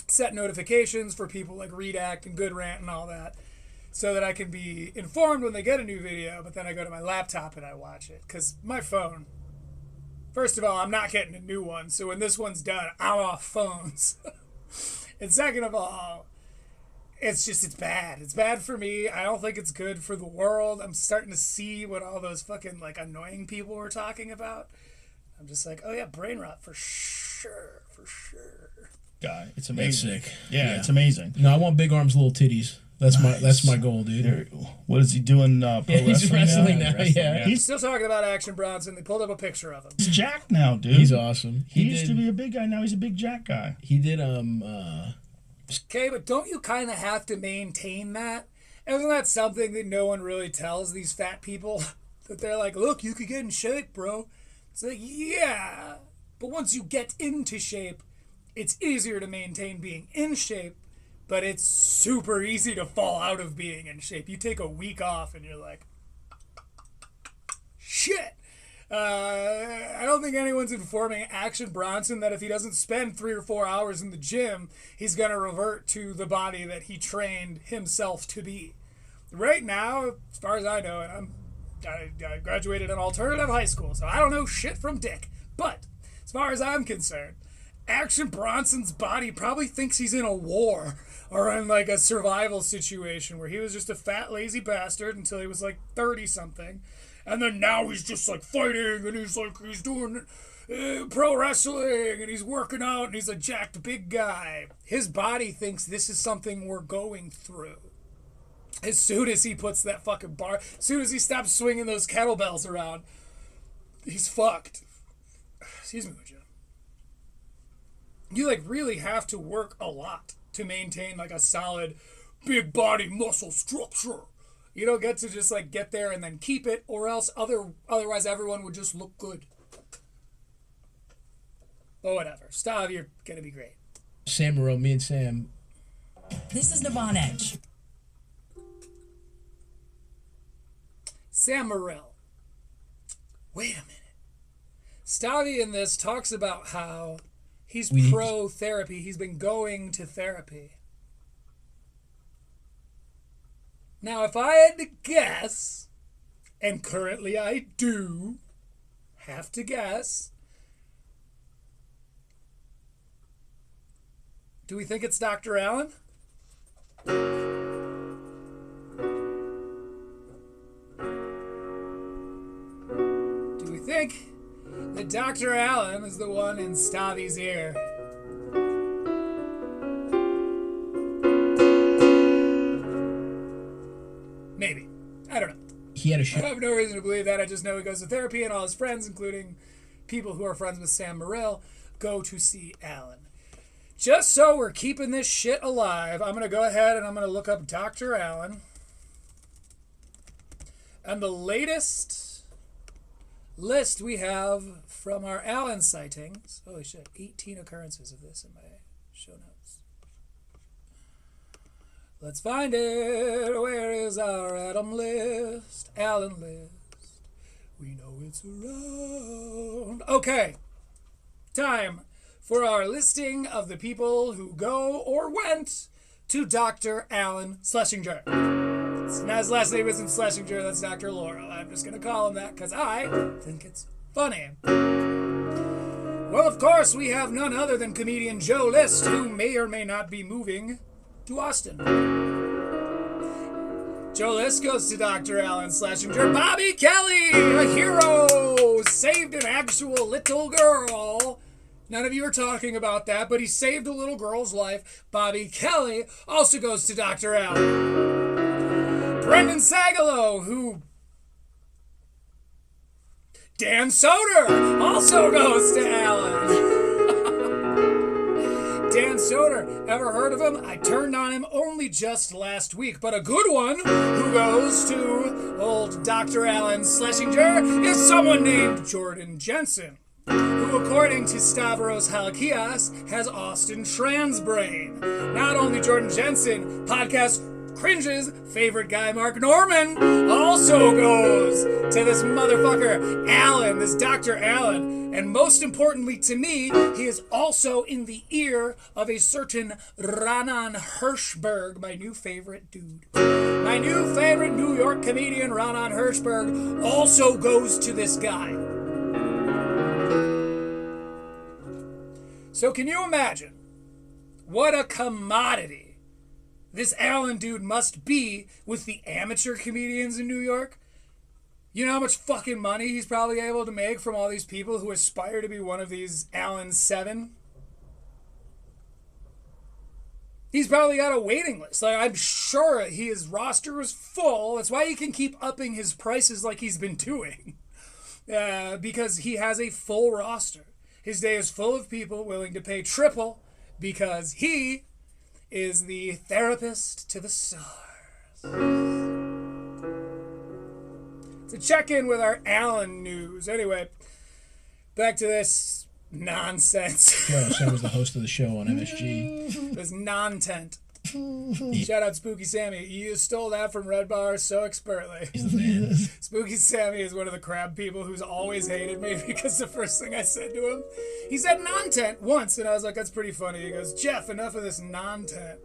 Set notifications for people like Redact and Good Rant and all that, so that I can be informed when they get a new video, but then I go to my laptop and I watch it. Because my phone, first of all, I'm not getting a new one, so when this one's done, I'm off phones. And second of all, it's bad. It's bad for me. I don't think it's good for the world. I'm starting to see what all those fucking, like, annoying people were talking about. I'm just like, oh yeah, brain rot for sure, for sure. Guy, it's amazing. That's sick. Yeah, it's amazing. No, I want big arms, little titties. That's my goal, dude. What is he doing? Pro he's wrestling now. Yeah. He's still talking about Action Bronson. They pulled up a picture of him. He's jacked now, dude. He's awesome. He used to be a big guy. Now he's a big jack guy. He did Okay, but don't you kind of have to maintain that? Isn't that something that no one really tells these fat people? That they're like, look, you could get in shape, bro. It's like, yeah, but once you get into shape, it's easier to maintain being in shape, but it's super easy to fall out of being in shape. You take a week off and you're like, shit. I don't think anyone's informing Action Bronson that if he doesn't spend 3 or 4 hours in the gym, he's going to revert to the body that he trained himself to be. Right now, as far as I know, and I graduated an alternative high school, so I don't know shit from dick. But as far as I'm concerned, Action Bronson's body probably thinks he's in a war or in like a survival situation where he was just a fat, lazy bastard until he was like 30-something. And then now he's just like fighting and he's doing pro wrestling and he's working out and he's a jacked big guy. His body thinks this is something we're going through. As soon as he puts that fucking bar, as soon as he stops swinging those kettlebells around, he's fucked. Excuse me, Jim. You like really have to work a lot to maintain like a solid big body muscle structure. You don't get to just like get there and then keep it, or else otherwise everyone would just look good. But whatever. Stav, you're gonna be great. Sam Morrell, me and Sam. This is Navon Edge. Sam Morrell. Wait a minute. Stavvy in this talks about how he's pro-therapy. He's been going to therapy. Now, if I had to guess, and currently I do have to guess, do we think it's Dr. Allen? Do we think that Dr. Allen is the one in Stavvy's ear? Maybe. I don't know. He had a show. I have no reason to believe that. I just know he goes to therapy, and all his friends, including people who are friends with Sam Morrell, go to see Allen. Just so we're keeping this shit alive, I'm going to go ahead and I'm going to look up Dr. Allen. And the latest list we have from our Allen sightings. Holy shit, 18 occurrences of this in my show notes. Let's find it. Where is our Adam list? Allen list. We know it's around. Okay. Time for our listing of the people who go or went to Dr. Allen Schlesinger. Now his last name isn't Schlesinger, that's Dr. Laurel. I'm just going to call him that because I think it's funny. Well, of course, we have none other than comedian Joe List, who may or may not be moving to Austin. Joe List goes to Dr. Allen Schlesinger. Bobby Kelly, a hero, saved an actual little girl. None of you are talking about that, but he saved a little girl's life. Bobby Kelly also goes to Dr. Allen. Brendan Sagalow, who... Dan Soder also goes to Allen. Dan Stoner. Ever heard of him? I turned on him only just last week, but a good one who goes to old Dr. Alan Schlesinger is someone named Jordan Jensen, who, according to Stavros Halkias, has Austin Transbrain. Not only Jordan Jensen, podcast Cringe's favorite guy, Mark Norman, also goes to this motherfucker, Alan, this Dr. Alan. And most importantly to me, he is also in the ear of a certain Ronan Hirschberg, my new favorite dude. My new favorite New York comedian, Ronan Hirschberg, also goes to this guy. So can you imagine what a commodity this Alan dude must be with the amateur comedians in New York? You know how much fucking money he's probably able to make from all these people who aspire to be one of these Alan 7? He's probably got a waiting list. Like, I'm sure his roster is full. That's why he can keep upping his prices like he's been doing. Because he has a full roster. His day is full of people willing to pay triple because he is the therapist to the stars. To check in with our Alan news. Anyway, back to this nonsense. Yeah, Sam was the host of the show on MSG. This non-tent. Shout out Spooky Sammy. You stole that from Red Bar so expertly. He's the man. Spooky Sammy is one of the crab people who's always hated me because the first thing I said to him, he said non-tent once, and I was like, that's pretty funny. He goes, Jeff, enough of this non-tent.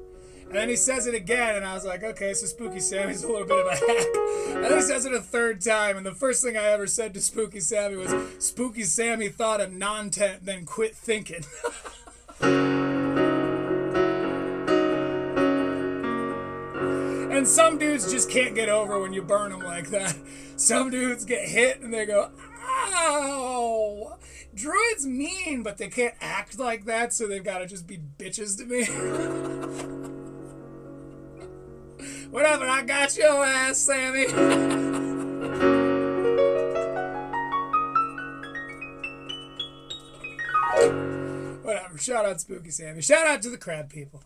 And then he says it again, and I was like, okay, so Spooky Sammy's a little bit of a hack. And then he says it a third time, and the first thing I ever said to Spooky Sammy was, Spooky Sammy thought of non-tent, then quit thinking. And some dudes just can't get over when you burn them like that. Some dudes get hit, and they go, ow! Druids mean, but they can't act like that, so they've got to just be bitches to me. Whatever, I got your ass, Sammy. Whatever, shout out Spooky Sammy. Shout out to the crab people.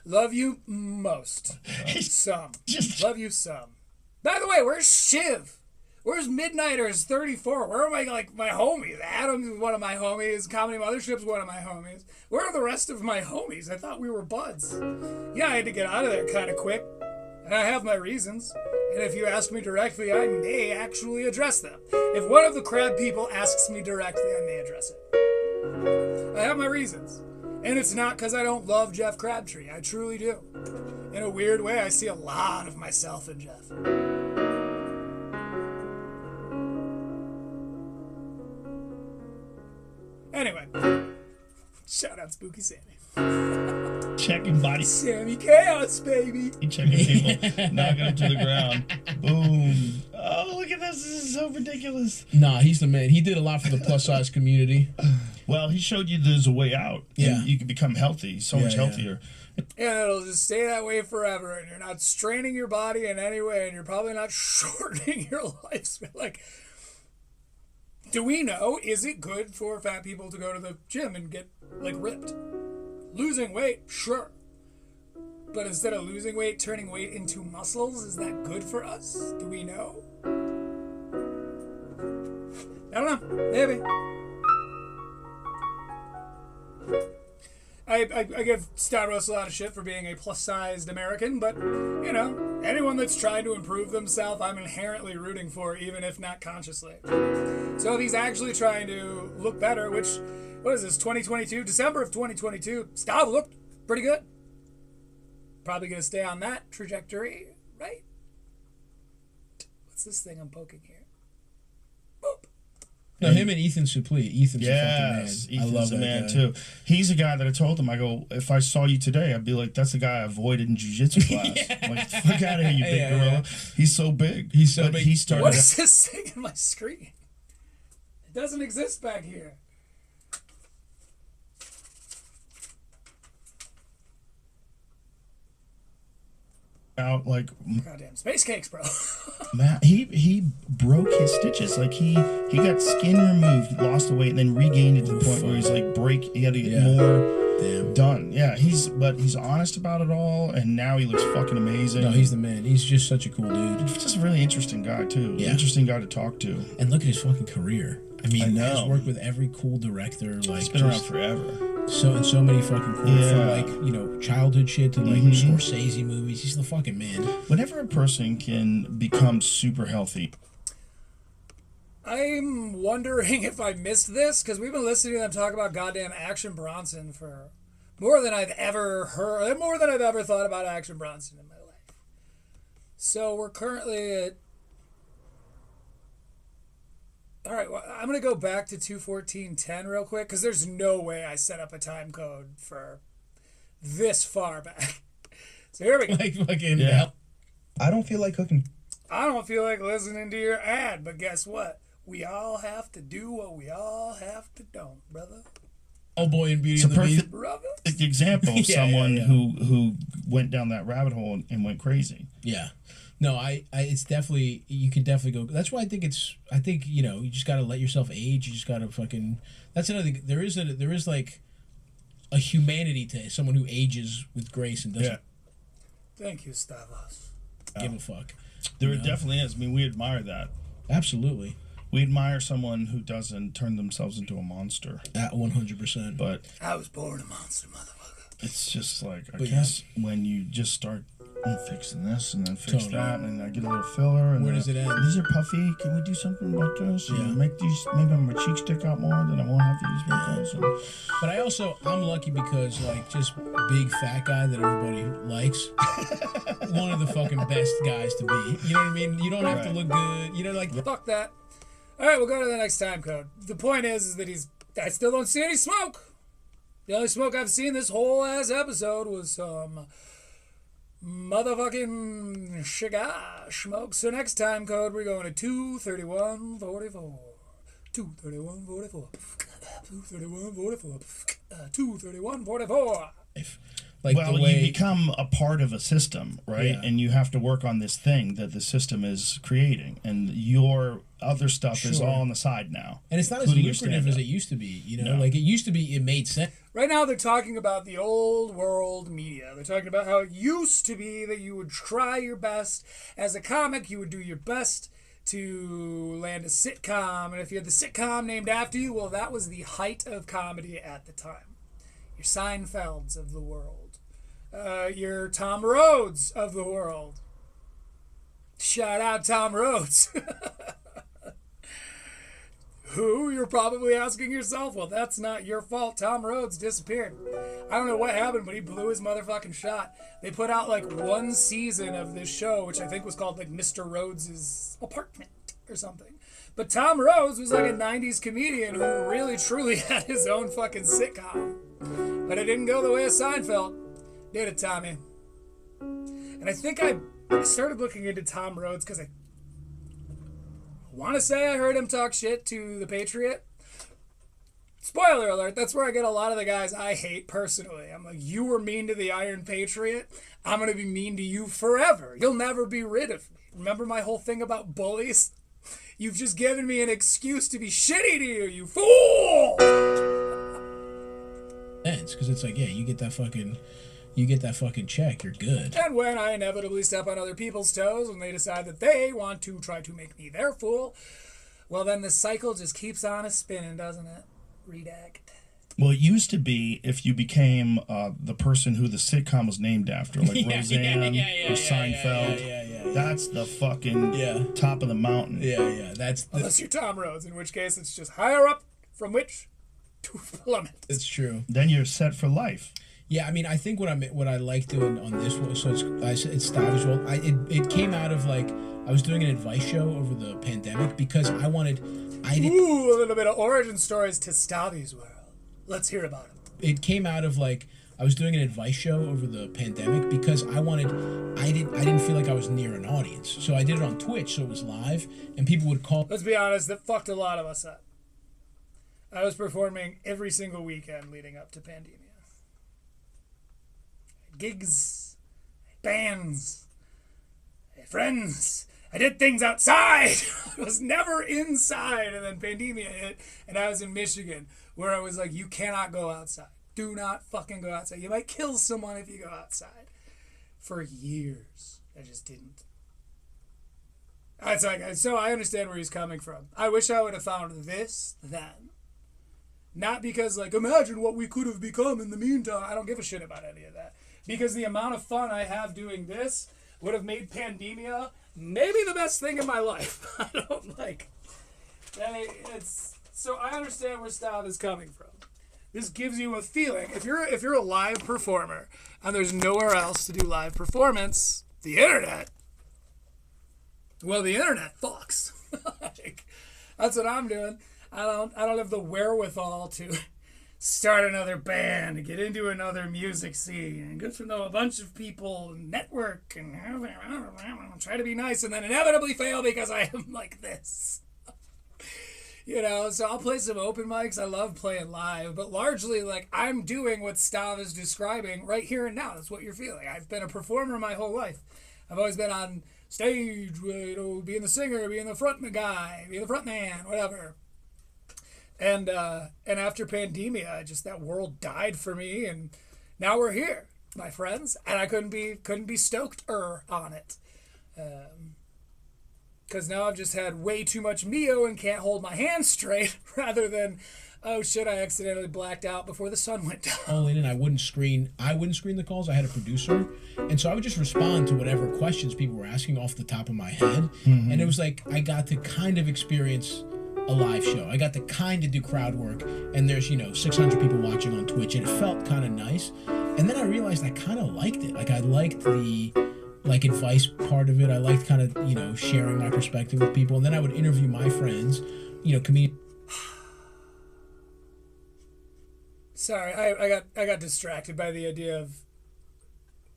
Love you most. Some. Love you some. By the way, where's Shiv? Where's Midnighters 34? Where are my homies? Adam's one of my homies. Comedy Mothership's one of my homies. Where are the rest of my homies? I thought we were buds. Yeah, I had to get out of there kind of quick. And I have my reasons. And if you ask me directly, I may actually address them. If one of the crab people asks me directly, I may address it. I have my reasons. And it's not because I don't love Jeff Crabtree. I truly do. In a weird way, I see a lot of myself in Jeff. Anyway, shout out Spooky Sammy. Checking body. Sammy Chaos, baby. Checking people, knocking them to the ground. Boom. Oh, look at this. This is so ridiculous. Nah, he's the man. He did a lot for the plus size community. Well, he showed you there's a way out. Yeah. You can become healthy, so much healthier. And it'll just stay that way forever, and you're not straining your body in any way, and you're probably not shortening your lifespan. Like, do we know, is it good for fat people to go to the gym and get, like, ripped? Losing weight, sure. But instead of losing weight, turning weight into muscles, is that good for us? Do we know? I don't know. Maybe. I give Stavros a lot of shit for being a plus-sized American, but, you know, anyone that's trying to improve themselves, I'm inherently rooting for, even if not consciously. So if he's actually trying to look better, which, what is this, 2022? December of 2022, Stav looked pretty good. Probably going to stay on that trajectory, right? What's this thing I'm poking here? Boop. No, him and Ethan Suplee. Ethan's a fucking man. Ethan's I love a that man guy. too. He's a guy that I told him, I go, if I saw you today, I'd be like, that's the guy I avoided in jiu-jitsu class. Like, fuck out of here, you big gorilla. Yeah. He's so big. He's so big. He started. What is this thing in my screen? It doesn't exist back here. Out like Goddamn space cakes, bro. man, he broke his stitches. Like he got skin removed, lost the weight, and then regained it to the point where he's like he had to get more Damn. Done. Yeah, he's honest about it all, and now he looks fucking amazing. No, he's the man. He's just such a cool dude. He's just a really interesting guy too. Yeah. Interesting guy to talk to. And look at his fucking career. I mean, I know. he's worked with every cool director. Like, He's been around forever. So many fucking cool, from like, you know, childhood shit to like Scorsese movies. He's the fucking man. Whenever a person can become super healthy. I'm wondering if I missed this, because we've been listening to them talk about goddamn Action Bronson for more than I've ever heard, more than I've ever thought about Action Bronson in my life. So we're currently at... All right, well, I'm going to go back to 2:14:10 real quick, because there's no way I set up a time code for this far back. So here we go. Like fucking... Yeah. I don't feel like cooking. I don't feel like listening to your ad, but guess what? We all have to do what we all have to do, brother. Oh boy, and Beauty It's and a the Beast. perfect Brother. example of someone who went down that rabbit hole and went crazy. Yeah. No, it's definitely, you can definitely go. That's why I think, you know, you just got to let yourself age. You just got to fucking, that's another thing. There is like a humanity to someone who ages with grace and doesn't Thank you, Stavros. give a fuck. There definitely is. I mean, we admire that. Absolutely. We admire someone who doesn't turn themselves into a monster. At 100%. But I was born a monster, motherfucker. it's just like, I But guess when you just start fixing this and then fix that, and I get a little filler. And where does it end? These are puffy. Can we do something about this? Yeah. And make these, maybe my cheeks stick out more, then I won't have to use wrinkles. And But I'm lucky because, like, just big fat guy that everybody likes. One of the fucking best guys to be. You know what I mean? You don't have to look good. You know, like, Fuck that. All right, we'll go to the next time code. The point is that I still don't see any smoke. The only smoke I've seen this whole ass episode was some motherfucking cigar smoke. So next time code, we're going to 23144. 23144. 23144. 23144. like well, the way you become a part of a system, right? Yeah. And you have to work on this thing that the system is creating, and your other stuff is Sure. all on the side now. And it's not as including your lucrative as stand-up. it used to be, you know? No. Like, it used to be, it made sense. Right now, they're talking about the old world media. They're talking about how it used to be that you would try your best. As a comic, you would do your best to land a sitcom. And if you had the sitcom named after you, well, that was the height of comedy at the time. Your Seinfelds of the world. Your Tom Rhodes of the world. Shout out Tom Rhodes. Who? You're probably asking yourself. Well, that's not your fault. Tom Rhodes disappeared. I don't know what happened, but he blew his motherfucking shot. They put out like one season of this show, which I think was called like Mr. Rhodes' Apartment or something. But Tom Rhodes was like a 90s comedian who really truly had his own fucking sitcom. But it didn't go the way of Seinfeld. Did it, Tommy? And I think I started looking into Tom Rhodes because I want to say I heard him talk shit to the Patriot. Spoiler alert, that's where I get a lot of the guys I hate personally. I'm like, you were mean to the Iron Patriot, I'm going to be mean to you forever. You'll never be rid of me. Remember my whole thing about bullies? You've just given me an excuse to be shitty to you, you fool! Because it's like, yeah, you get that fucking check, you're good. And when I inevitably step on other people's toes when they decide that they want to try to make me their fool, well, then the cycle just keeps on a spinning, doesn't it? Redact. Well, it used to be if you became the person who the sitcom was named after, like Roseanne or Seinfeld. That's the fucking top of the mountain. Unless you're Tom Rhodes, in which case it's just higher up from which to plummet. It's true. Then you're set for life. Yeah, I mean, I think what I like doing on this one, so it's Stavvy's World. It came out of like I was doing an advice show over the pandemic because I didn't. Ooh, a little bit of origin stories to Stavvy's World. Let's hear about it. It came out of like I was doing an advice show over the pandemic because I didn't feel like I was near an audience, so I did it on Twitch, so it was live, and people would call. Let's be honest, that fucked a lot of us up. I was performing every single weekend leading up to pandemia. Gigs, bands, friends. I did things outside. I was never inside. And then pandemia hit, and I was in Michigan, where I was like, you cannot go outside. Do not fucking go outside. You might kill someone if you go outside. For years, I just didn't. It's like, so I understand where he's coming from. I wish I would have found this then. Not because, like, imagine what we could have become in the meantime. I don't give a shit about any of that. Because the amount of fun I have doing this would have made pandemia maybe the best thing in my life. I don't like... So I understand where Stav is coming from. This gives you a feeling. If you're a live performer and there's nowhere else to do live performance, the internet. Well, the internet fucks. Like, that's what I'm doing. I don't have the wherewithal to start another band, get into another music scene, and get to know a bunch of people, and network, and try to be nice, and then inevitably fail because I am like this. You know, so I'll play some open mics. I love playing live, but largely, like, I'm doing what Stav is describing right here and now. That's what you're feeling. I've been a performer my whole life. I've always been on stage, you know, being the singer, being the front guy, being the front man, whatever. And after pandemia, just that world died for me, and now we're here, my friends, and I couldn't be stoked on it. Because now I've just had way too much Mio and can't hold my hands straight, rather than, oh shit, I accidentally blacked out before the sun went down. All in, and I wouldn't screen the calls. I had a producer, and so I would just respond to whatever questions people were asking off the top of my head. Mm-hmm. And it was like I got to kind of experience a live show. I got to kind of do crowd work, and there's 600 people watching on Twitch, and it felt kind of nice. And then I realized I kind of liked it. Like I liked the advice part of it. I liked kind of, sharing my perspective with people. And then I would interview my friends, comedians. Sorry, I got distracted by the idea of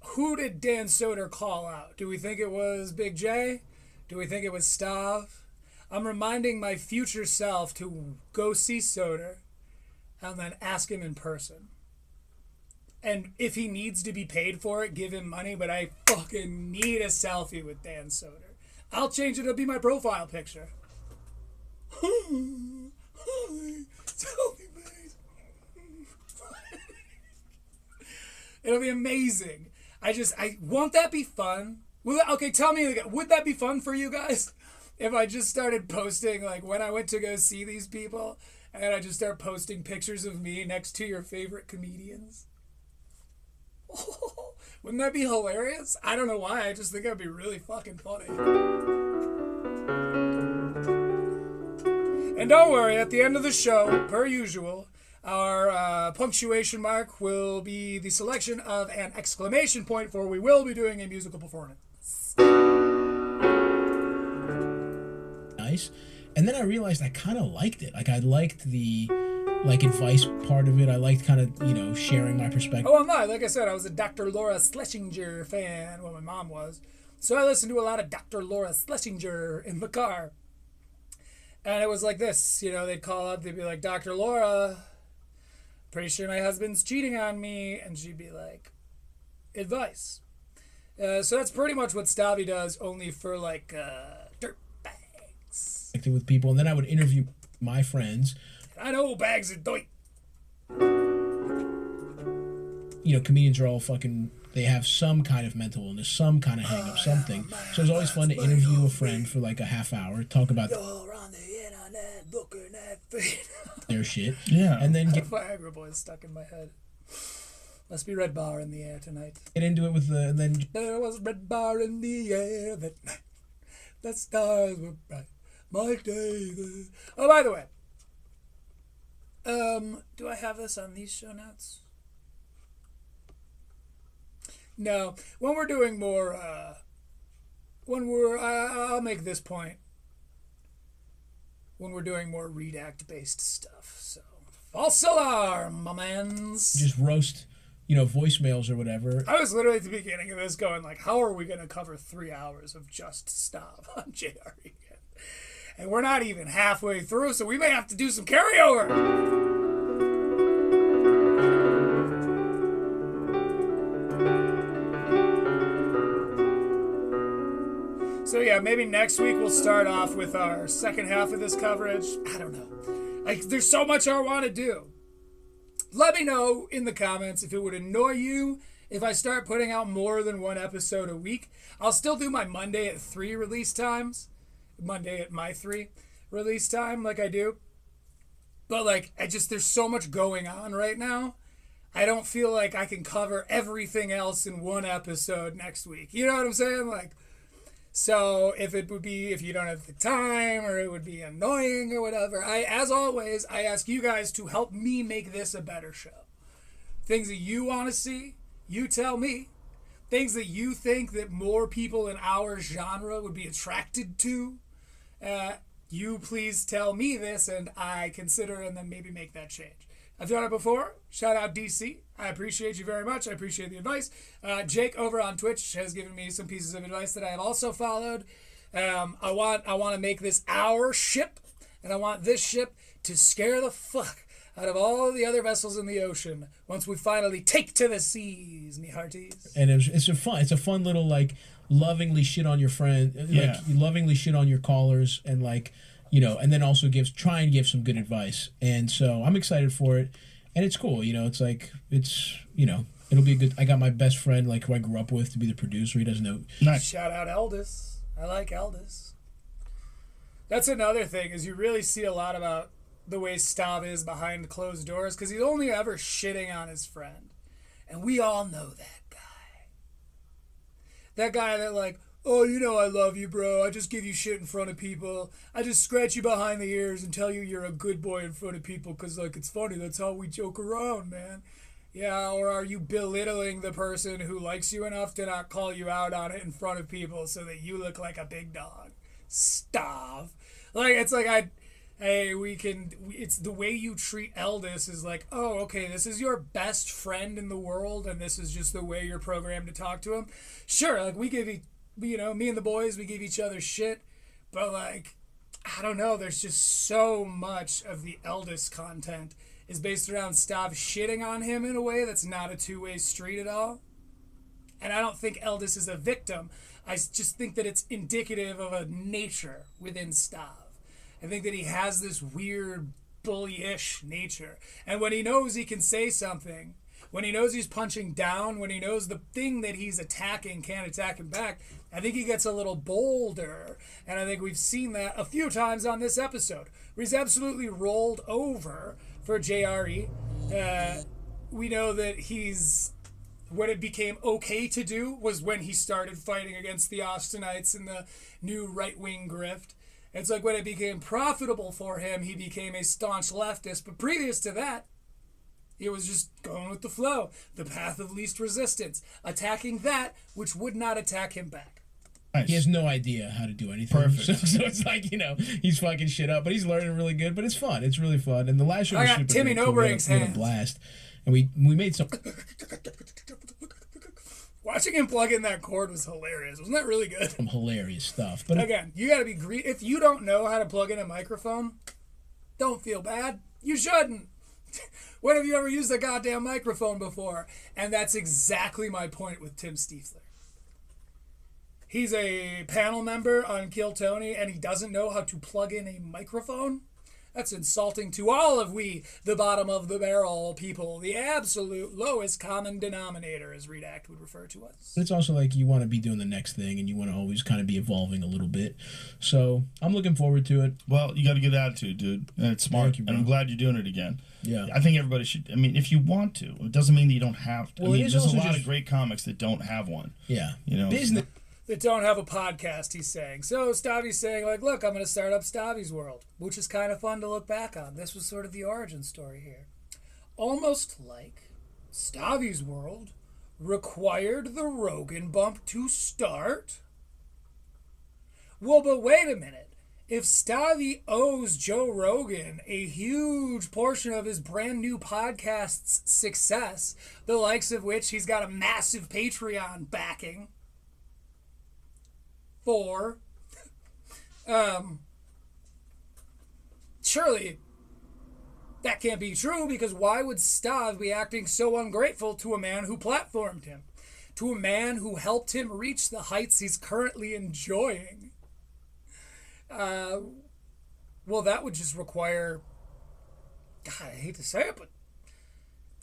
who did Dan Soder call out? Do we think it was Big J? Do we think it was Stav? I'm reminding my future self to go see Soder and then ask him in person. And if he needs to be paid for it, give him money, but I fucking need a selfie with Dan Soder. I'll change it, it'll be my profile picture. Selfie, please. It'll be amazing. Won't that be fun? Okay, tell me, would that be fun for you guys? If I just started posting, like, when I went to go see these people, and I just start posting pictures of me next to your favorite comedians? Wouldn't that be hilarious? I don't know why. I just think that'd be really fucking funny. And don't worry, at the end of the show, per usual, our punctuation mark will be the selection of an exclamation point, for we will be doing a musical performance. Nice. And then I realized I kind of liked it. Like I liked the advice part of it. I liked kind of, sharing my perspective. Oh, I'm not. Like I said, I was a Dr. Laura Schlesinger fan. Well, my mom was. So I listened to a lot of Dr. Laura Schlesinger in the car. And it was like this, they'd call up, they'd be like, Dr. Laura, pretty sure my husband's cheating on me. And she'd be like, advice. So that's pretty much what Stavvy does, only for dirt bags. With people, and then I would interview my friends. I know bags of doit. Comedians are all fucking, they have some kind of mental illness, some kind of hang-up, something. So it was always fun to interview a friend for like a half hour, talk about You're on the internet looking at feet. Their shit. Yeah. And then get Viagra Boy is stuck in my head. Must be Red Bar in the air tonight. Get into it with and then there was Red Bar in the air that night. The stars were bright. My day. Oh, by the way. Do I have this on these show notes? No. When we're doing more, I'll make this point. When we're doing more Redact-based stuff, so. False alarm, my mans. Just roast, voicemails or whatever. I was literally at the beginning of this going like, how are we going to cover 3 hours of just stop on JRE? And we're not even halfway through, so we may have to do some carryover. So yeah, maybe next week we'll start off with our second half of this coverage. I don't know. There's so much I want to do. Let me know in the comments if it would annoy you if I start putting out more than one episode a week. I'll still do my Monday at 3 release times. Monday at my 3 release time like I do. But like, there's so much going on right now. I don't feel like I can cover everything else in one episode next week. You know what I'm saying? Like, so if you don't have the time or it would be annoying or whatever, as always, I ask you guys to help me make this a better show. Things that you want to see, you tell me. Things that you think that more people in our genre would be attracted to, you please tell me this and I consider and then maybe make that change. I've done it before. Shout out DC. I appreciate you very much. I appreciate the advice. Jake over on Twitch has given me some pieces of advice that I have also followed. I want to make this our ship, and I want this ship to scare the fuck out of all the other vessels in the ocean once we finally take to the seas, me hearties. And it's a fun little like lovingly shit on your friend, like lovingly shit on your callers, and like, you know, and then also try and give some good advice. And so I'm excited for it, and it's cool. You know, it's like you know, it'll be a good. I got my best friend, like who I grew up with, to be the producer. He doesn't know. Nice. Shout out Eldis. I like Eldis. That's another thing, is you really see a lot about the way Stav is behind closed doors, because he's only ever shitting on his friend. And we all know that guy. That guy that like, oh, you know I love you, bro. I just give you shit in front of people. I just scratch you behind the ears and tell you you're a good boy in front of people because, like, it's funny. That's how we joke around, man. Yeah, or are you belittling the person who likes you enough to not call you out on it in front of people so that you look like a big dog? Stop. Like, it's like it's the way you treat Eldis is like, oh, okay, this is your best friend in the world and this is just the way you're programmed to talk to him. Sure, like, we give you know, me and the boys, we give each other shit, but like, I don't know, there's just so much of the Eldis content is based around Stav shitting on him in a way that's not a two-way street at all. And I don't think Eldis is a victim. I just think that it's indicative of a nature within Stav. I think that he has this weird bullyish nature. And when he knows he can say something, when he knows he's punching down, when he knows the thing that he's attacking can't attack him back, I think he gets a little bolder. And I think we've seen that a few times on this episode, where he's absolutely rolled over for JRE. We know that what it became okay to do was when he started fighting against the Austinites in the new right-wing Grift. It's like when it became profitable for him, he became a staunch leftist. But previous to that, he was just going with the flow, the path of least resistance, attacking that which would not attack him back. Nice. He has no idea how to do anything. Perfect. So it's like, you know, he's fucking shit up, but he's learning really good. But it's fun. It's really fun. And the last show was super Timmy great. Nobrink's We had a blast. And we made some... Watching him plug in that cord was hilarious. Wasn't that really good? Some hilarious stuff. But again, you gotta be if you don't know how to plug in a microphone, don't feel bad. You shouldn't. When have you ever used a goddamn microphone before? And that's exactly my point with Tim Stiefler. He's a panel member on Kill Tony, and he doesn't know how to plug in a microphone? That's insulting to all of we, the bottom of the barrel people, the absolute lowest common denominator, as Redact would refer to us. It's also like you want to be doing the next thing, and you want to always kind of be evolving a little bit. So I'm looking forward to it. Well, you got a good attitude, dude. And it's smart. You, and I'm glad you're doing it again. Yeah. I think everybody should. I mean, if you want to, it doesn't mean that you don't have to. Well, I mean, there's a lot just of great comics that don't have one. Yeah. You know, business. That don't have a podcast, he's saying. So Stavvy's saying, like, look, I'm going to start up Stavvy's World, which is kind of fun to look back on. This was sort of the origin story here. Almost like Stavvy's World required the Rogan bump to start. Well, but wait a minute. If Stavvy owes Joe Rogan a huge portion of his brand new podcast's success, the likes of which he's got a massive Patreon backing for, surely that can't be true, because why would Stav be acting so ungrateful to a man who platformed him, to a man who helped him reach the heights he's currently enjoying? Well, that would just require, God, I hate to say it, but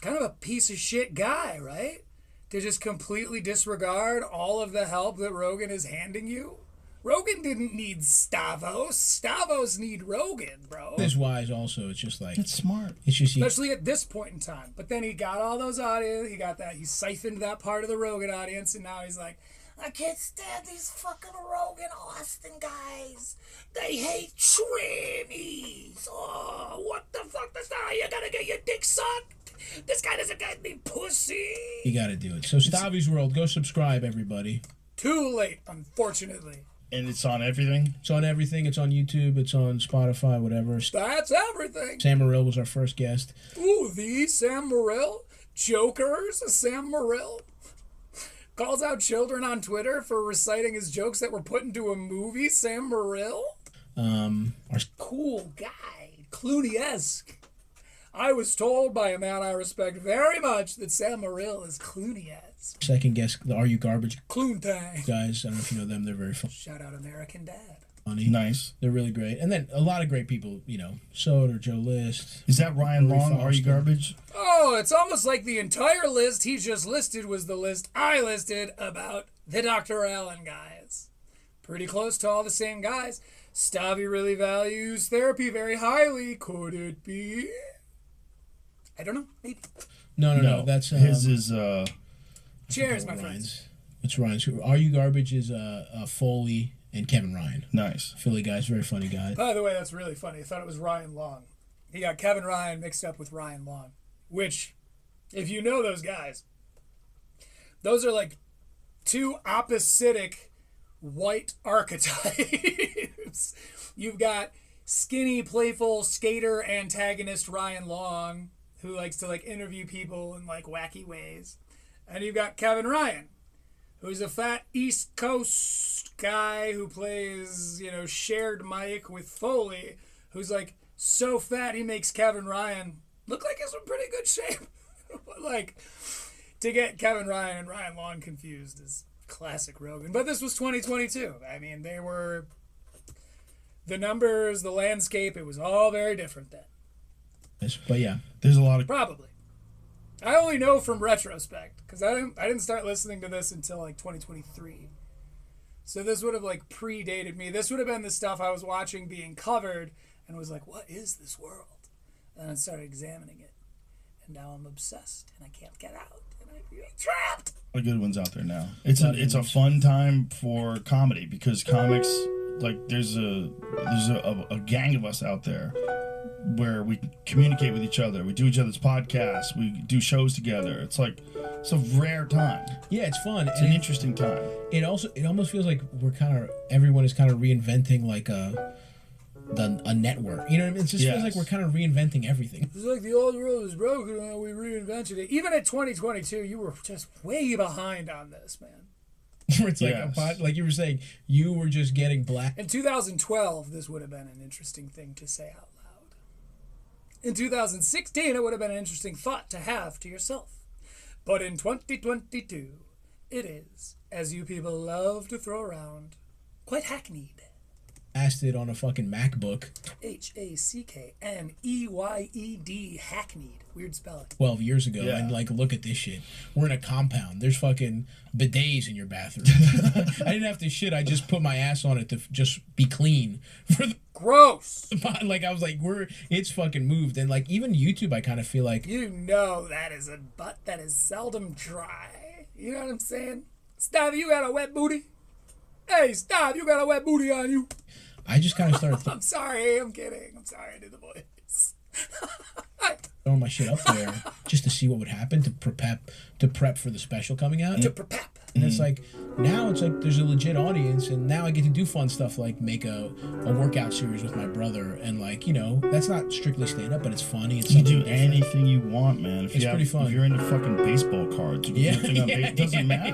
kind of a piece of shit guy, right? To just completely disregard all of the help that Rogan is handing you. Rogan didn't need Stavros. Stavros need Rogan, bro. It's wise also. It's just like... It's smart. It's just... Especially at this point in time. But then he got all those audience. He got that. He siphoned that part of the Rogan audience. And now he's like, I can't stand these fucking Rogan Austin guys. They hate trannies. Oh, what the fuck? That's not how you're gonna get your dick sucked. This guy doesn't get any pussy. You gotta do it. So Stavvy's World, go subscribe, everybody. Too late, unfortunately. And it's on everything? It's on everything. It's on YouTube. It's on Spotify, whatever. That's everything. Sam Morrill was our first guest. Ooh, the Sam Morrill? Jokers? Sam Morrill? Calls out children on Twitter for reciting his jokes that were put into a movie? Sam Morrill? Our cool guy. Clooney-esque. I was told by a man I respect very much that Sam Morrill is Clooney-esque. second guest, the Are You Garbage Cloontang guys. I don't know if you know them. They're very fun. Shout out American Dad. Funny. Nice. They're really great. And then a lot of great people, you know, Soder, Joe List. Is that Ryan Long, Are You Garbage? Oh, it's almost like the entire list he just listed was the list I listed about the Dr. Allen guys. Pretty close to all the same guys. Stavvy really values therapy very highly. Could it be? I don't know. Maybe. No. That's his is. Cheers, my friends. What's Ryan's? Are You Garbage is Foley and Kevin Ryan. Nice. Philly guys, very funny guy. By the way, that's really funny. I thought it was Ryan Long. He got Kevin Ryan mixed up with Ryan Long, which, if you know those guys, those are like two oppositic white archetypes. You've got skinny, playful skater antagonist Ryan Long, who likes to like interview people in like wacky ways. And you've got Kevin Ryan, who's a fat East Coast guy who plays, you know, shared mic with Foley, who's like so fat he makes Kevin Ryan look like he's in pretty good shape. But like, to get Kevin Ryan and Ryan Long confused is classic Rogan. But this was 2022. I mean, they were the numbers, the landscape, it was all very different then. But yeah, there's a lot of probably. I only know from retrospect because I didn't start listening to this until like 2023. So this would have like predated me. This would have been the stuff I was watching being covered and was like, what is this world? And I started examining it. And now I'm obsessed and I can't get out and I feel trapped. A lot of good ones out there now. It's a fun time for comedy because comics, like there's a gang of us out there where we communicate with each other. We do each other's podcasts. We do shows together. It's like, it's a rare time. Yeah, it's fun. It's an interesting time. It almost feels like everyone is kind of reinventing like a network. You know what I mean? It just feels like we're kind of reinventing everything. It's like the old world is broken and we reinvented it. Even at 2022, you were just way behind on this, man. It's like like you were saying, you were just getting black. In 2012, this would have been an interesting thing to say out loud. In 2016, it would have been an interesting thought to have to yourself. But in 2022, it is, as you people love to throw around, quite hackneyed. Asked it on a fucking MacBook. Hackneyed, hackneyed. Weird spelling. 12 years ago, and like, look at this shit. We're in a compound. There's fucking bidets in your bathroom. I didn't have to shit. I just put my ass on it to just be clean. Gross. Like I was like, it's fucking moved, and like even YouTube, I kind of feel like you know that is a butt that is seldom dry. You know what I'm saying? Stavvy, you got a wet booty. Hey, Stav, you got a wet booty on you. I just kind of started. I'm sorry. I'm kidding. I'm sorry. I did the voice. Throwing my shit up there just to see what would happen to prep for the special coming out. To prep. And it's like, now it's like there's a legit audience, and now I get to do fun stuff like make a workout series with my brother, and like, you know, that's not strictly stand-up, but it's funny. It's you do anything you want, man. It's pretty fun. If you're into fucking baseball cards, it doesn't matter.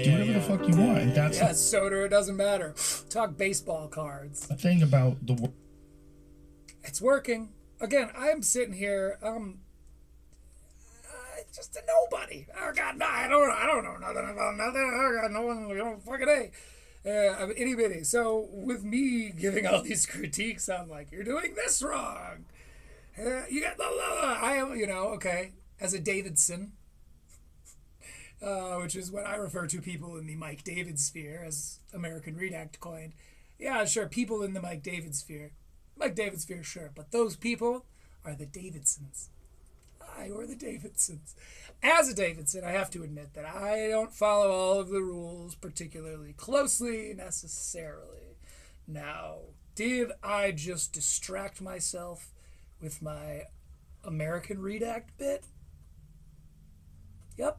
Do whatever the fuck you want. And that's Soder, it doesn't matter. Talk baseball cards. The thing about the... It's working. Again, I'm sitting here, just a nobody. Oh God, no, I don't know nothing about nothing. Oh God, no one, fucking A. I'm itty bitty. So with me giving all these critiques, I'm like, you're doing this wrong. You got I am, okay. as a Davidson, which is what I refer to people in the Mike David sphere, as American Redact coined. Yeah, sure, people in the Mike David sphere. Mike David sphere, sure, but those people are the Davidsons. Or the Davidsons. As a Davidson, I have to admit that I don't follow all of the rules particularly closely necessarily. Now, did I just distract myself with my American Redact bit? Yep,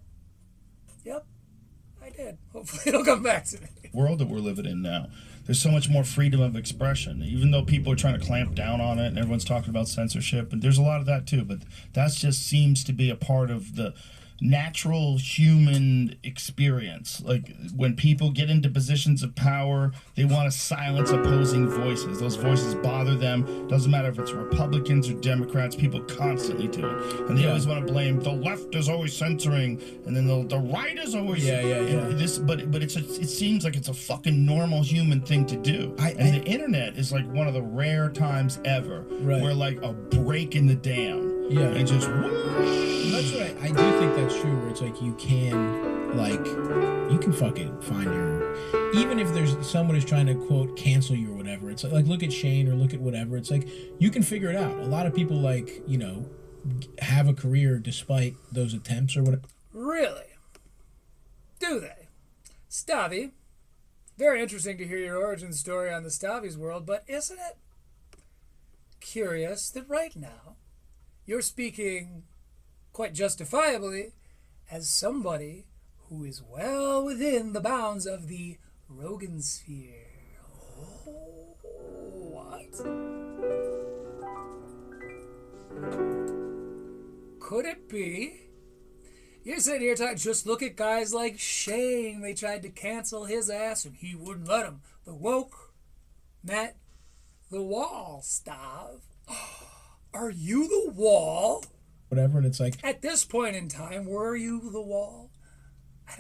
I did. Hopefully it'll come back to me. World that we're living in now. There's so much more freedom of expression, even though people are trying to clamp down on it and everyone's talking about censorship, and there's a lot of that too, but that just seems to be a part of the natural human experience. Like when people get into positions of power, they want to silence opposing voices. Those voices bother them. Doesn't matter if it's Republicans or Democrats, people constantly do it. And they always want to blame the left is always censoring, and then the right is always this. But it seems like it's a fucking normal human thing to do. And the internet is like one of the rare times ever where like a break in the dam. And just whoosh. That's right. I do think that's true, where it's like you can fucking find your, even if there's someone who's trying to quote cancel you or whatever, it's like look at Shane or look at whatever, it's like you can figure it out. A lot of people have a career despite those attempts or whatever. Really? Do they? Stavvy, very interesting to hear your origin story on the Stavvy's world, but isn't it curious that right now you're speaking quite justifiably as somebody who is well within the bounds of the Rogan sphere. Oh, what? Could it be? You're sitting here talking, just look at guys like Shane. They tried to cancel his ass and he wouldn't let them. The woke met the wall, Stav. Are you the wall? Whatever, and it's like at this point in time, were you the wall? I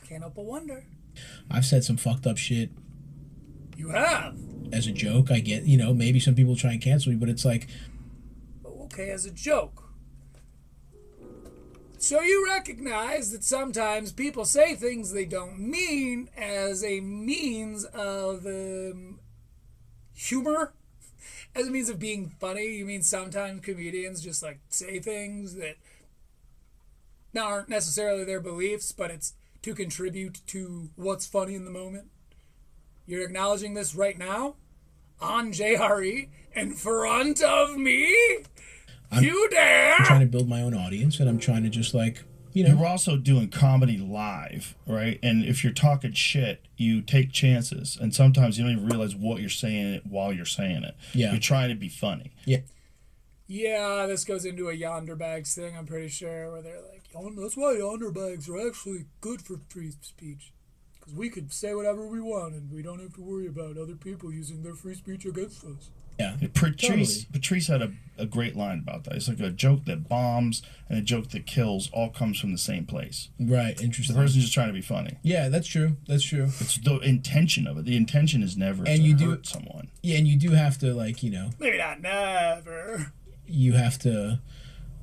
can't help but wonder. I've said some fucked up shit. You have. As a joke, I get, maybe some people try and cancel me, but it's like, okay, as a joke. So you recognize that sometimes people say things they don't mean as a means of humor? As a means of being funny? You mean sometimes comedians just like say things that aren't necessarily their beliefs, but it's to contribute to what's funny in the moment? You're acknowledging this right now? On JRE? In front of me? You dare? I'm trying to build my own audience, and I'm trying to just You're also doing comedy live, right? And if you're talking shit, you take chances, and sometimes you don't even realize what you're saying while you're saying it. Yeah. You're trying to be funny. Yeah, this goes into a yonder bags thing, I'm pretty sure, where they're like, that's why yonder bags are actually good for free speech. Because we could say whatever we want, and we don't have to worry about other people using their free speech against us. Yeah, Patrice had a great line about that. It's like a joke that bombs and a joke that kills all comes from the same place. Right, interesting. The person's just trying to be funny. Yeah, that's true. It's the intention of it. The intention is never to hurt someone. Yeah, and you do have to, Maybe not never. You have to...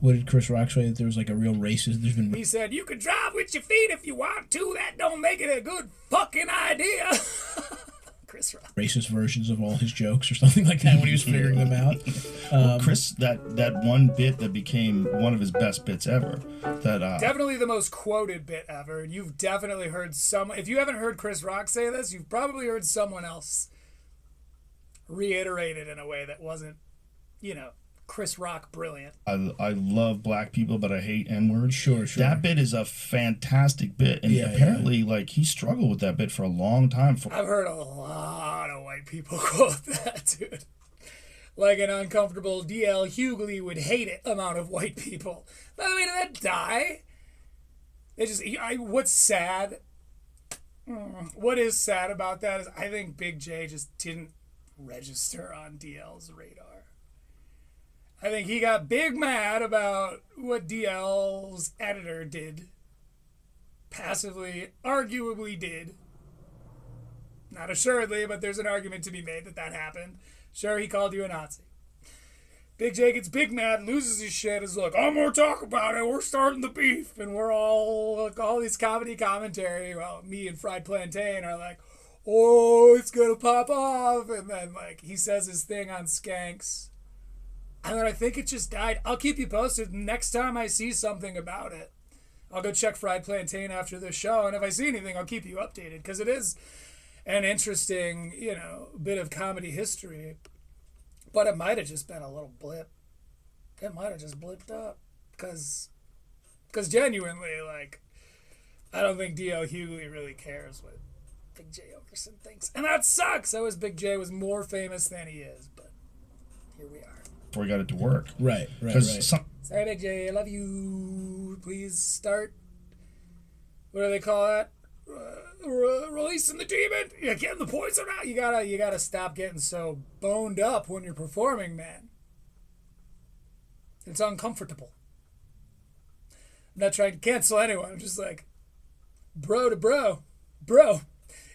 What did Chris Rock say? That there was a real racist... He said, you can drive with your feet if you want to. That don't make it a good fucking idea. Chris Rock. Racist versions of all his jokes or something like that when he was figuring them out. Well, Chris, that one bit that became one of his best bits ever. Definitely the most quoted bit ever. And you've definitely heard if you haven't heard Chris Rock say this, you've probably heard someone else reiterate it in a way that wasn't, Chris Rock brilliant. I love black people, but I hate N-words. Sure. That bit is a fantastic bit, and apparently, he struggled with that bit for a long time. I've heard a lot of white people quote that, dude. Like an uncomfortable D.L. Hughley would hate it amount of white people. By the way, did that die? What's sad? What is sad about that is I think Big J just didn't register on DL's radar. I think he got big mad about what DL's editor did. Passively, arguably did. Not assuredly, but there's an argument to be made that happened. Sure, he called you a Nazi. Big J gets big mad, loses his shit, is like, I'm gonna talk about it, we're starting the beef, and we're all, like, all these comedy commentary, well, me and Fried Plantain are like, oh, it's gonna pop off, and then, like, he says his thing on Skanks, and then I think it just died. I'll keep you posted next time I see something about it. I'll go check Fried Plantain after the show, and if I see anything, I'll keep you updated, because it is an interesting, bit of comedy history. But it might have just been a little blip. It might have just blipped up. Because genuinely, like, I don't think D.L. Hughley really cares what Big J Okerson thinks. And that sucks. I wish Big J was more famous than he is. But here we are. Before we got it to work. Right. Sorry, Big J. I love you. Please start. What do they call that? Releasing the demon. You're getting the poison out. You gotta stop getting so boned up when you're performing, man. It's uncomfortable. I'm not trying to cancel anyone. I'm just like, bro to bro,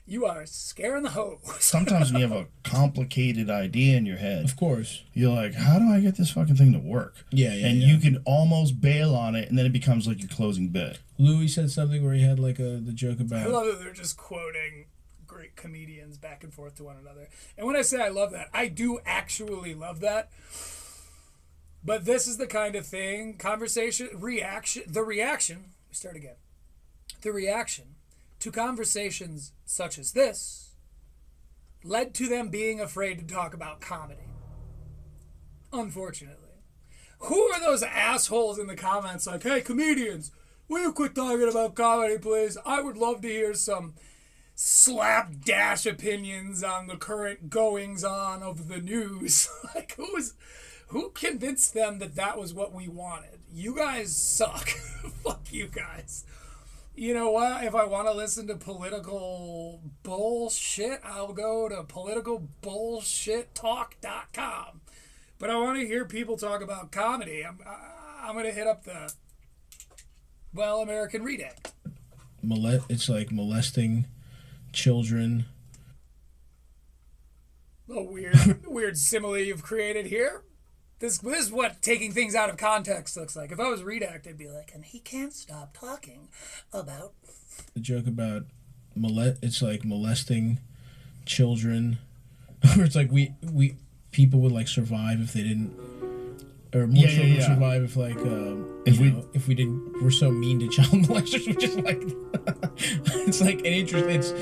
you are scaring the hoe. Sometimes when you have a complicated idea in your head, of course, you're like, how do I get this fucking thing to work? Yeah. You can almost bail on it, and then it becomes like your closing bit. Louis said something where he had like the joke about. I love that they're just quoting great comedians back and forth to one another. And when I say I love that, I do actually love that. But this is the kind of thing, the reaction to conversations such as this led to them being afraid to talk about comedy. Unfortunately. Who are those assholes in the comments like, hey, comedians, will you quit talking about comedy, please? I would love to hear some slapdash opinions on the current goings-on of the news. Like, who convinced them that was what we wanted? You guys suck. Fuck you guys. You know what? If I want to listen to political bullshit, I'll go to politicalbullshittalk.com. But I want to hear people talk about comedy. I'm going to hit up the, American Redact. It's like molesting children. A weird simile you've created here. This is what taking things out of context looks like. If I was Redact, I'd be like, and he can't stop talking about... The joke about it's like molesting children. Or it's like people would like survive if they didn't... Or more children would survive if like... if we didn't... We're so mean to child molesters, which is like... It's like an interest... It's...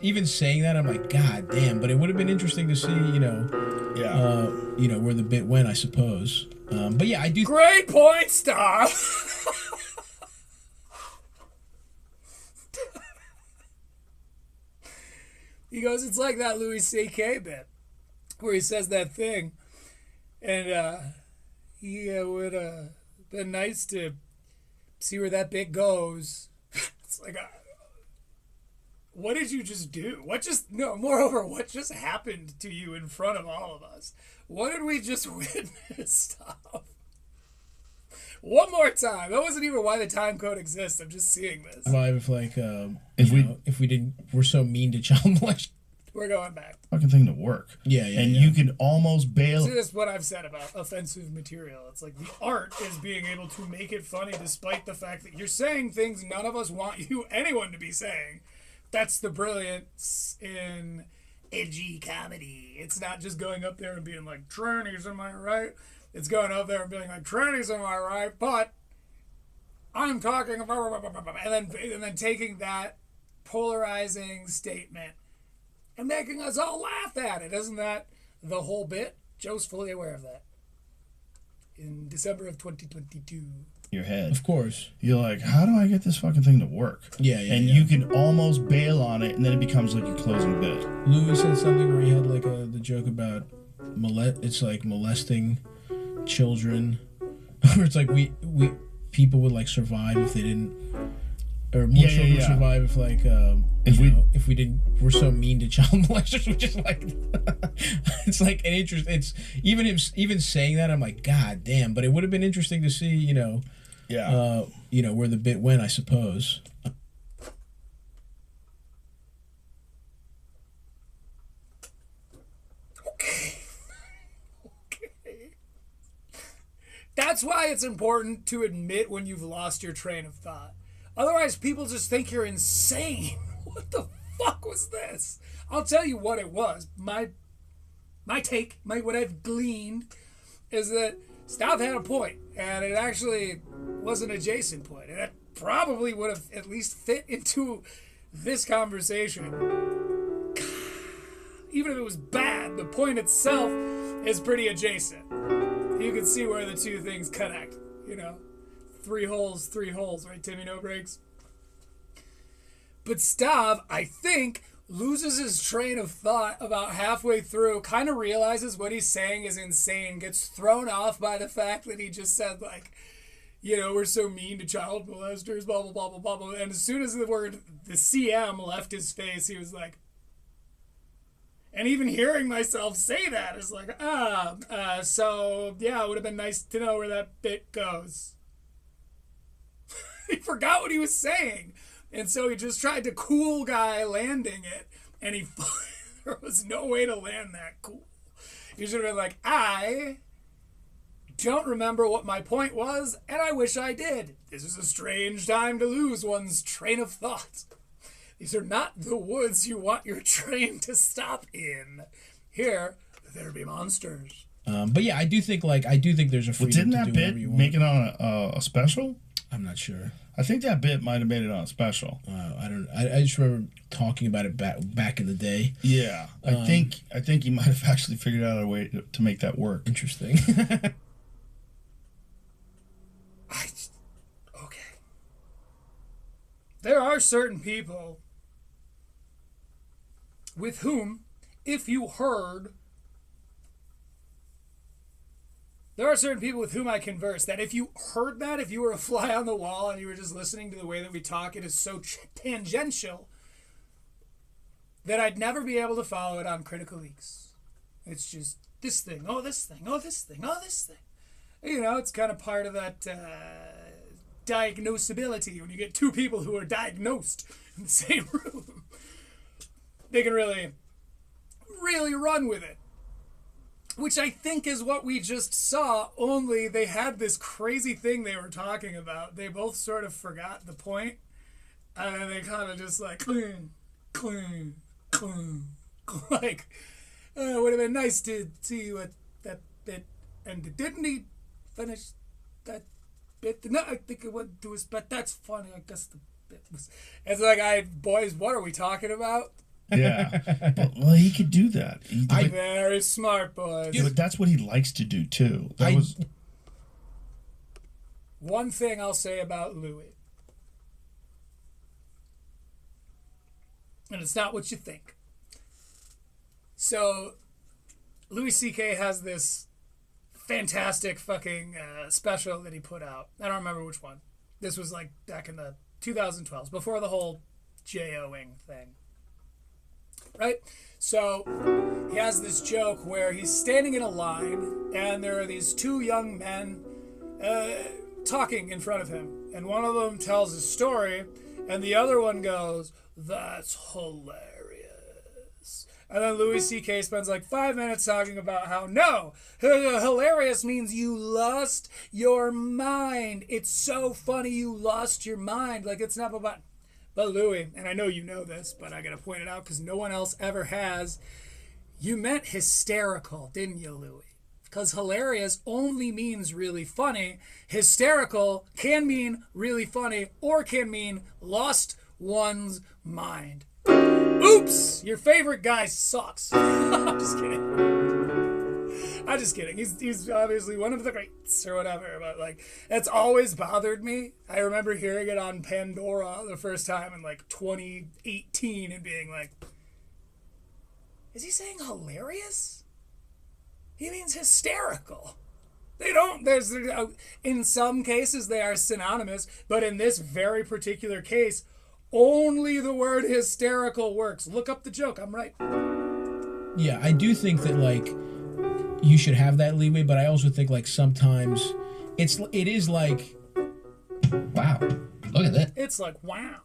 Even saying that, I'm like, God damn. But it would have been interesting to see, where the bit went, I suppose. But yeah, I do... Great point, Star! He goes, it's like that Louis C.K. bit where he says that thing. And he would have been nice to see where that bit goes. It's like... what did you just do? Moreover, what just happened to you in front of all of us? What did we just witness? Stop. One more time. That wasn't even why the time code exists. I'm just seeing this. If like, if we didn't, we're so mean to child molesters. We're going back. Fucking thing to work. You can almost bail. See, that's what I've said about offensive material. It's like the art is being able to make it funny despite the fact that you're saying things none of us want anyone to be saying. That's the brilliance in edgy comedy. It's not just going up there and being like, trannies, am I right? It's going up there and being like, trannies, am I right? But I'm talking about... And then taking that polarizing statement and making us all laugh at it. Isn't that the whole bit? Joe's fully aware of that. In December of 2022. Your head. Of course. You're like, how do I get this fucking thing to work? You can almost bail on it, and then it becomes like your closing bit. Louis said something where he had like the joke about it's like molesting children. Or it's like people would like survive if they didn't... Or more children would survive if like... if we didn't... We're so mean to child molesters, which is like... It's like an interest... It's... Even saying that, I'm like, God damn. But it would have been interesting to see, where the bit went, I suppose. Okay. That's why it's important to admit when you've lost your train of thought. Otherwise, people just think you're insane. What the fuck was this? I'll tell you what it was. My take, what I've gleaned, is that Stav had a point, and it actually was an adjacent point, and it probably would have at least fit into this conversation. Even if it was bad, the point itself is pretty adjacent. You can see where the two things connect, you know. Three holes, right, Timmy No Breaks? But Stav, I think, loses his train of thought about halfway through, kind of realizes what he's saying is insane, gets thrown off by the fact that he just said, like, you know, we're so mean to child molesters, blah, blah, blah, blah, blah, blah. And as soon as the CM left his face, he was like, and even hearing myself say that is like, so, yeah, it would have been nice to know where that bit goes. He forgot what he was saying. And so he just tried to cool guy landing it, and there was no way to land that cool. He should have been like, I don't remember what my point was, and I wish I did. This is a strange time to lose one's train of thought. These are not the woods you want your train to stop in. Here, there be monsters. But yeah, I do think there's a freedom to do whatever you want. Didn't that bit make it on a special? I'm not sure. I think that bit might have made it on a special. I just remember talking about it back in the day. Yeah, I think he might have actually figured out a way to make that work. Interesting. Okay. There are certain people with whom, if you heard, there are certain people with whom I converse that if you heard that, if you were a fly on the wall and you were just listening to the way that we talk, it is so tangential that I'd never be able to follow it on Critical Leaks. It's just this thing, oh this thing, oh this thing, oh this thing. You know, it's kind of part of that diagnosability. When you get two people who are diagnosed in the same room, they can really, really run with it. Which I think is what we just saw, only they had this crazy thing they were talking about. They both sort of forgot the point, and then they kind of just like, cling, cling, cling, like, it would have been nice to see what that bit, and didn't he finish that bit? No, I think it went to his, but that's funny, I guess the bit was, it's like, boys, what are we talking about? Yeah, well, he could do that. Very smart, boys. Yeah, but that's what he likes to do too. One thing I'll say about Louis, and it's not what you think. So, Louis C.K. has this fantastic fucking special that he put out. I don't remember which one. This was like back in the 2012s, before the whole J-O-ing thing. Right? So he has this joke where he's standing in a line and there are these two young men talking in front of him. And one of them tells a story and the other one goes, "That's hilarious." And then Louis C.K. spends like 5 minutes talking about how, no, hilarious means you lost your mind. It's so funny you lost your mind. Like, it's not about... But Louis, and I know you know this, but I gotta point it out because no one else ever has. You meant hysterical, didn't you, Louis? Because hilarious only means really funny. Hysterical can mean really funny or can mean lost one's mind. Oops! Your favorite guy sucks. I'm just kidding. I'm just kidding. He's obviously one of the greats or whatever, but like, it's always bothered me. I remember hearing it on Pandora the first time in like 2018 and being like, is he saying hilarious? He means hysterical. They don't, in some cases they are synonymous, but in this very particular case, only the word hysterical works. Look up the joke, I'm right. Yeah, I do think that like, you should have that leeway, but I also think like sometimes it is like, wow, look at that. It's like, wow.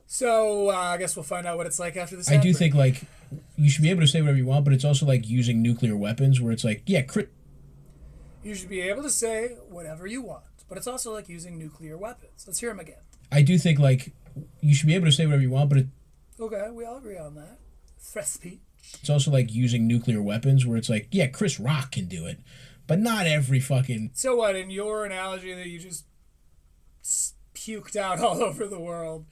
So I guess we'll find out what it's like after this. I do think like you should be able to say whatever you want, but it's also like using nuclear weapons where it's like, yeah, You should be able to say whatever you want, but it's also like using nuclear weapons. Let's hear him again. I do think like you should be able to say whatever you want, but Okay, we all agree on that. Threat speech. it's also like using nuclear weapons where it's like, yeah, Chris Rock can do it, but not every fucking... So what, in your analogy that you just puked out all over the world,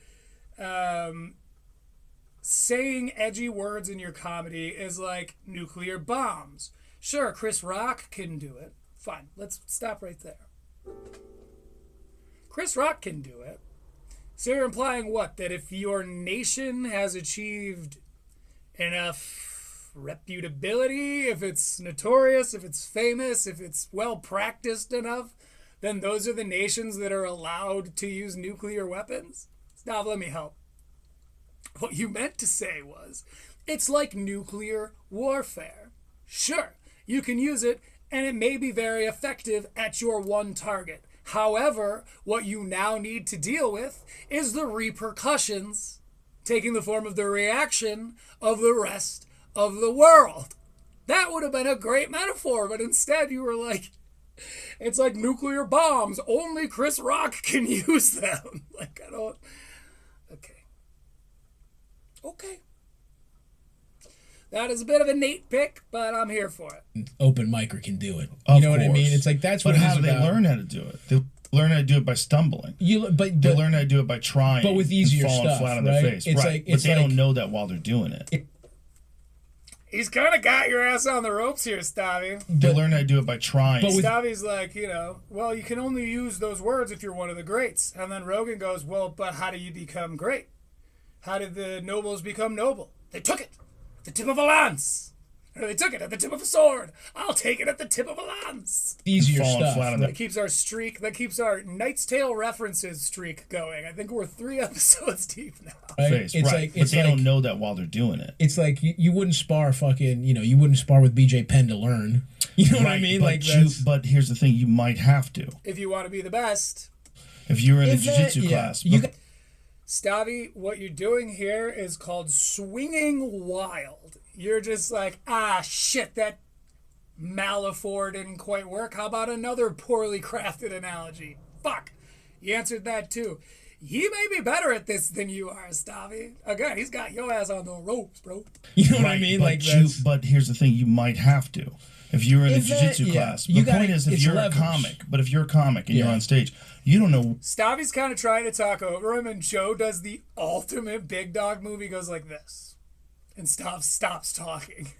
saying edgy words in your comedy is like nuclear bombs. Sure, Chris Rock can do it. Fine, let's stop right there. Chris Rock can do it. So you're implying what? That if your nation has achieved enough reputability, if it's notorious, if it's famous, if it's well practiced enough, then those are the nations that are allowed to use nuclear weapons? Stop, let me help. What you meant to say was, it's like nuclear warfare. Sure, you can use it, and it may be very effective at your one target. However, what you now need to deal with is the repercussions, taking the form of the reaction of the rest of the world. That would have been a great metaphor, but instead you were like, it's like nuclear bombs. Only Chris Rock can use them. Like, I don't... Okay. That is a bit of a Nate pick, but I'm here for it. Open micer can do it. You know what I mean? It's like that's what But it how is do they about. learn how to do it? They learn how to do it by stumbling. But they learn how to do it by trying, but with easier and falling stuff, flat on right? their face. It's right. like- but it's they like- don't know that while they're doing it. He's kind of got your ass on the ropes here, Stavvy. They learn how to do it by trying. Stavvy's like, well, you can only use those words if you're one of the greats. And then Rogan goes, well, but how do you become great? How did the nobles become noble? They took it at the tip of a lance. Or they took it at the tip of a sword. I'll take it at the tip of a lance. Easier stuff. That keeps our streak, that keeps our Knight's Tale references streak going. I think we're 3 episodes deep now. Face, It's right. like- but it's they like- don't know that while they're doing it. It's like you wouldn't spar fucking, you wouldn't spar with BJ Penn to learn. You know what I Right, mean? But, Like but here's the thing: you might have to. If you want to be the best. If you're in a If that- jiu-jitsu yeah. class, Stavvy, what you're doing here is called swinging wild. You're just like, shit, that metaphor didn't quite work. How about another poorly crafted analogy? Fuck. You answered that too. He may be better at this than you are, Stavvy. Again, he's got your ass on the ropes, bro. You know what I Right, mean? But, Like but here's the thing: you might have to. If you're in a If that- jiu-jitsu yeah, class, you the point gotta- is, if it's you're leverage. a comic, but if you're a comic and you're Yeah. on stage, you don't know. Stavvy's kind of trying to talk over him, and Joe does the ultimate big dog move. He goes like this, and stops talking.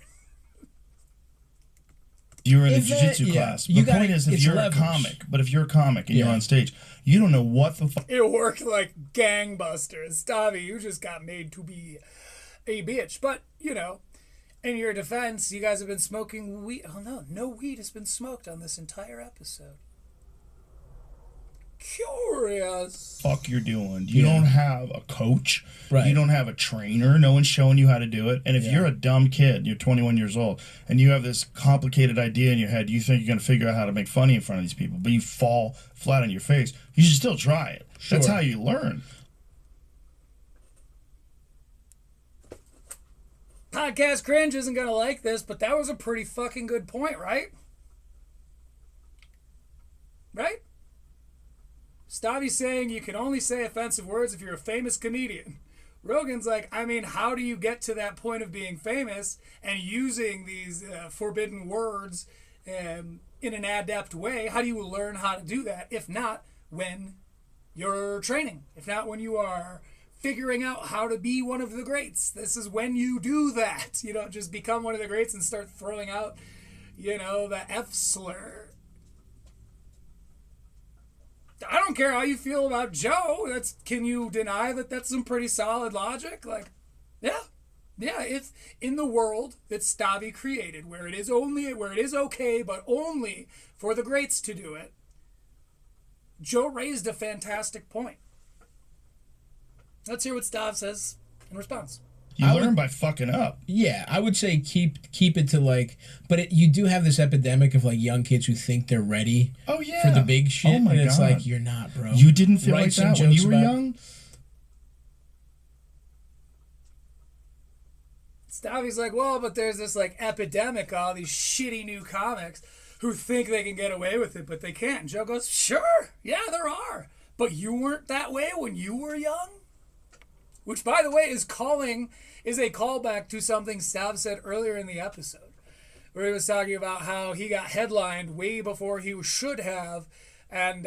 You're in a If that- jiu-jitsu yeah, class. you The point gotta- is, if it's you're leverage. a comic, but if you're a comic and you're Yeah. on stage, you don't know what the fuck. It worked like gangbusters. Stavvy, you just got made to be a bitch. But, in your defense, you guys have been smoking weed. Oh, no weed has been smoked on this entire episode. Curious. Fuck you're doing. You don't have a coach. Right. You don't have a trainer. No one's showing you how to do it. And if you're a dumb kid, you're 21 years old, and you have this complicated idea in your head, you think you're going to figure out how to make funny in front of these people, but you fall flat on your face, you should still try it. That's Sure. how you learn. Podcast Cringe isn't going to like this, but that was a pretty fucking good point, right? Right? Stavvy's saying you can only say offensive words if you're a famous comedian. Rogan's like, how do you get to that point of being famous and using these forbidden words in an adept way? How do you learn how to do that if not when you're training? If not when you are figuring out how to be one of the greats? This is when you do that. You don't just become one of the greats and start throwing out, the F slur. I don't care how you feel about Joe. Can you deny that that's some pretty solid logic? Like, yeah. If in the world that Stavvy created, where it is okay, but only for the greats to do it, Joe raised a fantastic point. Let's hear what Stav says in response. You learn by fucking up. Yeah, I would say keep it to but you do have this epidemic of young kids who think they're ready. Oh yeah. For the big shit, Oh my and it's God. like you're not, bro. You didn't feel Write like some that when jokes you were about- young? Stavvy's like, well, but there's this epidemic, all these shitty new comics. who think they can get away with it, but they can't. And Joe goes, sure, yeah, there are. But you weren't that way when you were young? Which, by the way, is a callback to something Stav said earlier in the episode, where he was talking about how he got headlined way before he should have, and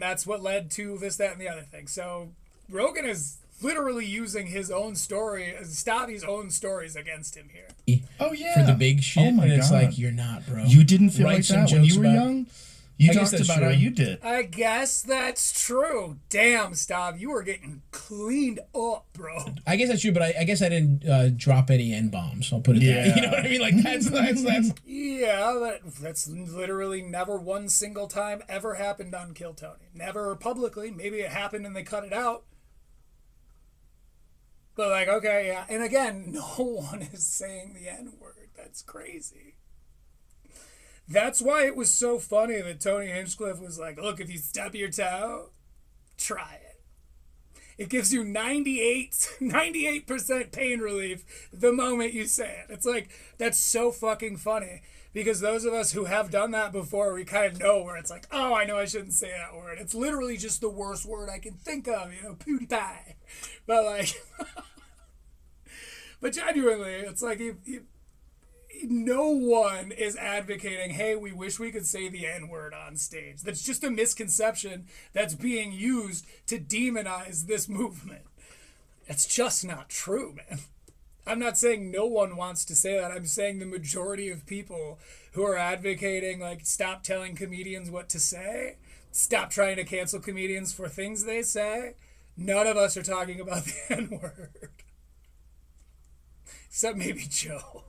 that's what led to this, that, and the other thing. So Rogan is literally using his own story, Stavvy's own stories against him here. Oh, yeah. For the big shit. Oh, my and it's God. like, you're not, bro. You didn't feel Write like some that when you jokes were about- young? You I guess talked that's about true. how you did. I guess that's true. Damn, Stav, you were getting cleaned up, bro. I guess that's true, but I guess I didn't drop any N-bombs. I'll put it Yeah. there. You know what I mean? Like, that's Yeah, that's literally never one single time ever happened on Kill Tony. Never publicly. Maybe it happened and they cut it out. But like, okay, yeah. And again, no one is saying the N-word. That's crazy. That's why it was so funny that Tony Hinchcliffe was like, look, if you stub your toe, try it. It gives you 98% pain relief the moment you say it. It's like, that's so fucking funny. Because those of us who have done that before, we kind of know where it's like, oh, I know I shouldn't say that word. It's literally just the worst word I can think of, pootie pie. But like, but genuinely, it's like, no one is advocating, hey, we wish we could say the N-word on stage. That's just a misconception that's being used to demonize this movement. It's just not true, man. I'm not saying no one wants to say that. I'm saying the majority of people who are advocating, like, stop telling comedians what to say, stop trying to cancel comedians for things they say, none of us are talking about the N-word. Except maybe Joe.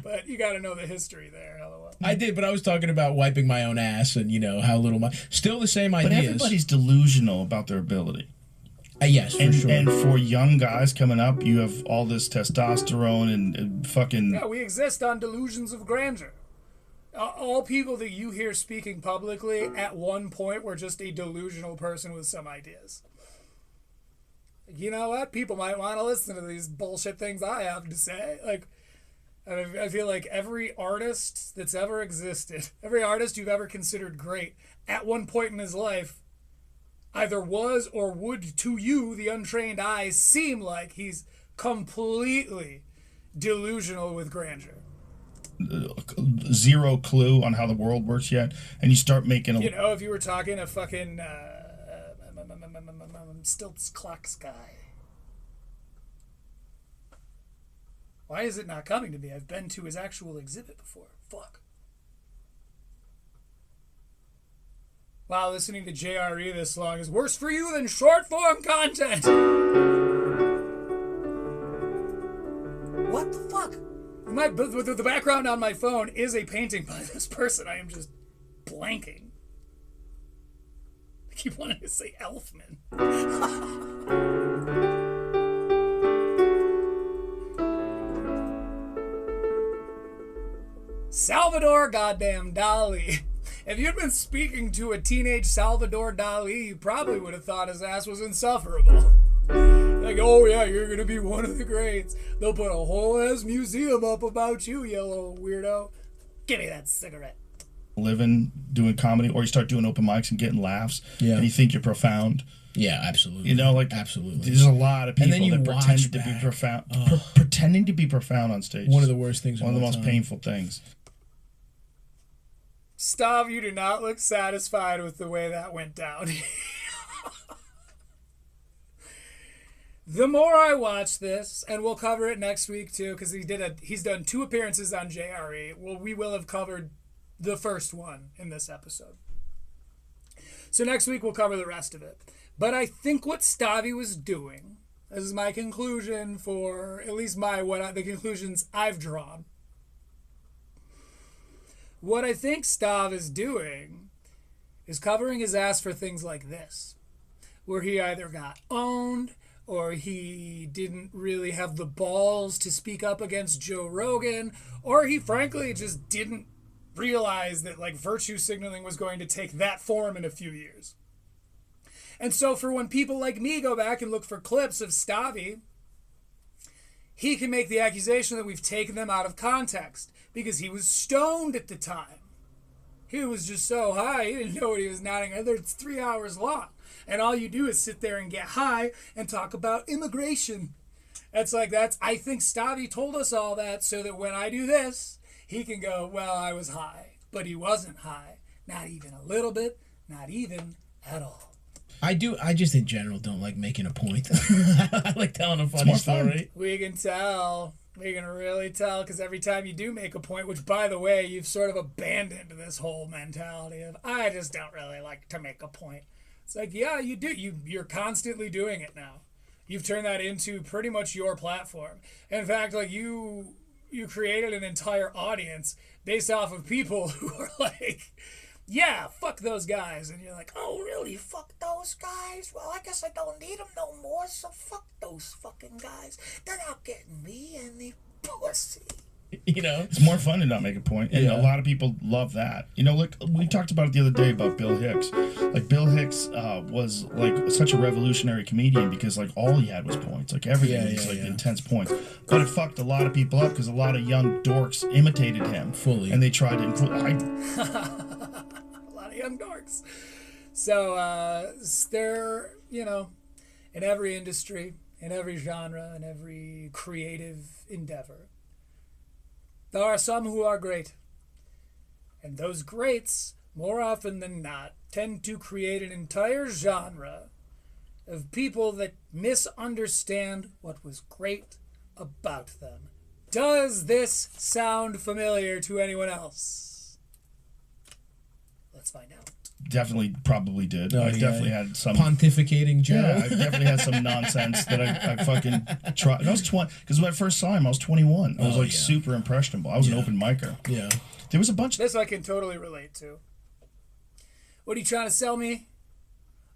But you got to know the history there. LOL. I did, but I was talking about wiping my own ass and, how little still the same But ideas. everybody's delusional about their ability. Yes, for And, sure. and for young guys coming up, you have all this testosterone and fucking... Yeah, we exist on delusions of grandeur. All people that you hear speaking publicly at one point were just a delusional person with some ideas. You know what? People might want to listen to these bullshit things I have to say. Like, I feel like every artist that's ever existed, every artist you've ever considered great, at one point in his life, either was or would, to you, the untrained eye, seem like he's completely delusional with grandeur. Zero clue on how the world works yet, and you start making a... If you were talking a fucking Stilts Clocks guy. Why is it not coming to me? I've been to his actual exhibit before. Fuck. Wow, listening to JRE this long is worse for you than short form content. What the fuck? The background on my phone is a painting by this person. I am just blanking. I keep wanting to say Elfman. Salvador goddamn Dali. If you'd been speaking to a teenage Salvador Dali, you probably would have thought his ass was insufferable. Like, oh yeah, you're gonna be one of the greats. They'll put a whole ass museum up about you, yellow weirdo. Give me that cigarette. living doing comedy, or you start doing open mics and getting laughs, Yeah. and you think you're profound. Yeah, absolutely. Absolutely. There's a lot of people And then you that pretend watch to be back. profound, pretending to be profound on stage. One of the worst things. One of the most time. painful things. Stav, you do not look satisfied with the way that went down. The more I watch this, and we'll cover it next week too, because he's done 2 appearances on JRE. Well, we will have covered the first one in this episode. So next week we'll cover the rest of it. But I think what Stavvy was doing, this is my conclusion for at least the conclusions I've drawn. What I think Stav is doing is covering his ass for things like this, where he either got owned, or he didn't really have the balls to speak up against Joe Rogan, or he frankly just didn't realize that virtue signaling was going to take that form in a few years. And so for when people like me go back and look for clips of Stavvy, he can make the accusation that we've taken them out of context because he was stoned at the time. He was just so high, he didn't know what he was nodding. It's 3 hours long. And all you do is sit there and get high and talk about immigration. It's like, I think Stavvy told us all that so that when I do this, he can go, well, I was high. But he wasn't high. Not even a little bit. Not even at all. I just in general don't like making a point. I like telling a funny story. We can tell. We can really tell, because every time you do make a point, which, by the way, you've sort of abandoned this whole mentality of, I just don't really like to make a point. It's like, yeah, you do. You're constantly doing it now. You've turned that into pretty much your platform. In fact, like, you created an entire audience based off of people who are like, yeah, fuck those guys. And you're like, oh, really? Fuck those guys? Well, I guess I don't need them no more, so fuck those fucking guys. They're not getting me any pussy. You know, it's more fun to not make a point, and a lot of people love that. You know, like we talked about it the other day about Bill Hicks. Like Bill Hicks was like such a revolutionary comedian because like all he had was points. Like everything was like intense points. But it fucked a lot of people up because a lot of young dorks imitated him fully, and they tried to include. A lot of young dorks. So they're, you know, in every industry, in every genre, in every creative endeavor, there are some who are great. And those greats, more often than not, tend to create an entire genre of people that misunderstand what was great about them. Does this sound familiar to anyone else? Let's find out. Definitely, probably did. I definitely had some pontificating Joe. Yeah, I definitely had some nonsense that I fucking tried. And I was 20 because when I first saw him, I was 21. I was super impressionable. I was an open micer. Yeah, there was a bunch. This I can totally relate to. What are you trying to sell me?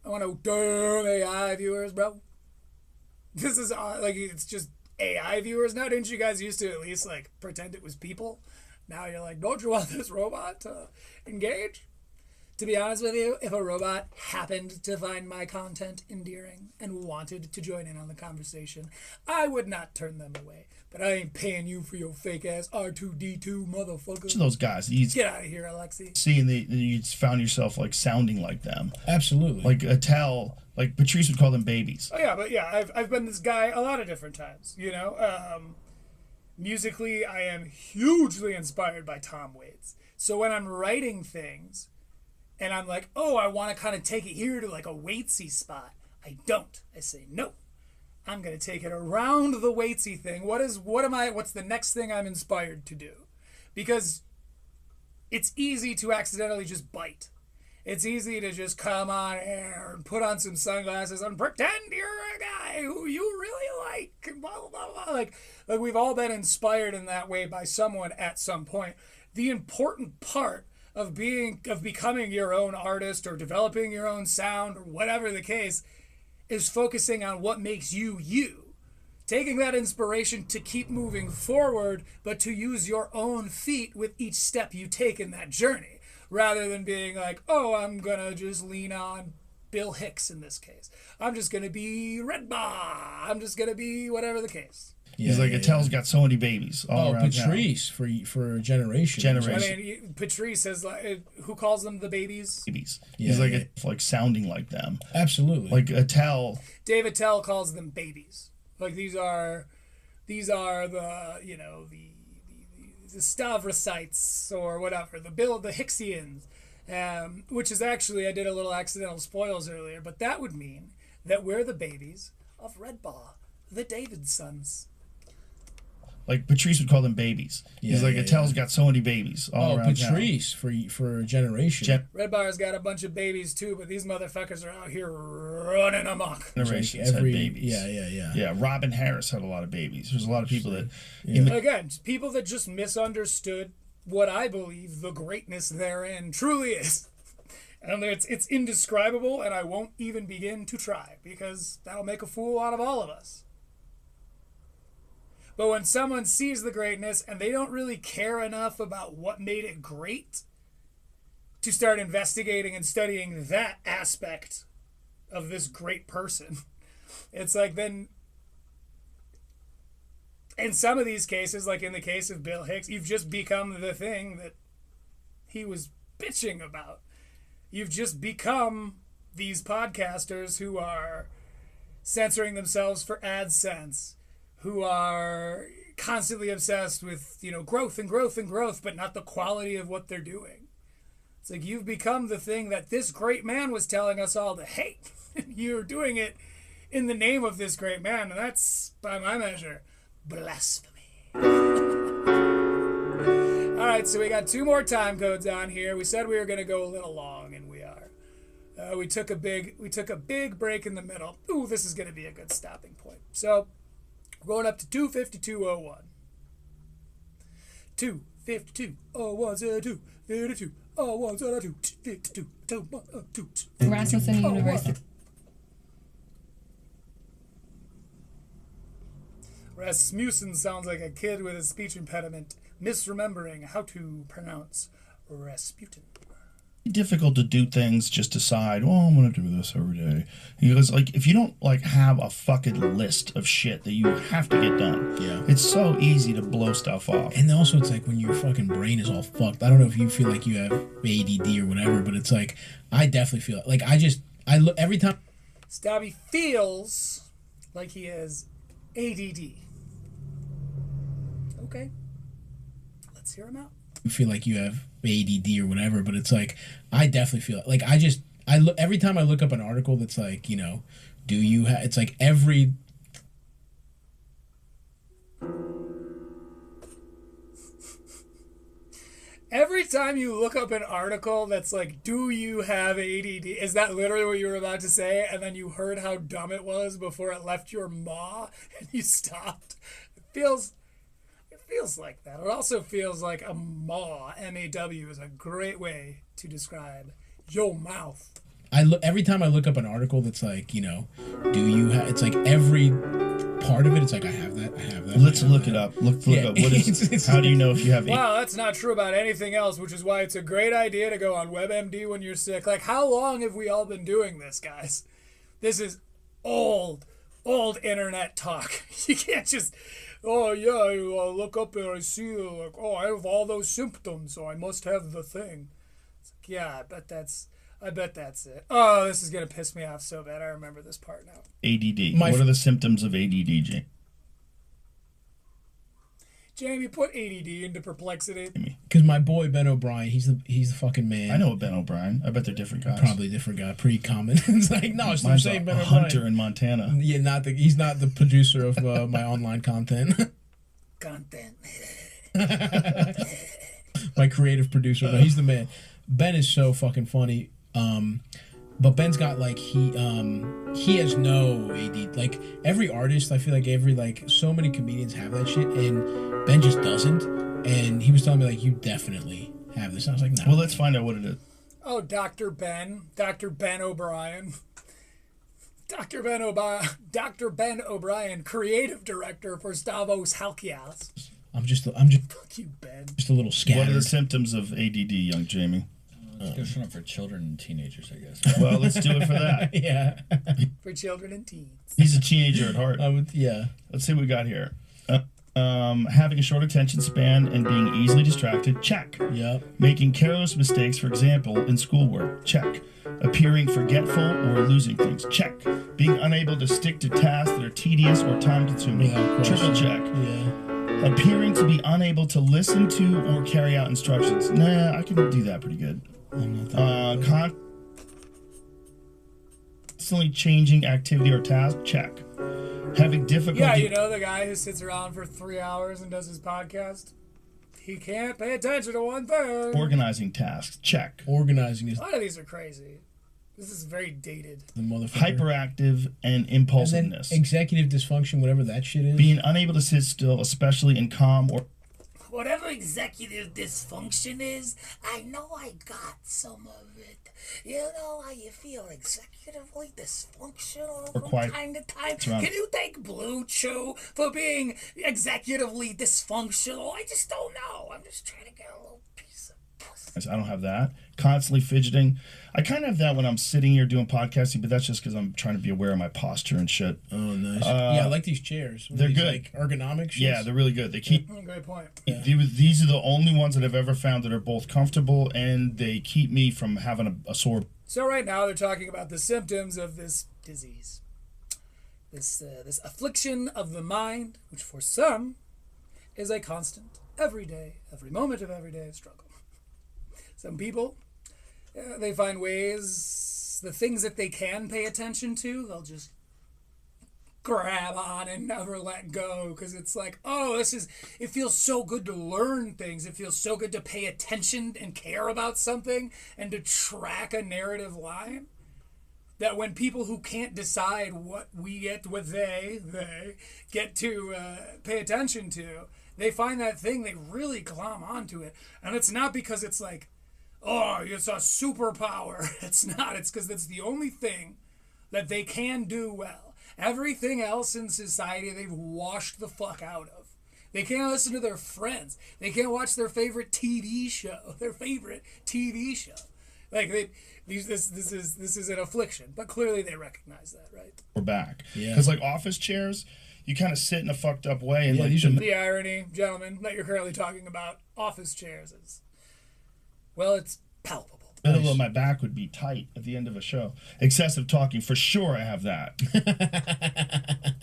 I want to damn AI viewers, bro. This is like, it's just AI viewers now. Didn't you guys used to at least like pretend it was people? Now you're like, don't you want this robot to engage? To be honest with you, if a robot happened to find my content endearing and wanted to join in on the conversation, I would not turn them away. But I ain't paying you for your fake ass R2D2 motherfucker. Those guys, get out of here, Alexi. See, and you found yourself like sounding like them. Absolutely. Like Attell, like Patrice would call them babies. Oh yeah, but yeah, I've been this guy a lot of different times. You know, musically, I am hugely inspired by Tom Waits. So when I'm writing things, and I'm like, oh, I want to kind of take it here to like a Waitsy spot. I don't. I say, no. I'm going to take it around the Waitsy thing. What's the next thing I'm inspired to do? Because it's easy to accidentally just bite. It's easy to just come on air and put on some sunglasses and pretend you're a guy who you really like. Blah, blah, blah. Like we've all been inspired in that way by someone at some point. The important part of becoming your own artist or developing your own sound or whatever the case is focusing on what makes you you. Taking that inspiration to keep moving forward, but to use your own feet with each step you take in that journey, rather than being like, oh, I'm gonna just lean on Bill Hicks in this case. I'm just gonna be Red Bar. I'm just gonna be whatever the case. He's like, Attell's got so many babies all around Patrice town. for generations. Generations. I mean, Patrice is like, who calls them the babies? Babies. He's like sounding like them. Absolutely. Like Attell. Dave Attell calls them babies. Like these are the, you know, the Stavrosites or whatever, the Hicksians, which is actually, I did a little accidental spoils earlier, but that would mean that we're the babies of Red Bar, the Davidsons. Like Patrice would call them babies. He's like, Attell's got so many babies all around Patrice town. for generations. Red Bar's got a bunch of babies too, but these motherfuckers are out here running amok. Generations had babies. Yeah, Robin Harris had a lot of babies. There's a lot of people that... Again, people that just misunderstood what I believe the greatness therein truly is. And it's indescribable, and I won't even begin to try, because that'll make a fool out of all of us. But when someone sees the greatness and they don't really care enough about what made it great to start investigating and studying that aspect of this great person, it's like then, in some of these cases, like in the case of Bill Hicks, you've just become the thing that he was bitching about. You've just become these podcasters who are censoring themselves for AdSense, who are constantly obsessed with, growth and growth and growth, but not the quality of what they're doing. It's like you've become the thing that this great man was telling us all to hate. You're doing it in the name of this great man, and that's, by my measure, blasphemy. All right, so we got 2 more time codes on here. We said we were going to go a little long, and we are. We took a big break in the middle. Ooh, this is going to be a good stopping point. So we're going up to 252.01. 252.01, 252.01, 252.01. Rasmussen University. Rasmussen sounds like a kid with a speech impediment, misremembering how to pronounce Rasputin. Difficult to do things, just decide, I'm going to do this every day. Because, if you don't, have a fucking list of shit that you have to get done, it's so easy to blow stuff off. And also, it's like when your fucking brain is all fucked. I don't know if you feel like you have ADD or whatever, but it's like, I definitely feel like I look every time. Stavvy feels like he has ADD. Okay. Let's hear him out. You feel like you have ADD or whatever, but it's like, I definitely feel like I look every time I look up an article that's like, do you have, it's like every. Every time you look up an article that's like, do you have ADD? Is that literally what you were about to say? And then you heard how dumb it was before it left your maw and you stopped? It feels like that. It also feels like a maw, M-A-W, is a great way to describe your mouth. Every time I look up an article that's like, do you have, it's like every part of it, it's like, I have that. Let's look it up. Look up. What is, how do you know if you have Wow, that's not true about anything else, which is why it's a great idea to go on WebMD when you're sick. Like, how long have we all been doing this, guys? This is old internet talk. You can't just, you look up and I see, I have all those symptoms, so I must have the thing. It's like, yeah, I bet that's it. Oh, this is going to piss me off so bad. I remember this part now. ADD. What are the symptoms of ADD, Jamie? Jamie, put ADD into perplexity. Because my boy Ben O'Brien, he's the fucking man. I know a Ben O'Brien. I bet they're different guys. Probably different guy. Pretty common. It's like, no, it's the same Ben O'Brien. Hunter in Montana. Yeah, he's not the producer of my online content. My creative producer. No, he's the man. Ben is so fucking funny. But Ben's got he has no AD. Like every artist, I feel like so many comedians have that shit, and Ben just doesn't. And he was telling me you definitely have this. And I was like, no. Well, let's find out what it is. Oh, Dr. Ben O'Brien. Dr. Ben O'Brien, creative director for Stavros Halkias. I'm just fuck you, Ben. Just a little scattered. What are the symptoms of ADD, young Jamie? It's good for children and teenagers, I guess. Well, let's do it for that. Yeah. For children and teens. He's a teenager at heart. Yeah. Let's see what we got here. Having a short attention span and being easily distracted, check. Yep. Making careless mistakes, for example, in schoolwork, check. Appearing forgetful or losing things, check. Being unable to stick to tasks that are tedious or time-consuming, triple check. Yeah. Appearing to be unable to listen to or carry out instructions. Nah, I can do that pretty good. Constantly changing activity or task, check. Having difficulty. Yeah, the guy who sits around for 3 hours and does his podcast. He can't pay attention to one thing. Organizing tasks, check. Organizing is. A lot of these are crazy. This is very dated. The motherfucker. Hyperactive and impulsiveness. And executive dysfunction, whatever that shit is. Being unable to sit still, especially in calm or. Whatever executive dysfunction is, I know I got some of it. You know how you feel executively dysfunctional from time to time? Can you thank Blue Chew for being executively dysfunctional? I just don't know. I'm just trying to get a little piece of pussy. I don't have that. Constantly fidgeting. I kind of have that when I'm sitting here doing podcasting, but that's just because I'm trying to be aware of my posture and shit. Oh, nice. Yeah, like these chairs. They're these, good. Like ergonomic shits? Yeah, they're really good. They keep. Great point. These are the only ones that I've ever found that are both comfortable and they keep me from having a sore. So right now they're talking about the symptoms of this disease, this affliction of the mind, which for some is a constant, every moment of everyday struggle. Some people, they find ways, the things that they can pay attention to, they'll just grab on and never let go, because it's like, oh, it feels so good to learn things. It feels so good to pay attention and care about something and to track a narrative line, that when people who can't decide what they get to pay attention to, they find that thing, they really glom onto it. And it's not because it's like, oh, it's a superpower. It's not. It's because it's the only thing that they can do well. Everything else in society, they've washed the fuck out of. They can't listen to their friends. They can't watch their favorite TV show. Like, this is an affliction. But clearly they recognize that, right? We're back. Yeah. Because like office chairs, you kind of sit in a fucked up way. And The irony, gentlemen, that you're currently talking about office chairs is, well, it's palpable. Middle of my back would be tight at the end of a show. Excessive talking, for sure I have that.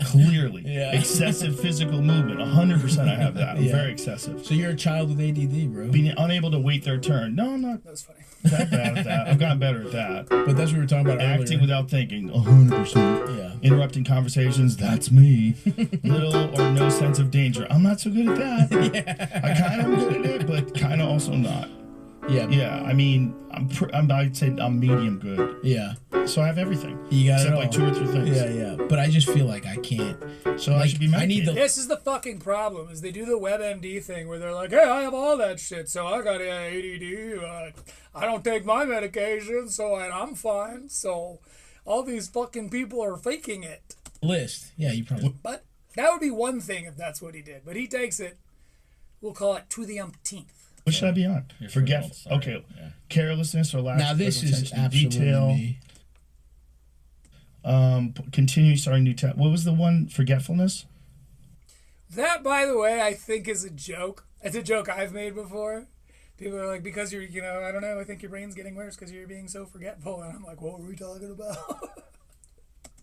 Clearly. Yeah. Excessive physical movement, 100% I have that. I'm very excessive. So you're a child with ADD, bro. Being unable to wait their turn. No, I'm not. That was funny. That bad at that. I've gotten better at that. But that's what we were talking about Acting earlier. without thinking, 100%. Yeah. Interrupting conversations, that's me. Little or no sense of danger. I'm not so good at that. Yeah. I kind of am good at it, but kind of also not. Yeah. Yeah, I mean, I'd say I'm medium good. Yeah. So I have everything. You got except it all. like 2 or 3 things. Yeah. But I just feel like I can't. So I should be medicated. This is the fucking problem, is they do the WebMD thing where they're like, hey, I have all that shit, so I got ADD, I don't take my medication, so I'm fine. So all these fucking people are faking it. List. Yeah, you probably. But that would be one thing if that's what he did. But he takes it, we'll call it to the umpteenth. What should I be on? Forgetful. Okay. Yeah. Carelessness or lack now this of is attention to absolutely detail. me. Continue starting new tab. What was the one? Forgetfulness? That, by the way, I think is a joke. It's a joke I've made before. People are like, because you're, I don't know, I think your brain's getting worse because you're being so forgetful. And I'm like, what were we talking about?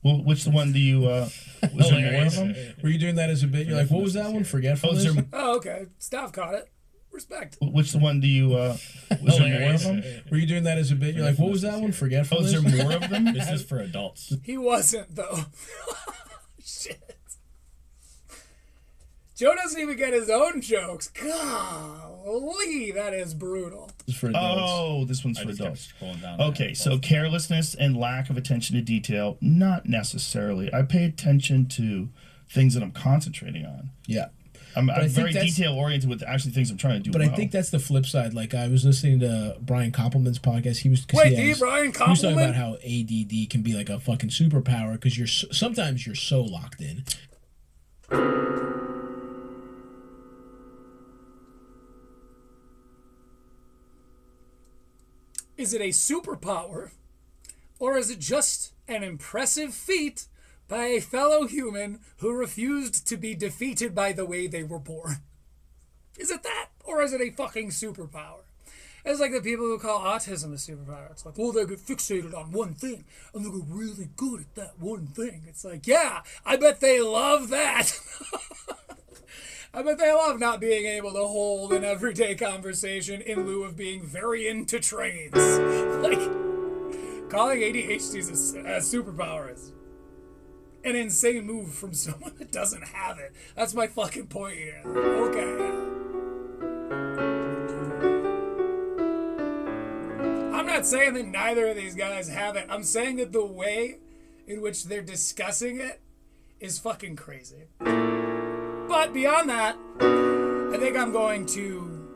Well, which one do you, was there more of them? Were you doing that as a bit? You're like, what was that one? Forgetfulness? Oh, okay. Stav caught it. Respect. Which one do you, was there more of them? Were you doing that as a bit? You're like, what was that one? Forgetfulness? Oh, is there more of them? This is for adults. He wasn't, though. Shit. Joe doesn't even get his own jokes. Golly, that is brutal. This is for adults. Oh, this one's for adults. Down Okay, so carelessness and lack of attention to detail, not necessarily. I pay attention to things that I'm concentrating on. Yeah. I'm very detail oriented with actually things I'm trying to do. But I think that's the flip side. Like I was listening to Brian Koppelman's podcast. He was Brian He was talking Koppelman? about how ADD can be like a fucking superpower because sometimes you're so locked in. Is it a superpower, or is it just an impressive feat by a fellow human who refused to be defeated by the way they were born? Is it that, or is it a fucking superpower? It's like the people who call autism a superpower. It's like, well, they get fixated on one thing, and they get really good at that one thing. It's like, yeah, I bet they love that. I bet they love not being able to hold an everyday conversation in lieu of being very into trains. Like, calling ADHD a superpower is an insane move from someone that doesn't have it. That's my fucking point here. Okay. I'm not saying that neither of these guys have it. I'm saying that the way in which they're discussing it is fucking crazy. But beyond that, I think I'm going to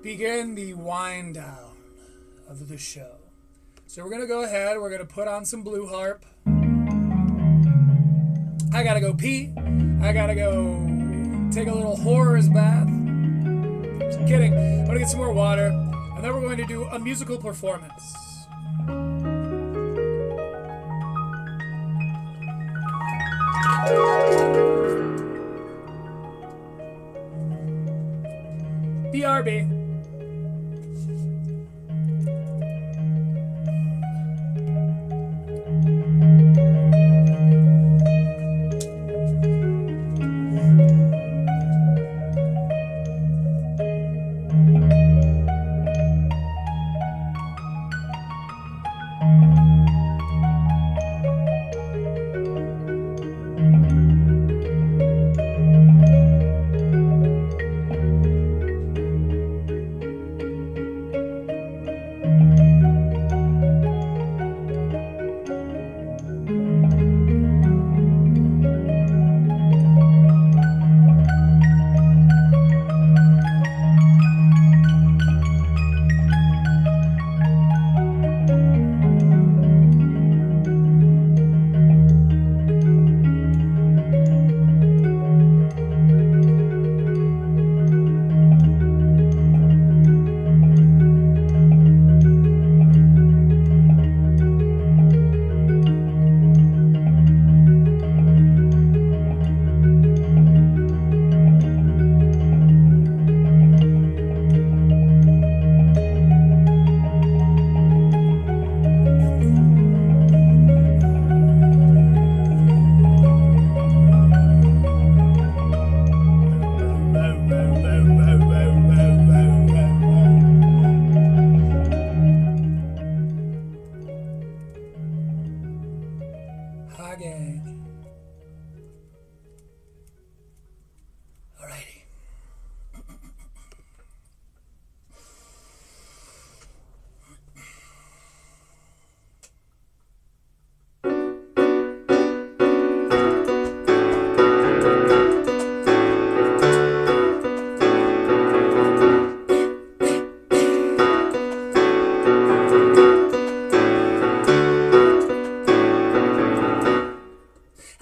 begin the wind down of the show. So we're going to go ahead. We're going to put on some Blue Harp. I got to go pee. I got to go take a little horror's bath. Just kidding. I'm going to get some more water. And then we're going to do a musical performance. Barbie.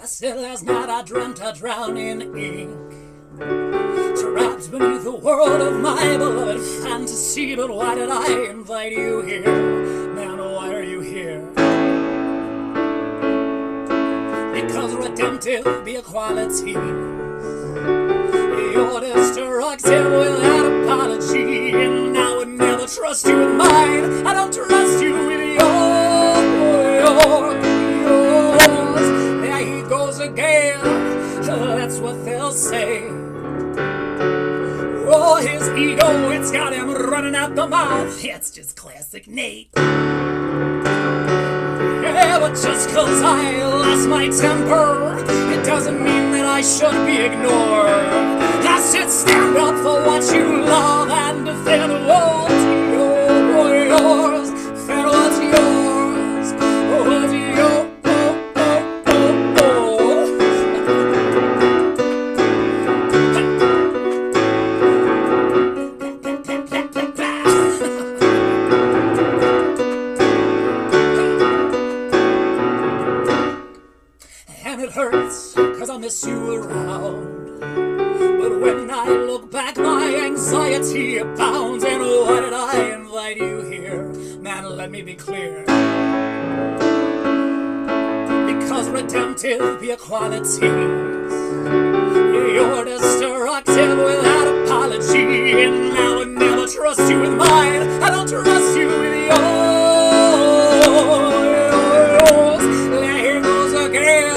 Said last night I dreamt I drowned in ink, trapped beneath the world of my beloved fantasy. But why did I invite you here? Man, why are you here? Because redemptive be a quality, you're destructive without apology. And I would never trust you with mine. I don't trust you with yours. There he goes again, that's what they'll say. Oh, his ego, it's got him running out the mouth. It's just classic Nate. Yeah, but just cause I lost my temper, it doesn't mean that I should be ignored. I said stand up for what you love and defend what's yours. Defend what's yours. What's yours. Hurts, cause I miss you around. But when I look back, my anxiety abounds. And why did I invite you here? Man, let me be clear. Because redemptive be a quality, you're destructive without apology. And I would never trust you with mine. I don't trust you with yours. Here goes again,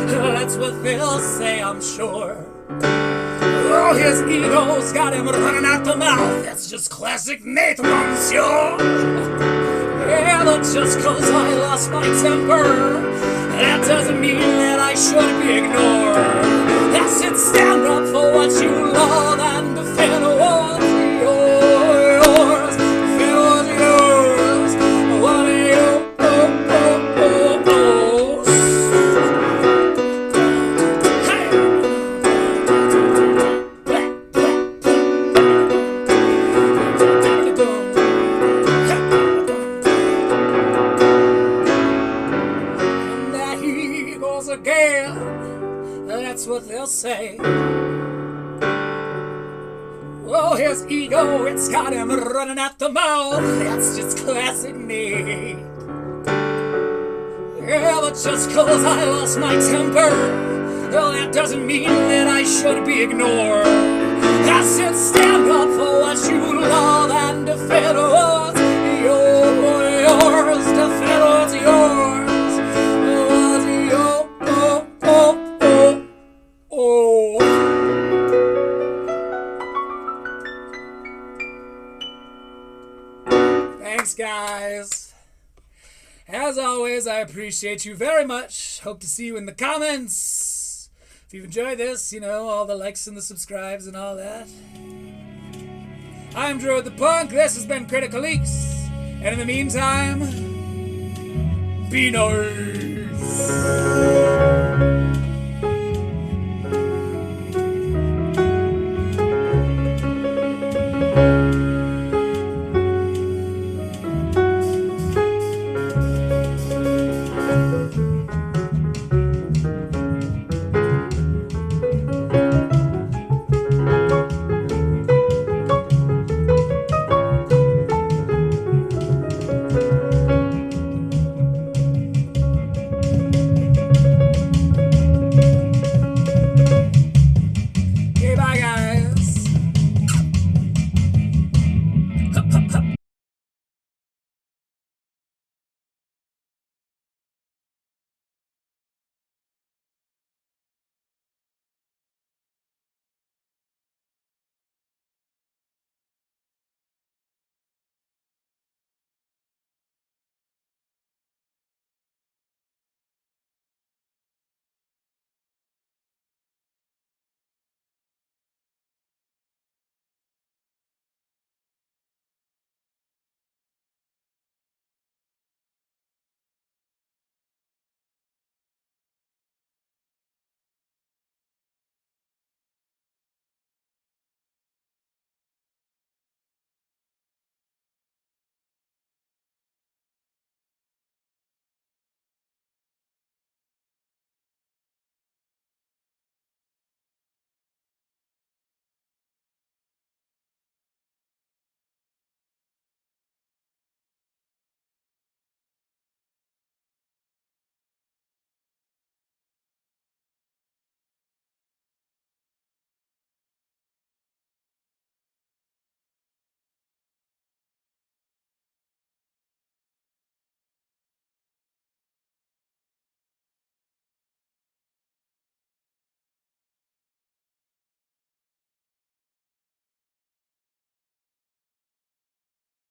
that's what they'll say, I'm sure. Oh, his ego's got him running out the mouth. That's just classic Nate, monsieur. Yeah, but just cause I lost my temper, that doesn't mean that I should be ignored. I said stand up for what you love and defend what's yours. Defend what's yours. What are you? Again, that's what they'll say. Oh, his ego, it's got him running at the mouth. That's just classic Nate. Yeah, but just cause I lost my temper, well, that doesn't mean that I should be ignored. I said stand up for what you love and defend what's yours. Defend what's yours. What's yours. Thanks, guys. As always, I appreciate you very much. Hope to see you in the comments. If you've enjoyed this, you know, all the likes and the subscribes and all that. I'm Druid the Punk. This has been Critical Leaks. And in the meantime, be nice.